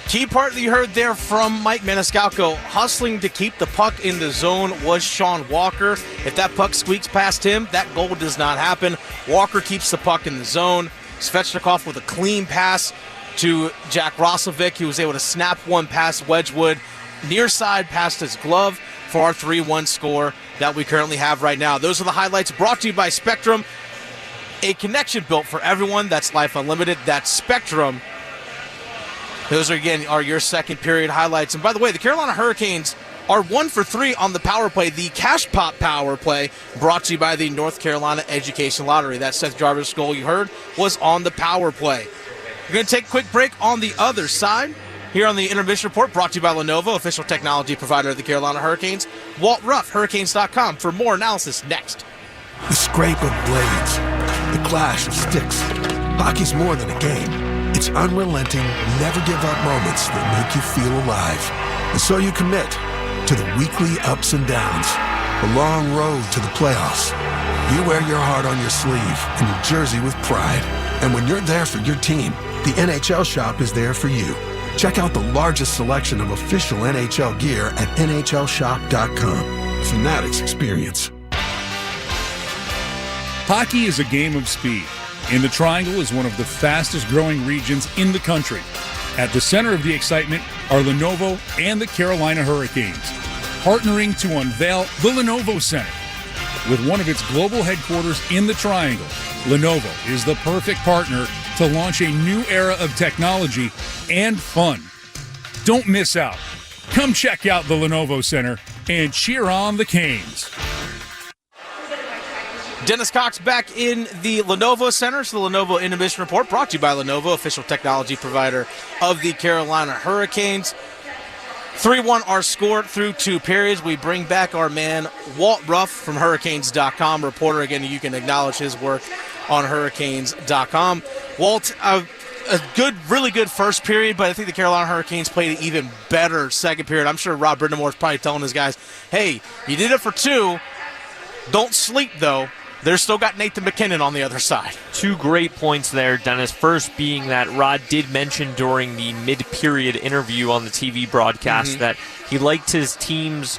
Key part that you heard there from Mike Maniscalco, hustling to keep the puck in the zone, was Sean Walker. If that puck squeaks past him, that goal does not happen. Walker keeps the puck in the zone. Svechnikov with a clean pass to Jack Roslovic. He was able to snap one past Wedgwood, near side past his glove for our 3-1 score that we currently have right now. Those are the highlights brought to you by Spectrum, a connection built for everyone. That's life unlimited. That's Spectrum. Those are your second period highlights. And by the way, the Carolina Hurricanes are 1 for 3 on the power play, the Cash Pop power play, brought to you by the North Carolina Education Lottery. That Seth Jarvis goal you heard was on the power play. We're going to take a quick break on the other side. Here on the Intermission Report, brought to you by Lenovo, official technology provider of the Carolina Hurricanes. Walt Ruff, Hurricanes.com, for more analysis next. The scrape of blades, the clash of sticks. Hockey's more than a game. It's unrelenting, never-give-up moments that make you feel alive. And so you commit to the weekly ups and downs, the long road to the playoffs. You wear your heart on your sleeve and your jersey with pride. And when you're there for your team, the NHL Shop is there for you. Check out the largest selection of official NHL gear at NHLShop.com. Fanatics experience. Hockey is a game of speed, and the Triangle is one of the fastest growing regions in the country. At the center of the excitement are Lenovo and the Carolina Hurricanes, partnering to unveil the Lenovo Center. With one of its global headquarters in the Triangle, Lenovo is the perfect partner to launch a new era of technology and fun. Don't miss out. Come check out the Lenovo Center and cheer on the Canes. Dennis Cox back in the Lenovo Center. It's the Lenovo Intermission Report, brought to you by Lenovo, official technology provider of the Carolina Hurricanes. 3-1 our score through 2 periods. We bring back our man, Walt Ruff from Hurricanes.com, reporter. Again, you can acknowledge his work on Hurricanes.com. Walt, a really good first period, but I think the Carolina Hurricanes played an even better second period. I'm sure Rob Brindamore is probably telling his guys, hey, you did it for 2. Don't sleep, though. They're still got Nathan McKinnon on the other side. 2 great points there, Dennis. First being that Rod did mention during the mid-period interview on the TV broadcast that he liked his team's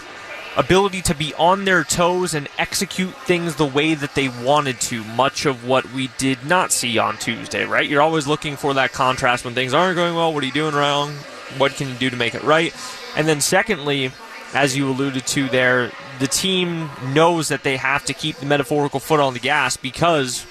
ability to be on their toes and execute things the way that they wanted to, much of what we did not see on Tuesday, right? You're always looking for that contrast when things aren't going well. What are you doing wrong? What can you do to make it right? And then secondly, as you alluded to there, the team knows that they have to keep the metaphorical foot on the gas because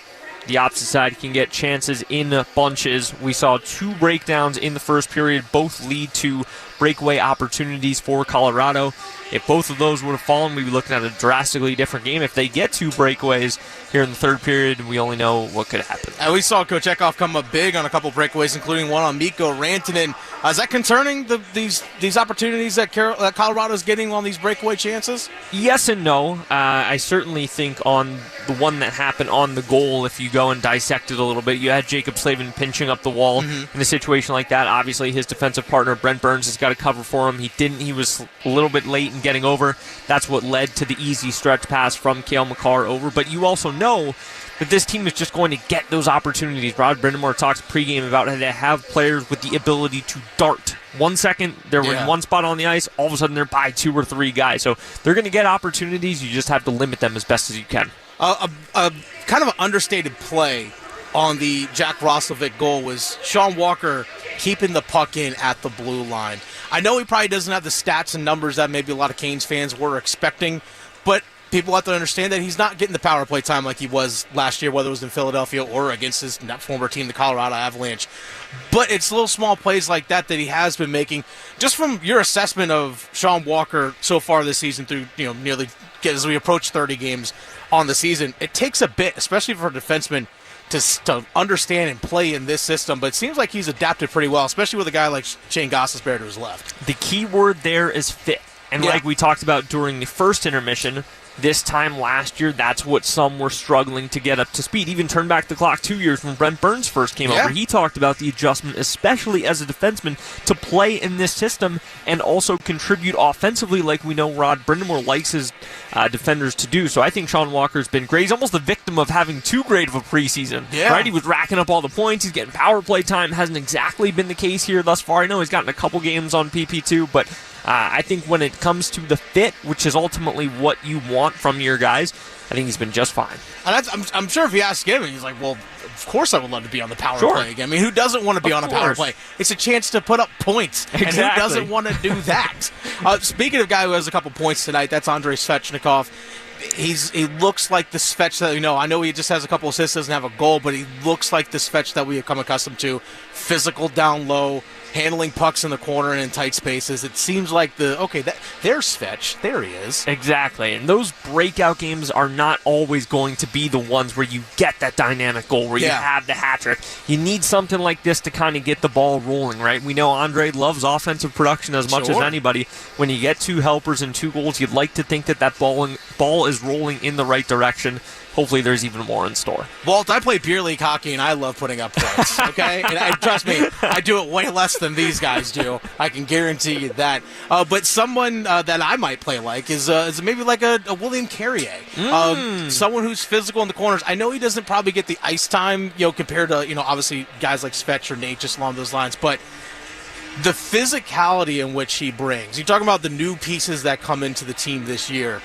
the opposite side can get chances in bunches. We saw 2 breakdowns in the first period, both lead to breakaway opportunities for Colorado. If both of those would have fallen, we'd be looking at a drastically different game. If they get 2 breakaways here in the third period, we only know what could happen. And we saw Kochetkov come up big on a couple breakaways, including one on Mikko Rantanen. Is that concerning, these opportunities that Colorado's getting on these breakaway chances? Yes and no. I certainly think on the one that happened on the goal, if you go and dissect it a little bit, you had Jacob Slavin pinching up the wall in a situation like that. Obviously, his defensive partner, Brent Burns, has got to cover for him. He didn't. He was a little bit late in getting over. That's what led to the easy stretch pass from Cale Makar over. But you also know that this team is just going to get those opportunities. Rod Brind'Amour talks pregame about how they have players with the ability to dart. 1 second, they're in one spot on the ice. All of a sudden, they're by 2 or 3 guys. So they're going to get opportunities. You just have to limit them as best as you can. Kind of an understated play on the Jack Roslovic goal was Sean Walker keeping the puck in at the blue line. I know he probably doesn't have the stats and numbers that maybe a lot of Canes fans were expecting, but people have to understand that he's not getting the power play time like he was last year, whether it was in Philadelphia or against his former team, the Colorado Avalanche. But it's little small plays like that he has been making. Just from your assessment of Sean Walker so far this season through, nearly as we approach 30 games on the season, it takes a bit, especially for a defenseman, to understand and play in this system, but it seems like he's adapted pretty well, especially with a guy like Shane Gostisbehere to his left. The key word there is fit. And like we talked about during the first intermission, this time last year, that's what some were struggling to get up to speed. Even turn back the clock 2 years when Brent Burns first came over. He talked about the adjustment, especially as a defenseman, to play in this system and also contribute offensively like we know Rod Brind'Amour likes his defenders to do. So I think Sean Walker's been great. He's almost the victim of having too great of a preseason. Right? He was racking up all the points. He's getting power play time. Hasn't exactly been the case here thus far. I know he's gotten a couple games on PP2, but I think when it comes to the fit, which is ultimately what you want from your guys, I think he's been just fine. And I'm sure if you ask him, he's like, well, of course I would love to be on the power play again. I mean, who doesn't want to be on a power play? It's a chance to put up points. And who doesn't want to do that? Speaking of a guy who has a couple points tonight, that's Andrei Svechnikov. He looks like the Svech that we know. I know he just has a couple assists, doesn't have a goal, but he looks like the Svech that we have come accustomed to. Physical down low, handling pucks in the corner and in tight spaces. It seems like there's Svech. There he is. Exactly. And those breakout games are not always going to be the ones where you get that dynamic goal, where you have the hat trick. You need something like this to kind of get the ball rolling, right? We know Andre loves offensive production as much as anybody. When you get 2 helpers and 2 goals, you'd like to think that ball is rolling in the right direction. Hopefully there's even more in store. Walt, I play beer league hockey, and I love putting up points, okay? And trust me, I do it way less than these guys do. I can guarantee you that. But someone that I might play like is maybe like a William Carrier. Someone who's physical in the corners. I know he doesn't probably get the ice time, compared to, obviously guys like Svech or Nate, just along those lines. But the physicality in which he brings. You're talking about the new pieces that come into the team this year.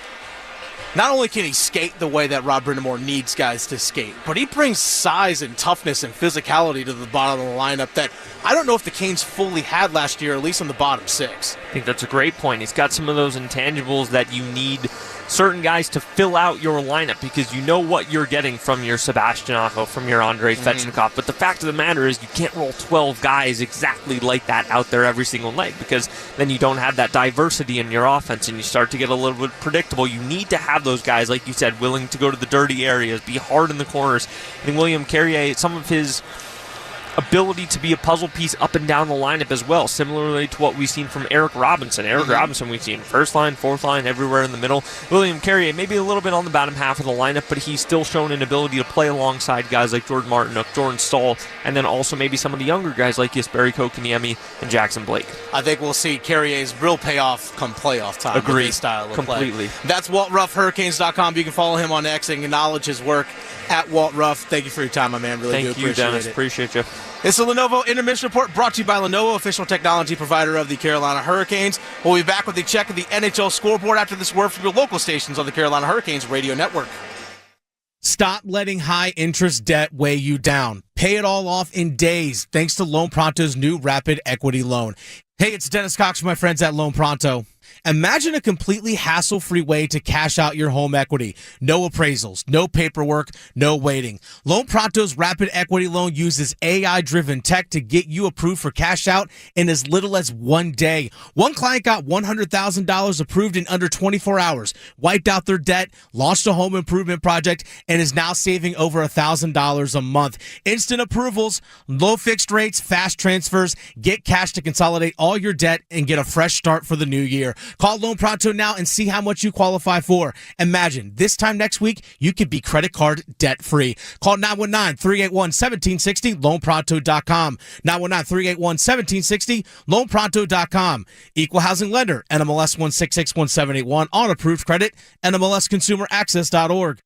Not only can he skate the way that Rod Brind'Amour needs guys to skate, but he brings size and toughness and physicality to the bottom of the lineup that I don't know if the Canes fully had last year, at least in the bottom 6. I think that's a great point. He's got some of those intangibles that you need certain guys to fill out your lineup because you know what you're getting from your Sebastian Aho, from your Andrei Svechnikov. But the fact of the matter is you can't roll 12 guys exactly like that out there every single night because then you don't have that diversity in your offense and you start to get a little bit predictable. You need to have those guys, like you said, willing to go to the dirty areas, be hard in the corners. I think William Carrier, some of his ability to be a puzzle piece up and down the lineup as well, similarly to what we've seen from Eric Robinson. Robinson we've seen first line, fourth line, everywhere in the middle. William Carrier maybe a little bit on the bottom half of the lineup, but he's still shown an ability to play alongside guys like Jordan Martinook, Jordan Staal, and then also maybe some of the younger guys like Jesperi Kotkaniemi and Jackson Blake. I think we'll see Carrier's real payoff come playoff time. Agreed. With his style of completely. Play. That's WaltRuffHurricanes.com. You can follow him on X and acknowledge his work at Walt Ruff. Thank you for your time, my man. Really do appreciate it. Thank you, Dennis. Appreciate you. It's the Lenovo Intermission Report brought to you by Lenovo, official technology provider of the Carolina Hurricanes. We'll be back with a check of the NHL scoreboard after this word from your local stations on the Carolina Hurricanes radio network. Stop letting high interest debt weigh you down. Pay it all off in days thanks to Loan Pronto's new Rapid Equity Loan. Hey, it's Dennis Cox from my friends at Loan Pronto. Imagine a completely hassle-free way to cash out your home equity. No appraisals, no paperwork, no waiting. Loan Pronto's Rapid Equity Loan uses AI-driven tech to get you approved for cash out in as little as 1 day. One client got $100,000 approved in under 24 hours, wiped out their debt, launched a home improvement project, and is now saving over $1,000 a month. Instant approvals, low fixed rates, fast transfers. Get cash to consolidate all your debt and get a fresh start for the new year. Call Loan Pronto now and see how much you qualify for. Imagine this time next week, you could be credit card debt free. Call 919-381-1760, loanpronto.com. 919-381-1760, loanpronto.com. Equal housing lender, NMLS 1661781, on approved credit, NMLSconsumeraccess.org.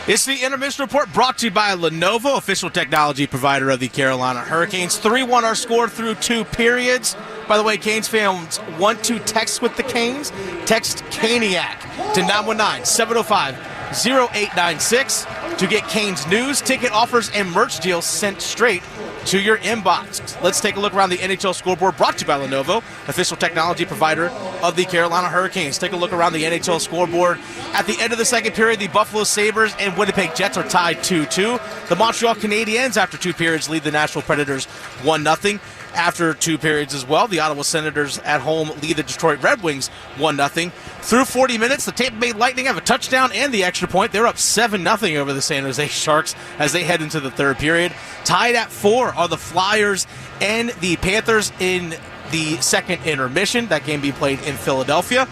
It's the Intermission Report brought to you by Lenovo, official technology provider of the Carolina Hurricanes. 3-1 our score through 2 periods. By the way, Canes fans want to text with the Canes? Text Caniac to 919-705-0896 to get Canes news, ticket offers, and merch deals sent straight to your inbox. Let's take a look around the NHL scoreboard brought to you by Lenovo, official technology provider of the Carolina Hurricanes. Take a look around the NHL scoreboard. At the end of the second period, the Buffalo Sabres and Winnipeg Jets are tied 2-2. The Montreal Canadiens, after 2 periods, lead the Nashville Predators 1-0. After 2 periods as well, the Ottawa Senators at home lead the Detroit Red Wings 1-0. Through 40 minutes, the Tampa Bay Lightning have a touchdown and the extra point. They're up 7-0 over the San Jose Sharks as they head into the third period. Tied at 4 are the Flyers and the Panthers in the second intermission. That game being played in Philadelphia.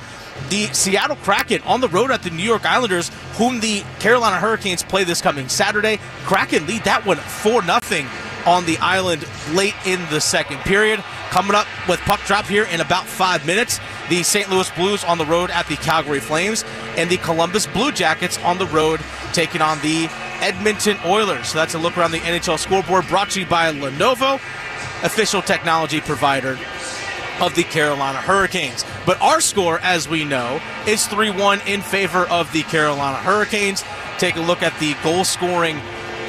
The Seattle Kraken on the road at the New York Islanders, whom the Carolina Hurricanes play this coming Saturday. Kraken lead that one 4-0 on the island late in the second period. Coming up with puck drop here in about 5 minutes, the St. Louis Blues on the road at the Calgary Flames, and the Columbus Blue Jackets on the road taking on the Edmonton Oilers. So that's a look around the NHL scoreboard brought to you by Lenovo, official technology provider of the Carolina Hurricanes. But our score, as we know, is 3-1 in favor of the Carolina Hurricanes. Take a look at the goal scoring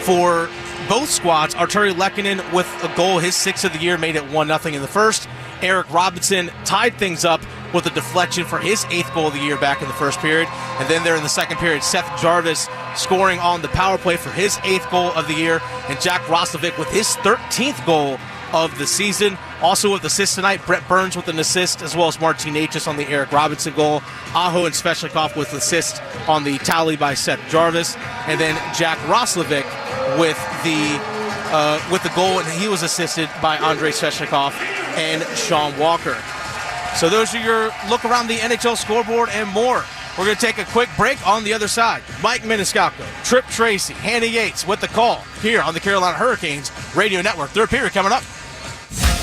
for both squads. Arturi Lehkonen with a goal, his 6th of the year, made it 1-0 in the first. Eric Robinson tied things up with a deflection for his 8th goal of the year back in the first period. And then there in the second period, Seth Jarvis scoring on the power play for his 8th goal of the year. And Jack Roslovic with his 13th goal of the season. Also with assists tonight, Brett Burns with an assist, as well as Martin Necas on the Eric Robinson goal. Aho and Svechnikov with assists on the tally by Seth Jarvis. And then Jack Roslovic with the goal, and he was assisted by Andrei Svechnikov and Sean Walker. So those are your look around the NHL scoreboard and more. We're going to take a quick break. On the other side, Mike Maniscalco, Trip Tracy, Hannah Yates with the call here on the Carolina Hurricanes Radio Network. Third period coming up.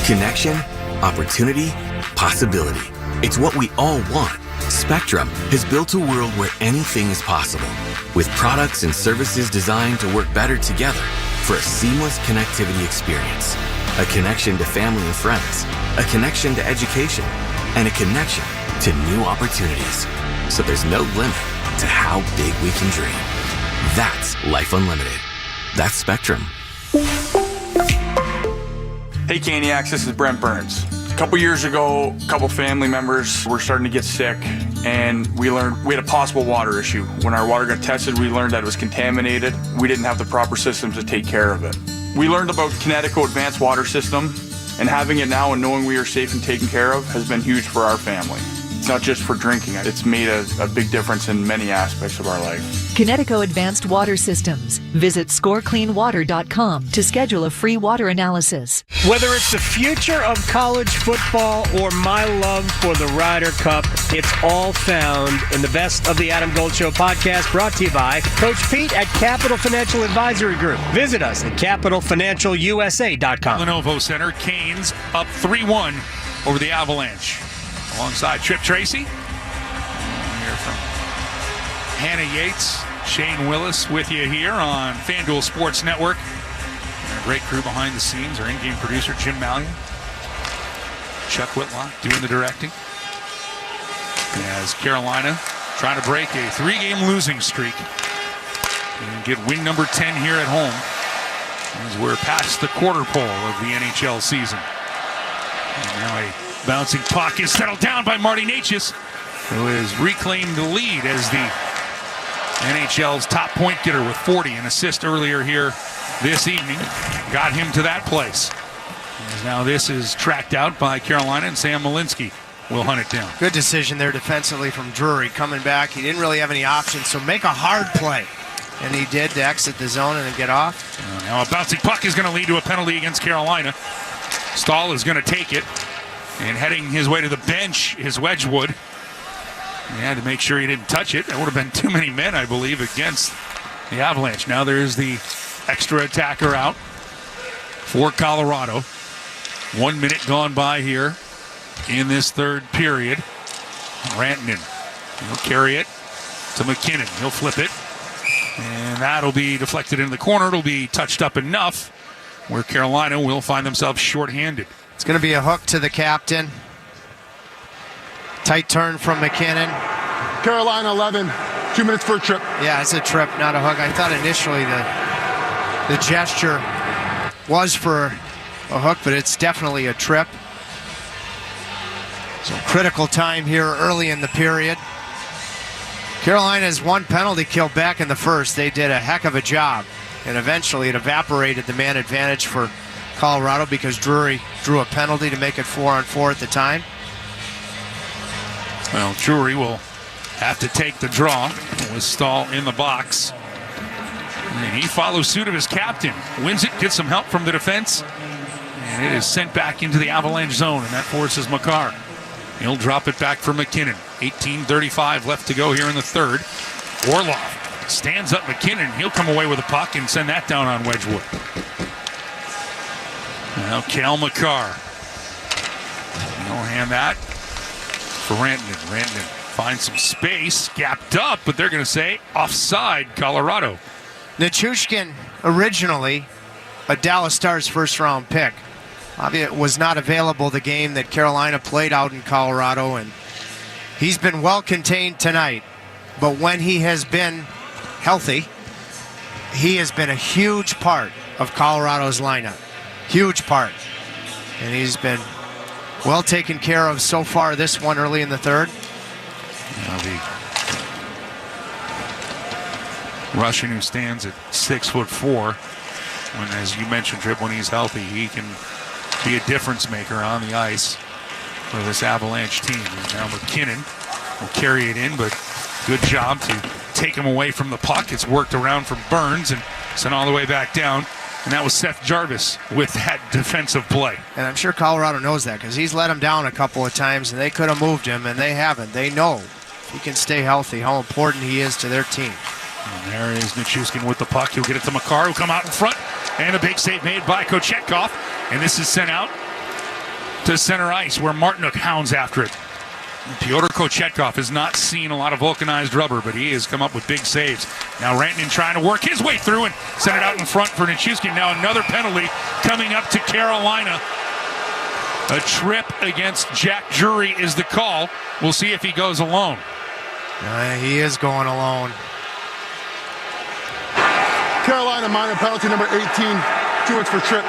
Connection, opportunity, possibility. It's what we all want. Spectrum has built a world where anything is possible, with products and services designed to work better together for a seamless connectivity experience. A connection to family and friends, a connection to education, and a connection to new opportunities. So there's no limit to how big we can dream. That's Life Unlimited. That's Spectrum. Hey Caniacs, this is Brent Burns. A couple years ago, a couple family members were starting to get sick, and we learned we had a possible water issue. When our water got tested, we learned that it was contaminated. We didn't have the proper systems to take care of it. We learned about Connecticut Advanced Water System, and having it now and knowing we are safe and taken care of has been huge for our family. It's not just for drinking. It's made a big difference in many aspects of our life. Connecticut Advanced Water Systems. Visit scorecleanwater.com to schedule a free water analysis. Whether it's the future of college football or my love for the Ryder Cup, it's all found in the Best of the Adam Gold Show podcast, brought to you by Coach Pete at Capital Financial Advisory Group. Visit us at capitalfinancialusa.com. Lenovo Center, Canes up 3-1 over the Avalanche. Alongside Trip Tracy. We'll hear from Hannah Yates, Shane Willis with you here on FanDuel Sports Network. And our great crew behind the scenes, our in-game producer, Jim Mallion. Chuck Whitlock doing the directing. As Carolina trying to break a 3-game losing streak and get win number 10 here at home as we're past the quarter pole of the NHL season. And now a Bouncing puck is settled down by Marty Necas, who has reclaimed the lead as the NHL's top point getter with 40, an assist earlier here this evening. Got him to that place. As now this is tracked out by Carolina, and Sam Malinsky will hunt it down. Good decision there defensively from Drury. Coming back, he didn't really have any options, so make a hard play. And he did to exit the zone and then get off. Now a bouncing puck is going to lead to a penalty against Carolina. Stahl is going to take it. And heading his way to the bench is Wedgwood. He had to make sure he didn't touch it. There would have been too many men, I believe, against the Avalanche. Now there's the extra attacker out for Colorado. 1 minute gone by here in this third period. Rantanen, he'll carry it to McKinnon. He'll flip it. And that'll be deflected into the corner. It'll be touched up enough where Carolina will find themselves shorthanded. It's going to be a hook to the captain. Tight turn from McKinnon. Carolina 11, 2 minutes for a trip. Yeah, it's a trip, not a hook. I thought initially the gesture was for a hook, but it's definitely a trip. So critical time here early in the period. Carolina's one penalty kill back in the first. They did a heck of a job. And eventually it evaporated the man advantage for Colorado because Drury drew a penalty to make it 4-on-4 at the time. Well, Drury will have to take the draw with Stahl in the box. And he follows suit of his captain. Wins it, gets some help from the defense. And it is sent back into the Avalanche zone, and that forces Makar. He'll drop it back for McKinnon. 18:35 left to go here in the third. Orlov stands up McKinnon. He'll come away with a puck and send that down on Wedgwood. Now Cal Makar. He'll hand that for Rantanen. Rantanen finds some space, gapped up, but they're going to say offside, Colorado. Nichushkin, originally a Dallas Stars first-round pick. Obviously, was not available the game that Carolina played out in Colorado, and he's been well contained tonight. But when he has been healthy, he has been a huge part of Colorado's lineup. Huge part. And he's been well taken care of so far this one early in the third. Now the Russian, who stands at 6'4", when, as you mentioned, Trip, when he's healthy, he can be a difference maker on the ice for this Avalanche team. And now McKinnon will carry it in, but good job to take him away from the puck. It's worked around from Burns and sent all the way back down. And that was Seth Jarvis with that defensive play. And I'm sure Colorado knows that because he's let him down a couple of times and they could have moved him, and they haven't. They know if he can stay healthy how important he is to their team. And there is Nichushkin with the puck. He'll get it to Makar, who'll come out in front. And a big save made by Kochetkov. And this is sent out to center ice where Martinuk hounds after it. Pyotr Kochetkov has not seen a lot of vulcanized rubber, but he has come up with big saves. Now Rantanen trying to work his way through and send it out in front for Nichushkin. Now another penalty coming up to Carolina. A trip against Jack Drury is the call. We'll see if he goes alone. He is going alone. Carolina minor penalty number 18, 2 minutes for trip.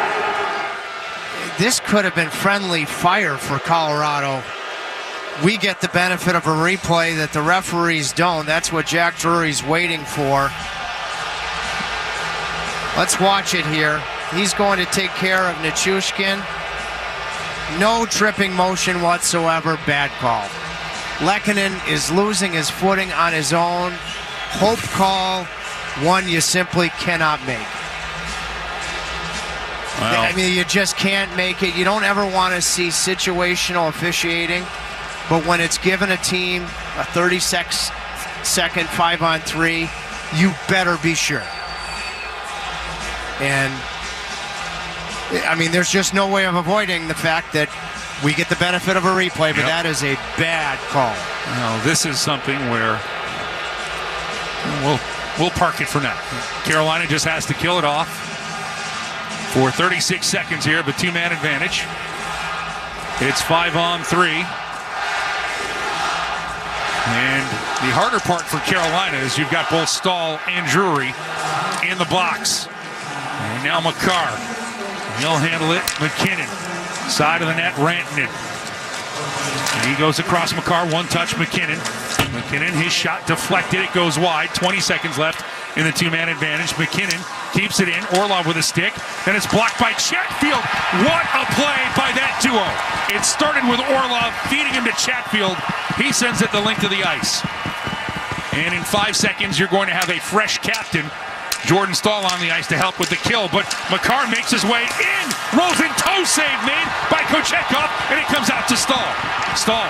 This could have been friendly fire for Colorado. We get the benefit of a replay that the referees don't. That's what Jack Drury's waiting for. Let's watch it here. He's going to take care of Nichushkin. No tripping motion whatsoever. Bad call. Lehkonen is losing his footing on his own. Hope call, one you simply cannot make. Wow. I mean, you just can't make it. You don't ever want to see situational officiating. But when it's given a team a 36-second 5-on-3, you better be sure. And, I mean, there's just no way of avoiding the fact that we get the benefit of a replay, but that is a bad call. Now, this is something where we'll park it for now. Carolina just has to kill it off for 36 seconds here, but two-man advantage. It's 5-on-3. And the harder part for Carolina is you've got both Stahl and Drury in the box. And now Makar. He'll handle it. McKinnon. Side of the net, Rantanen. He goes across McCarr, one touch, McKinnon. McKinnon, his shot deflected, it goes wide. 20 seconds left in the two-man advantage. McKinnon keeps it in, Orlov with a stick, then it's blocked by Chatfield. What a play by that duo. It started with Orlov feeding him to Chatfield. He sends it the length of the ice. And in 5 seconds, you're going to have a fresh captain, Jordan Stahl, on the ice to help with the kill, but McCarr makes his way in. Rosen toe save made by Kochetkov, and it comes out to Stahl. Stahl,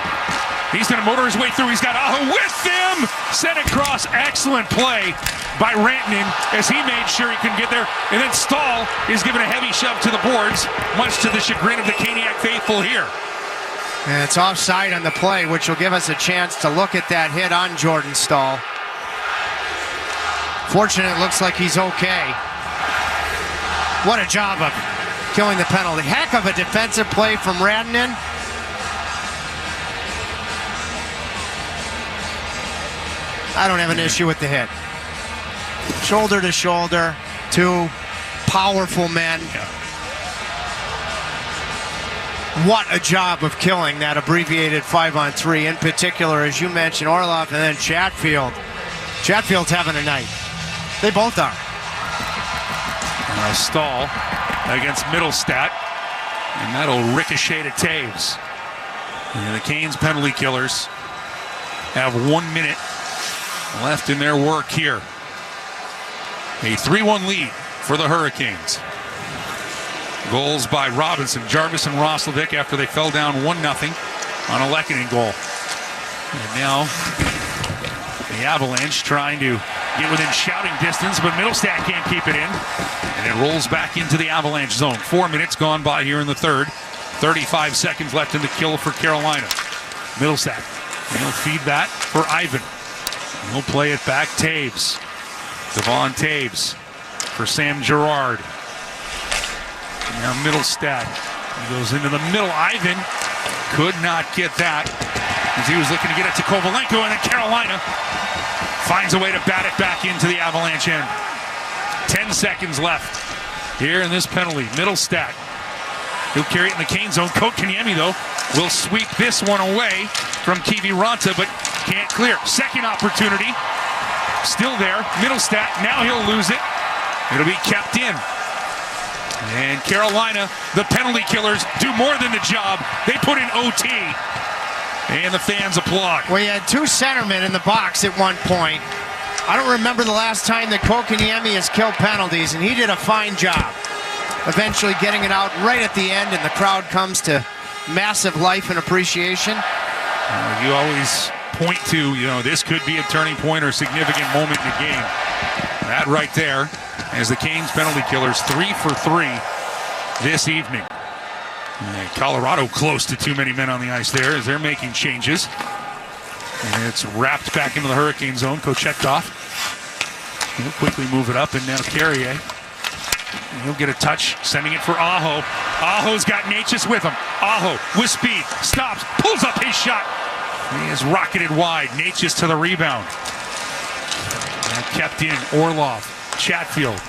he's going to motor his way through. He's got Aho with him. Sent across. Excellent play by Rantanen as he made sure he couldn't get there. And then Stahl is given a heavy shove to the boards, much to the chagrin of the Caniac faithful here. And it's offside on the play, which will give us a chance to look at that hit on Jordan Stahl. Fortunately, it looks like he's okay. What a job of killing the penalty. Heck of a defensive play from Rantanen. I don't have an issue with the hit. Shoulder to shoulder, two powerful men. What a job of killing that abbreviated 5-on-3. In particular, as you mentioned, Orlov and then Chatfield. Chatfield's having a night. They both are. Stahl against Middlestat, and that'll ricochet to Taves. And the Canes penalty killers have 1 minute left in their work here. A 3-1 lead for the Hurricanes. Goals by Robinson, Jarvis, and Roslovic after they fell down 1-0 on a Lehkonen goal. And now the Avalanche trying to get within shouting distance, but Middlestat can't keep it in. And it rolls back into the Avalanche zone. 4 minutes gone by here in the third. 35 seconds left in the kill for Carolina. Middlestat, he'll feed that for Ivan. He'll play it back. Taves. Devon Taves for Sam Girard. Now Middlestat. He goes into the middle. Ivan could not get that as he was looking to get it to Kovalenko, and then Carolina finds a way to bat it back into the Avalanche end. 10 seconds left here in this penalty. Middlestat, he'll carry it in the Cane zone. Kotkaniemi, though, will sweep this one away from Kiviranta, but can't clear. Second opportunity, still there. Middlestat, now he'll lose it. It'll be kept in. And Carolina, the penalty killers, do more than the job. They put in OT. And the fans applaud. Well, you had two centermen in the box at one point. I don't remember the last time that Kotkaniemi has killed penalties, and he did a fine job. Eventually getting it out right at the end, and the crowd comes to massive life and appreciation. You always point to, this could be a turning point or significant moment in the game. That right there, as the Canes penalty killers 3 for 3 this evening. And Colorado close to too many men on the ice there as they're making changes. And it's wrapped back into the Hurricane zone. Kochetkov, he'll quickly move it up, and now Carrier. He'll get a touch, sending it for Aho. Aho's got Natchez with him. Aho with speed, stops, pulls up his shot. He is rocketed wide. Natchez to the rebound. And kept in. Orlov, Chatfield.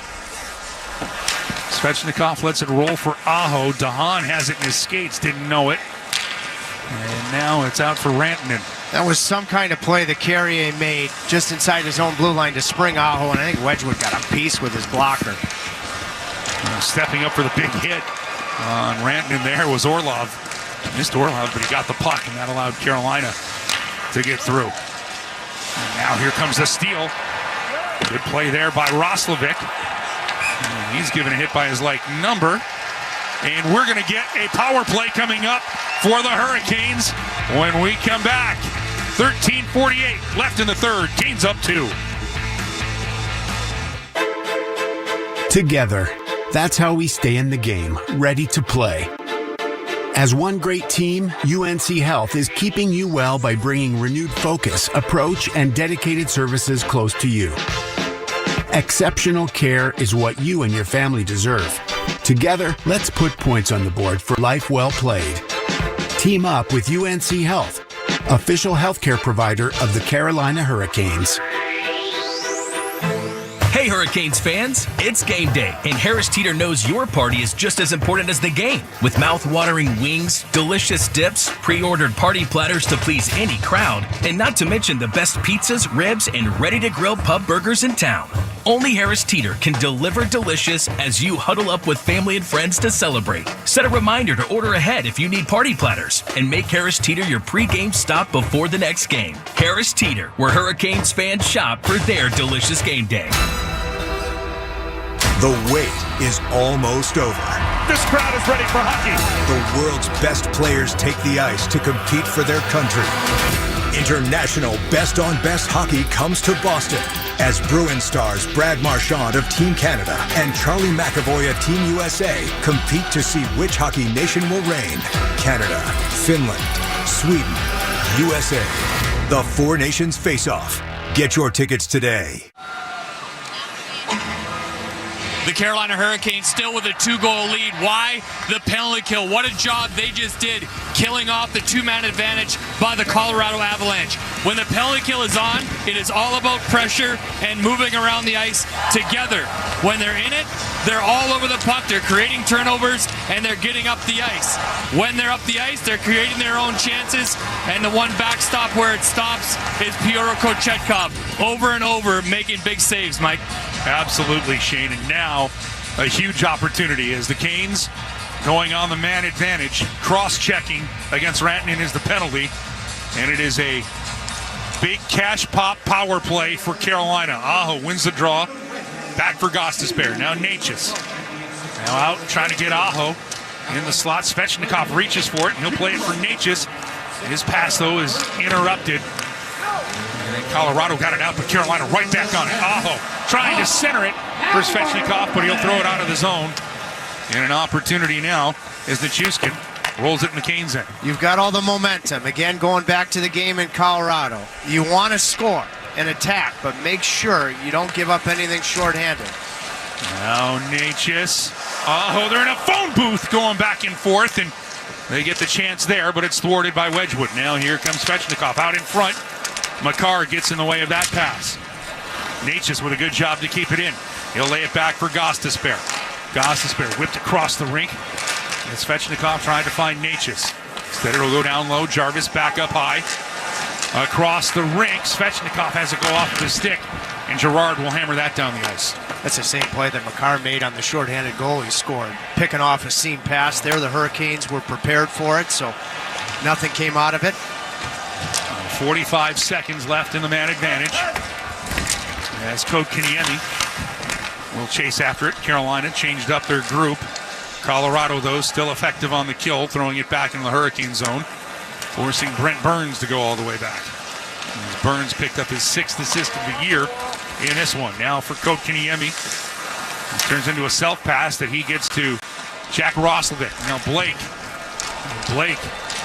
Svechnikov lets it roll for Aho. DeHaan has it in his skates, didn't know it. And now it's out for Rantanen. That was some kind of play that Carrier made just inside his own blue line to spring Aho, and I think Wedgwood got a piece with his blocker. Stepping up for the big hit on Rantanen there was Orlov. Missed Orlov, but he got the puck, and that allowed Carolina to get through. And now here comes the steal. Good play there by Roslovic. And he's given a hit by his number. And we're going to get a power play coming up for the Hurricanes when we come back. 13:48 left in the third. Canes up 2. Together, that's how we stay in the game, ready to play. As one great team, UNC Health is keeping you well by bringing renewed focus, approach, and dedicated services close to you. Exceptional care is what you and your family deserve. Together, let's put points on the board for life well played. Team up with UNC Health, official healthcare provider of the Carolina Hurricanes. Hey, Hey, Hurricanes fans, it's game day, and Harris Teeter knows your party is just as important as the game. With mouth-watering wings, delicious dips, pre-ordered party platters to please any crowd, and not to mention the best pizzas, ribs, and ready-to-grill pub burgers in town. Only Harris Teeter can deliver delicious as you huddle up with family and friends to celebrate. Set a reminder to order ahead if you need party platters, and make Harris Teeter your pre-game stop before the next game. Harris Teeter, where Hurricanes fans shop for their delicious game day. The wait is almost over. This crowd is ready for hockey. The world's best players take the ice to compete for their country. International Best on Best Hockey comes to Boston as Bruins stars Brad Marchand of Team Canada and Charlie McAvoy of Team USA compete to see which hockey nation will reign. Canada, Finland, Sweden, USA. The Four Nations face-off. Get your tickets today. The Carolina Hurricanes still with a 2-goal lead. Why? The penalty kill. What a job they just did, killing off the 2-man advantage by the Colorado Avalanche. When the penalty kill is on, it is all about pressure and moving around the ice together. When they're in it, they're all over the puck. They're creating turnovers, and they're getting up the ice. When they're up the ice, they're creating their own chances, and the one backstop where it stops is Pyotr Kochetkov over and over making big saves, Mike. Absolutely, Shane. And now a huge opportunity as the Canes going on the man advantage. Cross-checking against Rantanen is the penalty. And it is a big cash pop power play for Carolina. Aho wins the draw. Back for Gostisbehere. Now Natchez. Now out trying to get Aho in the slot. Svechnikov reaches for it, and he'll play it for Natchez. His pass, though, is interrupted. And Colorado got it out, but Carolina right back on it. Aho trying to center it for Svechnikov, but he'll throw it out of the zone. And an opportunity now as the Chuskin rolls it in the Canes' end. You've got all the momentum. Again, going back to the game in Colorado. You want to score and attack, but make sure you don't give up anything shorthanded. Now Natchez. Aho, they're in a phone booth going back and forth, and they get the chance there, but it's thwarted by Wedgwood. Now here comes Svechnikov out in front. Makar gets in the way of that pass. Natchez with a good job to keep it in. He'll lay it back for Gostisbehere. Gostisbehere whipped across the rink. And Svechnikov trying to find Natchez. Instead it'll go down low. Jarvis back up high. Across the rink. Svechnikov has to go off the stick. And Girard will hammer that down the ice. That's the same play that Makar made on the shorthanded goal he scored. Picking off a seam pass there. The Hurricanes were prepared for it, so nothing came out of it. 45 seconds left in the man advantage. As Kotkaniemi will chase after it. Carolina changed up their group. Colorado, though, still effective on the kill, throwing it back in the Hurricane zone, forcing Brent Burns to go all the way back. As Burns picked up his 6th assist of the year in this one. Now for Kotkaniemi. It turns into a self-pass that he gets to Jack Roslovic. Now Blake,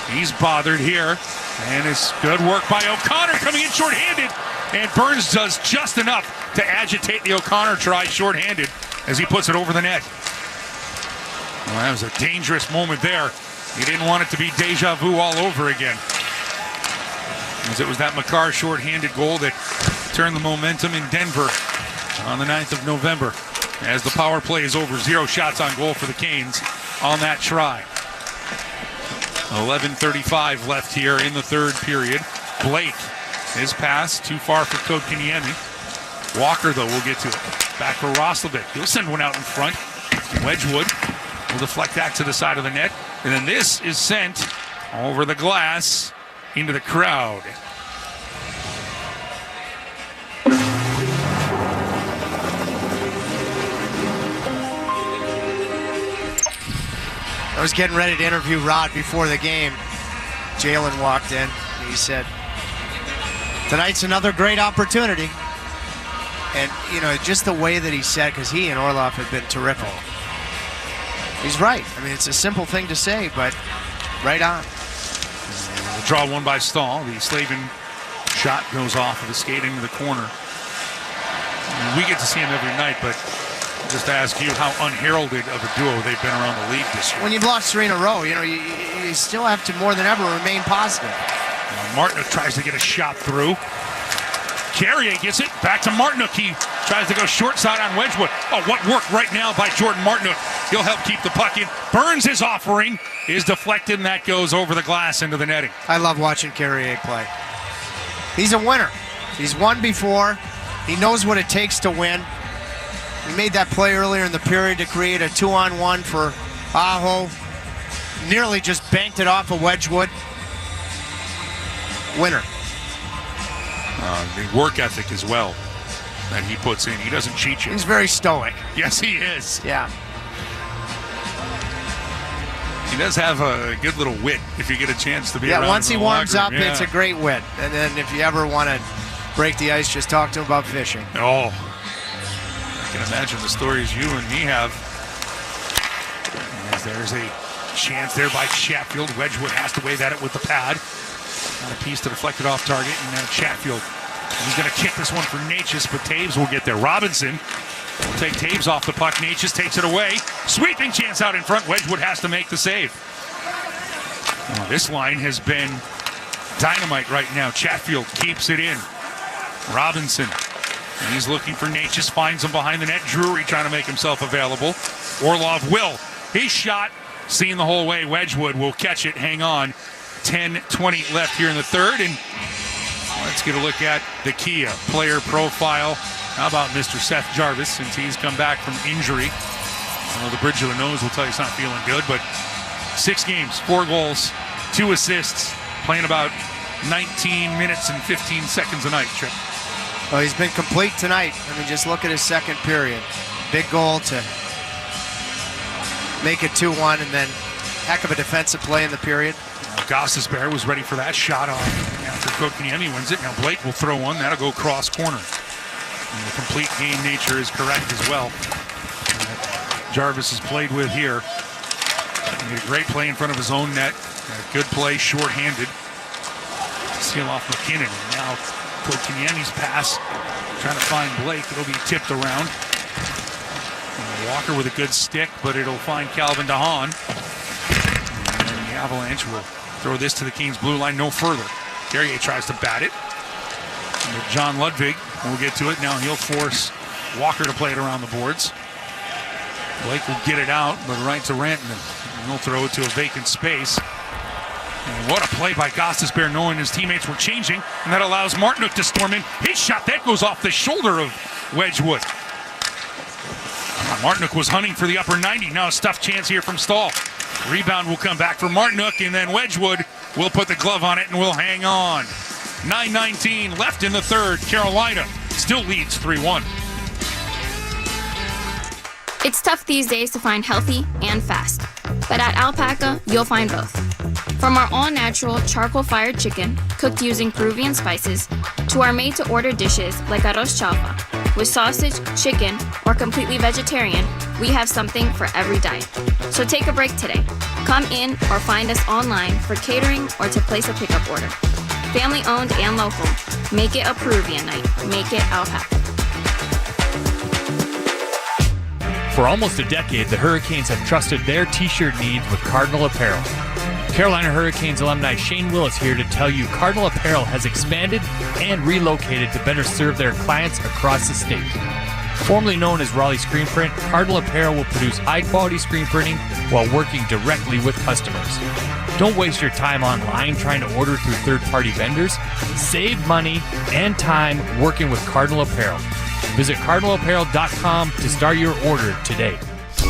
he's bothered here. And it's good work by O'Connor coming in shorthanded. And Burns does just enough to agitate the O'Connor try shorthanded as he puts it over the net. Well, that was a dangerous moment there. He didn't want it to be deja vu all over again. As it was that Makar shorthanded goal that turned the momentum in Denver on the 9th of November. As the power play is over, 0 shots on goal for the Canes on that try. 11:35 left here in the third period. Blake, his pass, too far for Kotkaniemi. Walker, though, will get to it. Back for Roslovic. He'll send one out in front. Wedgwood will deflect that to the side of the net. And then this is sent over the glass into the crowd. I was getting ready to interview Rod before the game. Jalen walked in. He said, tonight's another great opportunity. And, just the way that he said, because he and Orlov have been terrific. He's right. I mean, it's a simple thing to say, but right on. The draw won by Stahl. The Slavin shot goes off of the skate into the corner. We get to see him every night, but just to ask you how unheralded of a duo they've been around the league this year. When you've lost 3 in a row, you still have to more than ever remain positive. Martin tries to get a shot through. Carrier gets it back to Martinook. He tries to go short side on Wedgwood. Oh, what work right now by Jordan Martinook. He'll help keep the puck in. Burns' his offering is deflected, and that goes over the glass into the netting. I love watching Carrier play. He's a winner. He's won before. He knows what it takes to win. He made that play earlier in the period to create a 2-on-1 for Aho. Nearly just banked it off of Wedgwood. Winner. The work ethic as well that he puts in. He doesn't cheat you. He's very stoic. Yes, he is. Yeah. He does have a good little wit if you get a chance to be around him. Once he warms up, yeah. it's a great wit. And then if you ever want to break the ice, just talk to him about fishing. Oh, I can imagine the stories you and me have. As there's a chance there by Chatfield. Wedgwood has to wave at it with the pad. Got a piece to deflect it off target, and now Chatfield. He's going to kick this one for Natchez, but Taves will get there. Robinson will take Taves off the puck. Natchez takes it away. Sweeping chance out in front. Wedgwood has to make the save. Well, this line has been dynamite right now. Chatfield keeps it in. Robinson. And he's looking for Natchez. Finds him behind the net. Drury trying to make himself available. Orlov will. His shot. Seen the whole way. Wedgwood will catch it. Hang on. 10-20 left here in the third. And let's get a look at the Kia player profile. How about Mr. Seth Jarvis, since he's come back from injury? I know the bridge of the nose will tell you he's not feeling good, but 6 games, 4 goals, 2 assists, playing about 19 minutes and 15 seconds a night, Chip. Well, he's been complete tonight. I mean, just look at his second period. Big goal to make it 2-1, and then heck of a defensive play in the period. Gostisbehere was ready for that shot on after Kotkaniemi wins it. Now Blake will throw one. That'll go cross corner. And the complete game nature is correct as well. Jarvis has played with here. He made a great play in front of his own net. A good play, short-handed. Seal off McKinnon. And now Kotkaniemi's pass. Trying to find Blake. It'll be tipped around. And Walker with a good stick, but it'll find Calvin DeHaan. And then the Avalanche will throw this to the Kings' blue line no further. Carrier tries to bat it. And John Ludwig will get to it. Now he'll force Walker to play it around the boards. Blake will get it out, but right to Rantanen. And he'll throw it to a vacant space. And what a play by Gostisbehere, knowing his teammates were changing, and that allows Martinook to storm in. His shot, that goes off the shoulder of Wedgwood. Martinook was hunting for the upper 90. Now a stuffed chance here from Stahl. Rebound will come back for Martinook, and then Wedgwood will put the glove on it and will hang on. 9:19 left in the third. Carolina still leads 3-1. It's tough these days to find healthy and fast, but at Alpaca, you'll find both. From our all-natural charcoal-fired chicken, cooked using Peruvian spices, to our made-to-order dishes like arroz chaufa, with sausage, chicken, or completely vegetarian, we have something for every diet. So take a break today. Come in or find us online for catering or to place a pickup order. Family-owned and local. Make it a Peruvian night. Make it Alpaca. For almost a decade, the Hurricanes have trusted their t-shirt needs with Cardinal Apparel. Carolina Hurricanes alumni Shane Willis here to tell you Cardinal Apparel has expanded and relocated to better serve their clients across the state. Formerly known as Raleigh Screen Print, Cardinal Apparel will produce high-quality screen printing while working directly with customers. Don't waste your time online trying to order through third-party vendors. Save money and time working with Cardinal Apparel. Visit cardinalapparel.com to start your order today.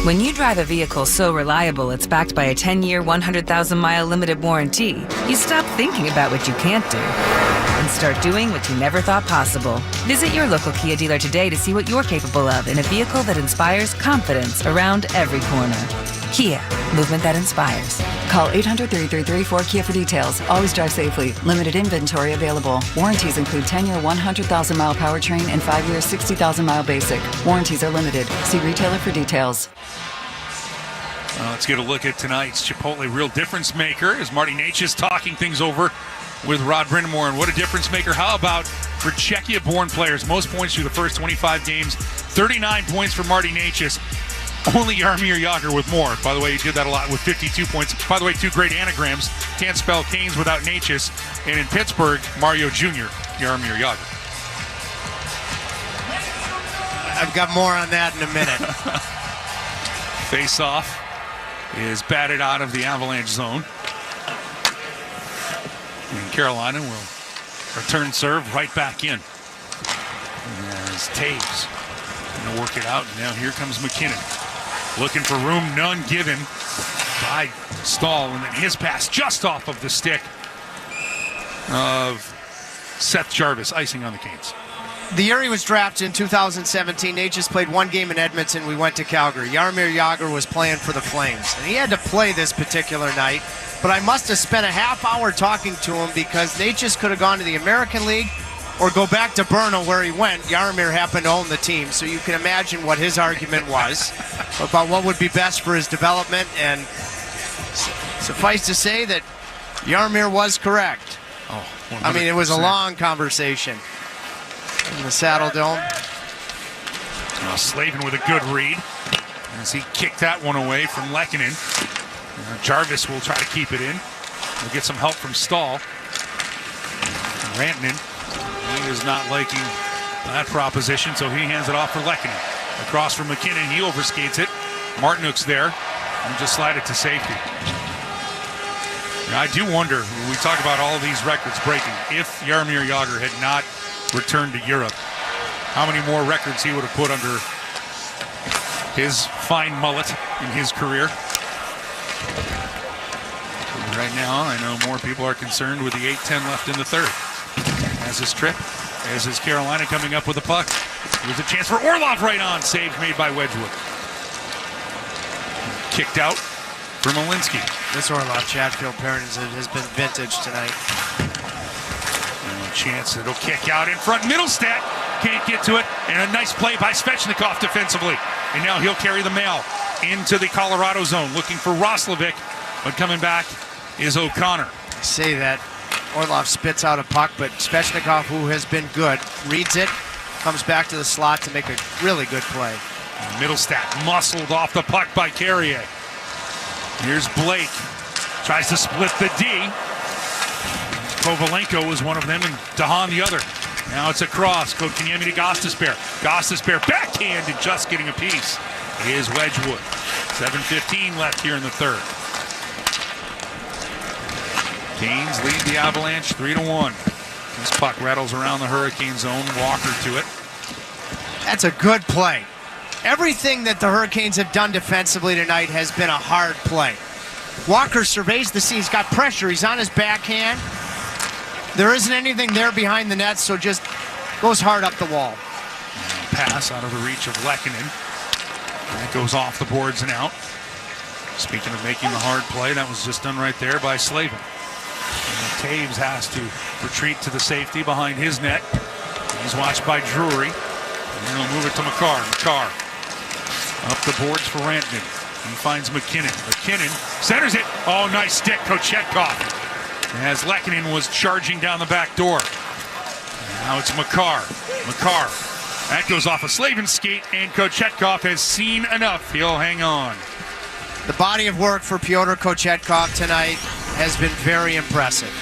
When you drive a vehicle so reliable it's backed by a 10-year, 100,000-mile limited warranty, you stop thinking about what you can't do and start doing what you never thought possible. Visit your local Kia dealer today to see what you're capable of in a vehicle that inspires confidence around every corner. Kia, movement that inspires. Call 800-333-4KIA for details. Always drive safely. Limited inventory available. Warranties include 10-year 100,000-mile powertrain and 5-year 60,000-mile basic. Warranties are limited. See retailer for details. Let's get a look at tonight's Chipotle Real Difference Maker as Marty Natchez talking things over with Rod Brindamore. And what a difference maker. How about for Czechia-born players? Most points through the first 25 games. 39 points for Marty Natchez. Only Jaromir Jagr with more. By the way, he did that a lot with 52 points. By the way, 2 great anagrams. Can't spell Canes without Natchez. And in Pittsburgh, Mario Jr., Jaromir Jagr. I've got more on that in a minute. Face-off is batted out of the Avalanche zone. And Carolina will return serve right back in. As Taves going to work it out. And now here comes McKinnon. Looking for room, none given by Stahl. And then his pass just off of the stick of Seth Jarvis, icing on the Canes. The year he was drafted in 2017, Nate just played one game in Edmonton. We went to Calgary. Jaromir Jagr was playing for the Flames, and he had to play this particular night. But I must have spent a half hour talking to him because Nate just could have gone to the American League or go back to Brno where he went. Jaromir happened to own the team, so you can imagine what his argument was about what would be best for his development. And suffice to say that Jaromir was correct. Oh, I mean, it was a long conversation in the Saddle Dome. Now Slavin with a good read as he kicked that one away from Lehkonen. Jarvis will try to keep it in. He'll get some help from Stahl. Rantanen, he is not liking that proposition, so he hands it off for Lehkonen. Across from McKinnon, he overskates it. Martinook's there and just slide it to safety. Now, I do wonder, we talk about all of these records breaking, if Jaromir Jagr had not returned to Europe, how many more records he would have put under his fine mullet in his career. Right now, I know more people are concerned with the 8:10 left in the third. As his trip, as is Carolina coming up with the puck. There's a chance for Orlov right on. Save made by Wedgwood. Kicked out for Malinsky. This Orlov Chatfield pairing has been vintage tonight. And a chance it'll kick out in front. Middlestat can't get to it. And a nice play by Svechnikov defensively. And now he'll carry the mail into the Colorado zone, looking for Roslovic. But coming back is O'Connor. I say that Orlov spits out a puck, but Svechnikov, who has been good, reads it, comes back to the slot to make a really good play. Middlestat muscled off the puck by Carrier. Here's Blake. Tries to split the D. Kovalenko was one of them and Dahan the other. Now it's across. Kotkaniemi to Gostisbehere. Gostisbehere backhanded, just getting a piece. Is Wedgwood. 7:15 left here in the third. Canes lead the Avalanche 3-1. This puck rattles around the Hurricane zone. Walker to it. That's a good play. Everything that the Hurricanes have done defensively tonight has been a hard play. Walker surveys the scene. He's got pressure. He's on his backhand. There isn't anything there behind the net, so just goes hard up the wall. Pass out of the reach of Lehkonen. That goes off the boards and out. Speaking of making the hard play, that was just done right there by Slavin. And Taves has to retreat to the safety behind his net. He's watched by Drury. And he'll move it to Makar. Makar up the boards for Rantanen. He finds McKinnon. McKinnon centers it. Oh, nice stick, Kochetkov. As Lehkonen was charging down the back door. Now it's Makar. Makar. That goes off a Slavin's skate, and Kochetkov has seen enough. He'll hang on. The body of work for Pyotr Kochetkov tonight has been very impressive.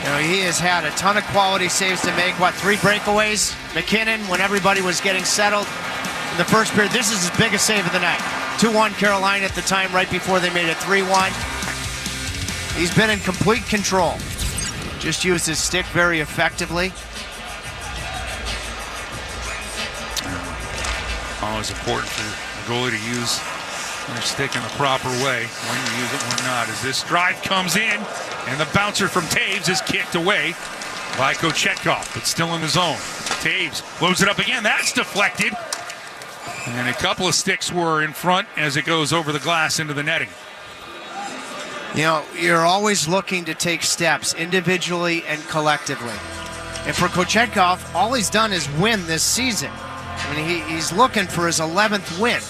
You know, he has had a ton of quality saves to make. What, 3 breakaways? McKinnon, when everybody was getting settled in the first period, this is his biggest save of the night. 2-1 Carolina at the time, right before they made it 3-1. He's been in complete control. Just used his stick very effectively. Always important for the goalie to use their stick in the proper way. When you use it, when not. As this drive comes in, and the bouncer from Taves is kicked away by Kochetkov, but still in the zone. Taves loads it up again. That's deflected. And a couple of sticks were in front as it goes over the glass into the netting. You know, you're always looking to take steps individually and collectively. And for Kochetkov, all he's done is win this season. I mean, he's looking for his 11th win.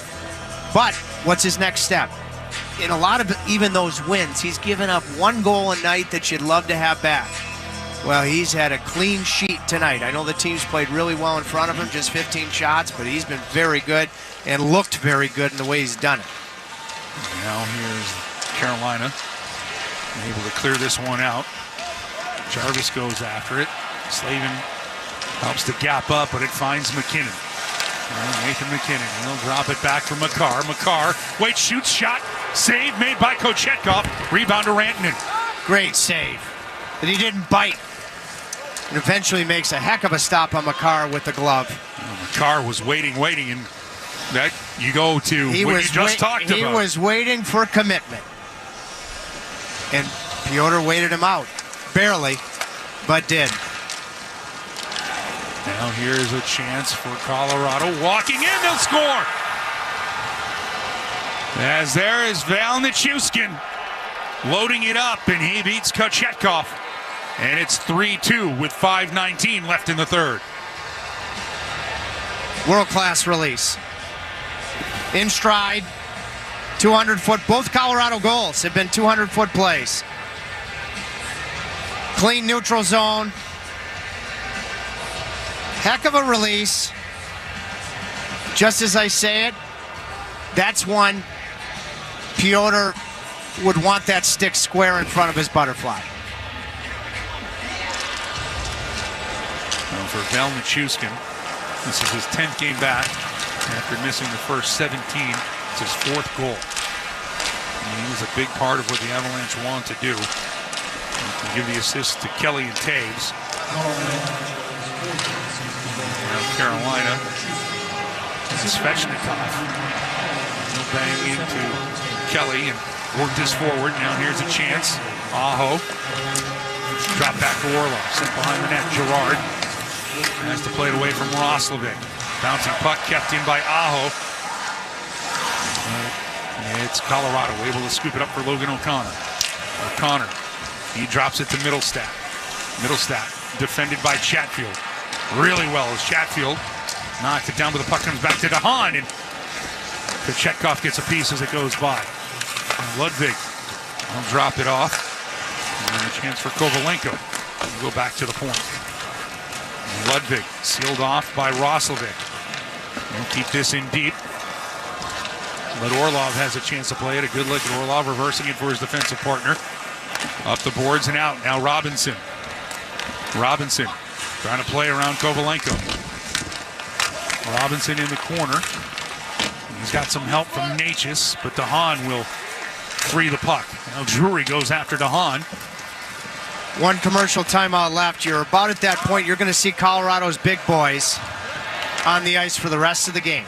But what's his next step? In a lot of even those wins, he's given up 1 goal a night that you'd love to have back. Well, he's had a clean sheet tonight. I know the team's played really well in front of him, just 15 shots, but he's been very good and looked very good in the way he's done it. Now here's Carolina, able to clear this one out. Jarvis goes after it. Slavin helps to gap up, but it finds McKinnon. Nathan McKinnon will drop it back for Makar. Makar waits, shoots, shot, save made by Kochetkov. Rebound to Rantanen. Great save. That he didn't bite. And eventually makes a heck of a stop on Makar with the glove. Makar was waiting, and that you go to what you just talked about. He was waiting for commitment. And Piotr waited him out. Barely, but did. Now here's a chance for Colorado. Walking in, they'll score! As there is Val Nichushkin loading it up, and he beats Kochetkov. And it's 3-2 with 5:19 left in the third. World-class release. In stride, 200-foot. Both Colorado goals have been 200-foot plays. Clean neutral zone. Heck of a release. Just as I say it, that's one Piotr would want that stick square in front of his butterfly. Now for Val Nichushkin, this is his 10th game back after missing the first 17. It's his 4th goal. And he was a big part of what the Avalanche wanted to do. He can give the assist to Kelly and Taves. Now Carolina, Svechnikov. No bang into Kelly and worked this forward. Now here's a chance. Aho. Drop back to Orlov. Sent behind the net. Girard has to play it away from Roslovic. Bouncing puck kept in by Aho. It's Colorado able to scoop it up for Logan O'Connor. O'Connor, he drops it to Middlestat. Middlestat defended by Chatfield. Really well as Chatfield knocked it down, but the puck comes back to DeHaan, and Kochetkov gets a piece as it goes by. Ludwig will drop it off. And a chance for Kovalenko to go back to the point. Ludwig sealed off by Roslovic. We'll keep this in deep. But Orlov has a chance to play it. A good look at Orlov reversing it for his defensive partner. Up the boards and out. Now Robinson. Robinson trying to play around Kovalenko. Robinson in the corner. He's got some help from Natchez, but DeHaan will free the puck. Now Drury goes after DeHaan. One commercial timeout left. You're about at that point. You're going to see Colorado's big boys on the ice for the rest of the game.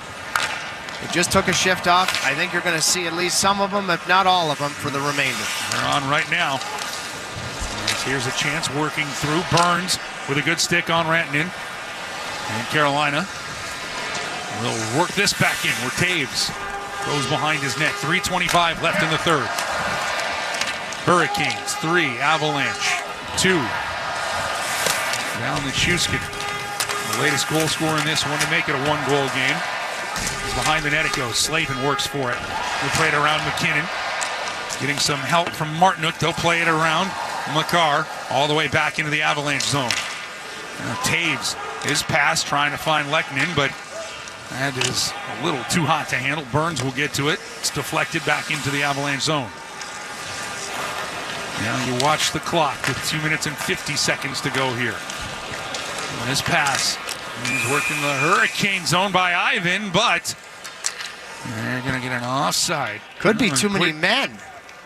It just took a shift off. I think you're going to see at least some of them, if not all of them, for the remainder. They're on right now. Here's a chance working through. Burns with a good stick on Rantanen. And Carolina will work this back in where Taves goes behind his net. 3:25 left in the third. Hurricanes 3, Avalanche 2. Val Nichushkin, the latest goal scorer in this one to make it a 1-goal game. He's behind the net it goes. Slavin works for it. We'll play it around McKinnon. Getting some help from Martinuk. They'll play it around Makar all the way back into the Avalanche zone. Now Taves is past trying to find Lehkonen, but that is a little too hot to handle. Burns will get to it. It's deflected back into the Avalanche zone. Now you watch the clock with 2 minutes and 50 seconds to go here. And this pass. He's working the Hurricane zone by Ivan, but they're going to get an offside. Could be too many men.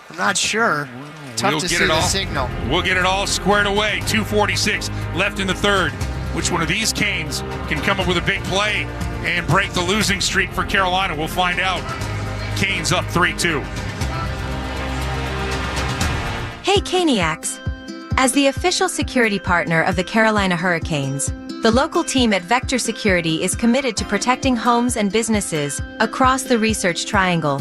I'm not sure. Tough to see the signal. We'll get it all squared away. 2:46 left in the third. Which one of these Canes can come up with a big play and break the losing streak for Carolina? We'll find out. Canes up 3-2. Hey, Caniacs. As the official security partner of the Carolina Hurricanes, the local team at Vector Security is committed to protecting homes and businesses across the Research Triangle.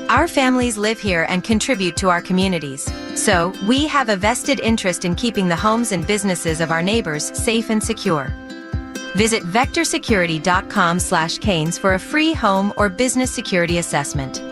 Our families live here and contribute to our communities, so we have a vested interest in keeping the homes and businesses of our neighbors safe and secure. Visit vectorsecurity.com/canes for a free home or business security assessment.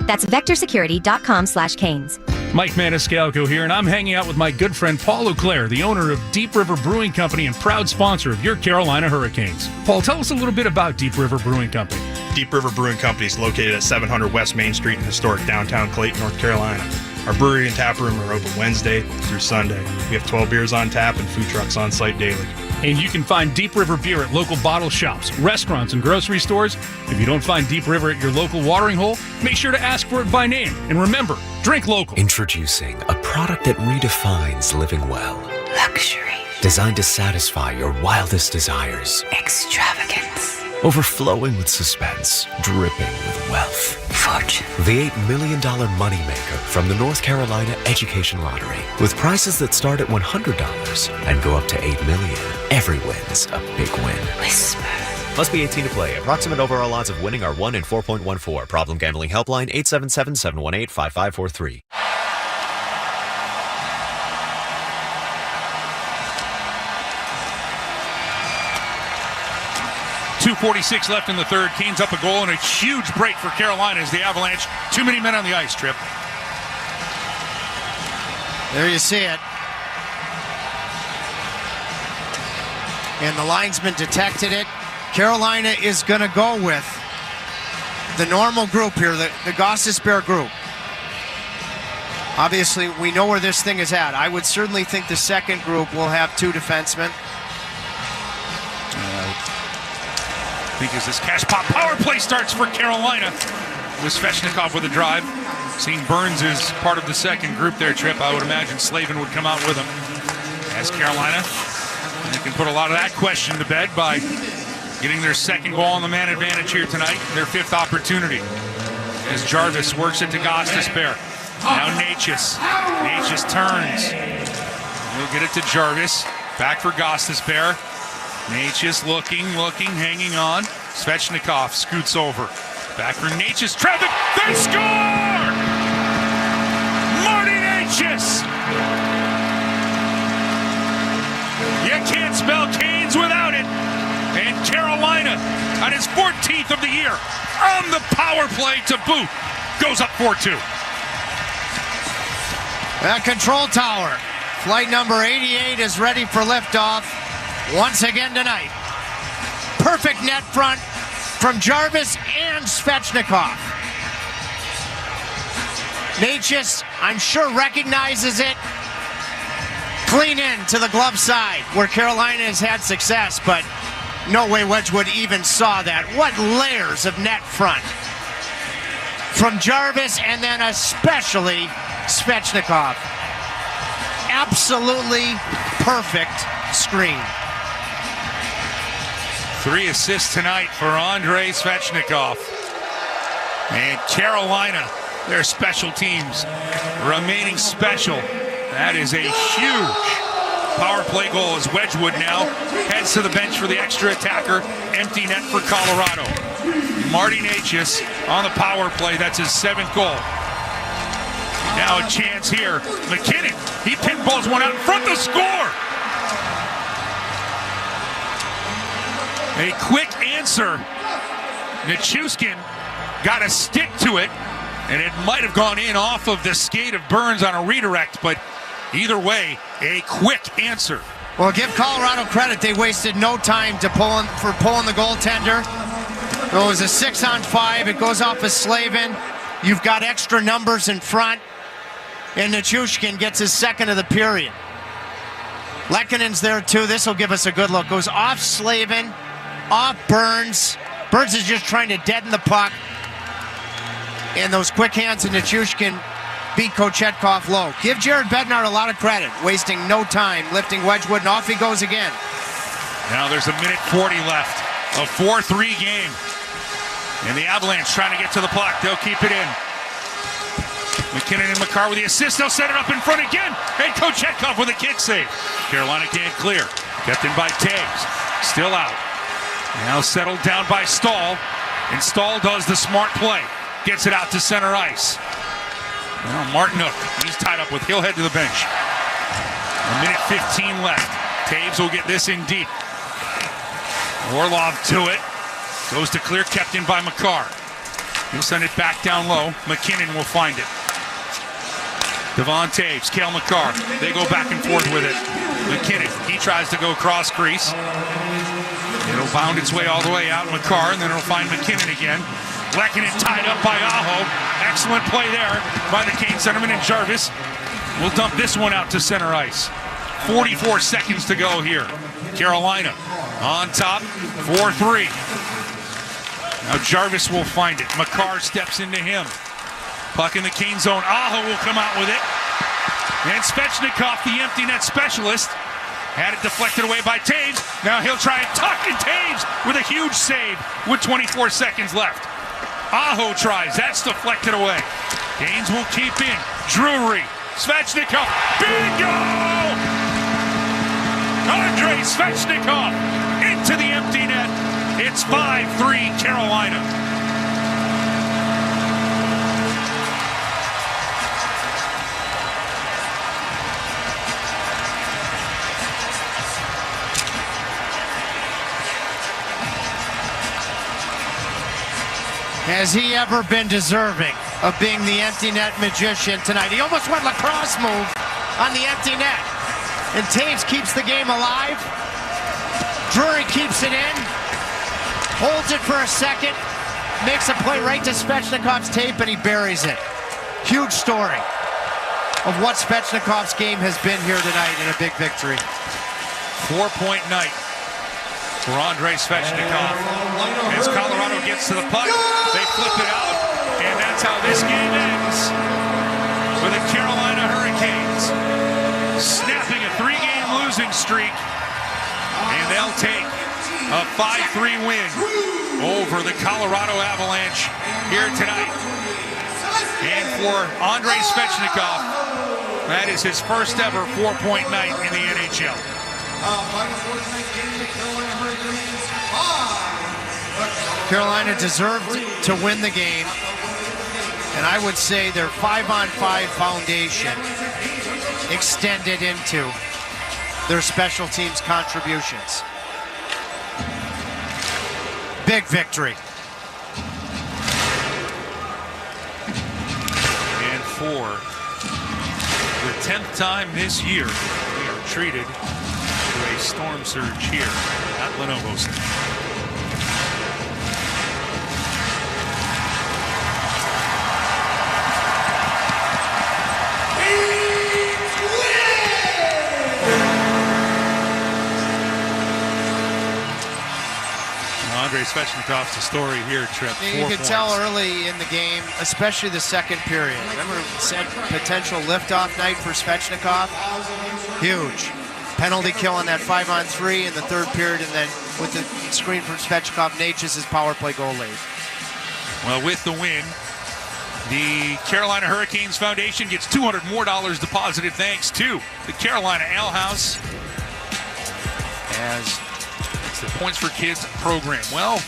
That's vectorsecurity.com/canes. Mike Maniscalco here, and I'm hanging out with my good friend Paul Auclair, the owner of Deep River Brewing Company and proud sponsor of your Carolina Hurricanes. Paul, tell us a little bit about Deep River Brewing Company. Deep River Brewing Company is located at 700 West Main Street in historic downtown Clayton, North Carolina. Our brewery and tap room are open Wednesday through Sunday. We have 12 beers on tap and food trucks on site daily. And you can find Deep River beer at local bottle shops, restaurants, and grocery stores. If you don't find Deep River at your local watering hole, make sure to ask for it by name. And remember, drink local. Introducing a product that redefines living well. Luxury. Designed to satisfy your wildest desires. Extravagance. Overflowing with suspense, dripping with wealth. Fortune. The $8 million moneymaker from the North Carolina Education Lottery. With prizes that start at $100 and go up to $8 million. Every win's a big win. Whisper. Must be 18 to play. Approximate overall odds of winning are 1 in 4.14. Problem gambling helpline 877-718-5543. 2:46 left in the third. Canes up a goal and a huge break for Carolina as the Avalanche. Too many men on the ice, Trip. There you see it. And the linesman detected it. Carolina is going to go with the normal group here, the Gostisbehere group. Obviously, we know where this thing is at. I would certainly think the second group will have two defensemen. I think as this cash pop power play starts for Carolina with Svechnikov with a drive. Seeing Burns is part of the second group there, Trip. I would imagine Slavin would come out with him. As Carolina, they can put a lot of that question to bed by getting their second goal on the man advantage here tonight, their fifth opportunity. As Jarvis works it to Gostisbehere. Now Natchez. Natchez turns. He'll get it to Jarvis. Back for Gostisbehere. Natchez looking, hanging on. Svechnikov scoots over. Back for Natchez. Traffic. They score! Marty Natchez! You can't spell Canes without it. And Carolina, on his 14th of the year, on the power play to boot, goes up 4-2. That control tower. Flight number 88 is ready for liftoff. Once again tonight. Perfect net front from Jarvis and Svechnikov. Natchez, I'm sure, recognizes it. Clean in to the glove side where Carolina has had success, but no way Wedgwood even saw that. What layers of net front from Jarvis and then especially Svechnikov. Absolutely perfect screen. 3 assists tonight for Andrei Svechnikov. And Carolina, their special teams remaining special. That is a huge power play goal as Wedgwood now heads to the bench for the extra attacker. Empty net for Colorado. Marty Natchez on the power play. That's his 7th goal. Now a chance here. McKinnon, he pinballs one out in front to score. A quick answer. Nichushkin got a stick to it, and it might have gone in off of the skate of Burns on a redirect, but either way, a quick answer. Well, give Colorado credit. They wasted no time to pulling the goaltender. It was a 6-on-5. It goes off of Slavin. You've got extra numbers in front, and Nichushkin gets his second of the period. Lekkonen's there too. This will give us a good look. Goes off Slavin. Off Burns. Burns is just trying to deaden the puck. And those quick hands of Nichushkin beat Kochetkov low. Give Jared Bednar a lot of credit. Wasting no time, lifting Wedgwood, and off he goes again. Now there's a minute 40 left. A 4-3 game. And the Avalanche trying to get to the puck. They'll keep it in. McKinnon and McCarr with the assist. They'll set it up in front again. And Kochetkov with a kick save. Carolina can't clear. Kept in by Taves. Still out. Now settled down by Stahl, and Stahl does the smart play. Gets it out to center ice. Now Martinook, he's tied up with, he'll head to the bench. A minute 15 left. Taves will get this in deep. Orlov to it. Goes to clear, kept in by McCarr. He'll send it back down low. McKinnon will find it. Devon Taves, Cale McCarr. They go back and forth with it. McKinnon, he tries to go cross crease. It'll bound its way all the way out, McCarr, and then it'll find McKinnon again. Lehkonen tied up by Aho. Excellent play there by the Cane centerman, and Jarvis will dump this one out to center ice. 44 seconds to go here. Carolina on top, 4-3. Now Jarvis will find it. Makar steps into him. Puck in the Cane zone. Aho will come out with it. And Svechnikov, the empty net specialist, had it deflected away by Taves. Now he'll try and tuck, and Taves with a huge save with 24 seconds left. Aho tries. That's deflected away. Canes will keep in. Drury. Svechnikov. Bingo! Andrei Svechnikov into the empty net. It's 5-3 Carolina. Has he ever been deserving of being the empty net magician tonight? He almost went lacrosse move on the empty net. And Taves keeps the game alive. Drury keeps it in. Holds it for a second. Makes a play right to Svechnikov's tape, and he buries it. Huge story of what Svechnikov's game has been here tonight in a big victory. 4-point night for Andrei Svechnikov. As Colorado gets to the puck, they flip it out, and that's how this game ends, with the Carolina Hurricanes snapping a 3-game losing streak, and they'll take a 5-3 win over the Colorado Avalanche here tonight. And for Andrei Svechnikov, that is his first ever 4-point night in the NHL. Carolina deserved to win the game, and I would say their 5-on-5 foundation extended into their special teams contributions. Big victory. And for the 10th time this year, we are treated to a storm surge here at Lenovo Center. Andrei Svechnikov's the story here, Trip. You could tell early in the game, especially the second period. Remember, said potential liftoff night for Svechnikov? Huge. Penalty kill on that 5-on-3 in the third period, and then with the screen from Svechnikov, Natchez his power play goal late. Well, with the win, the Carolina Hurricanes Foundation gets $200 more deposited thanks to the Carolina Ale House as it's the Points for Kids program. Well,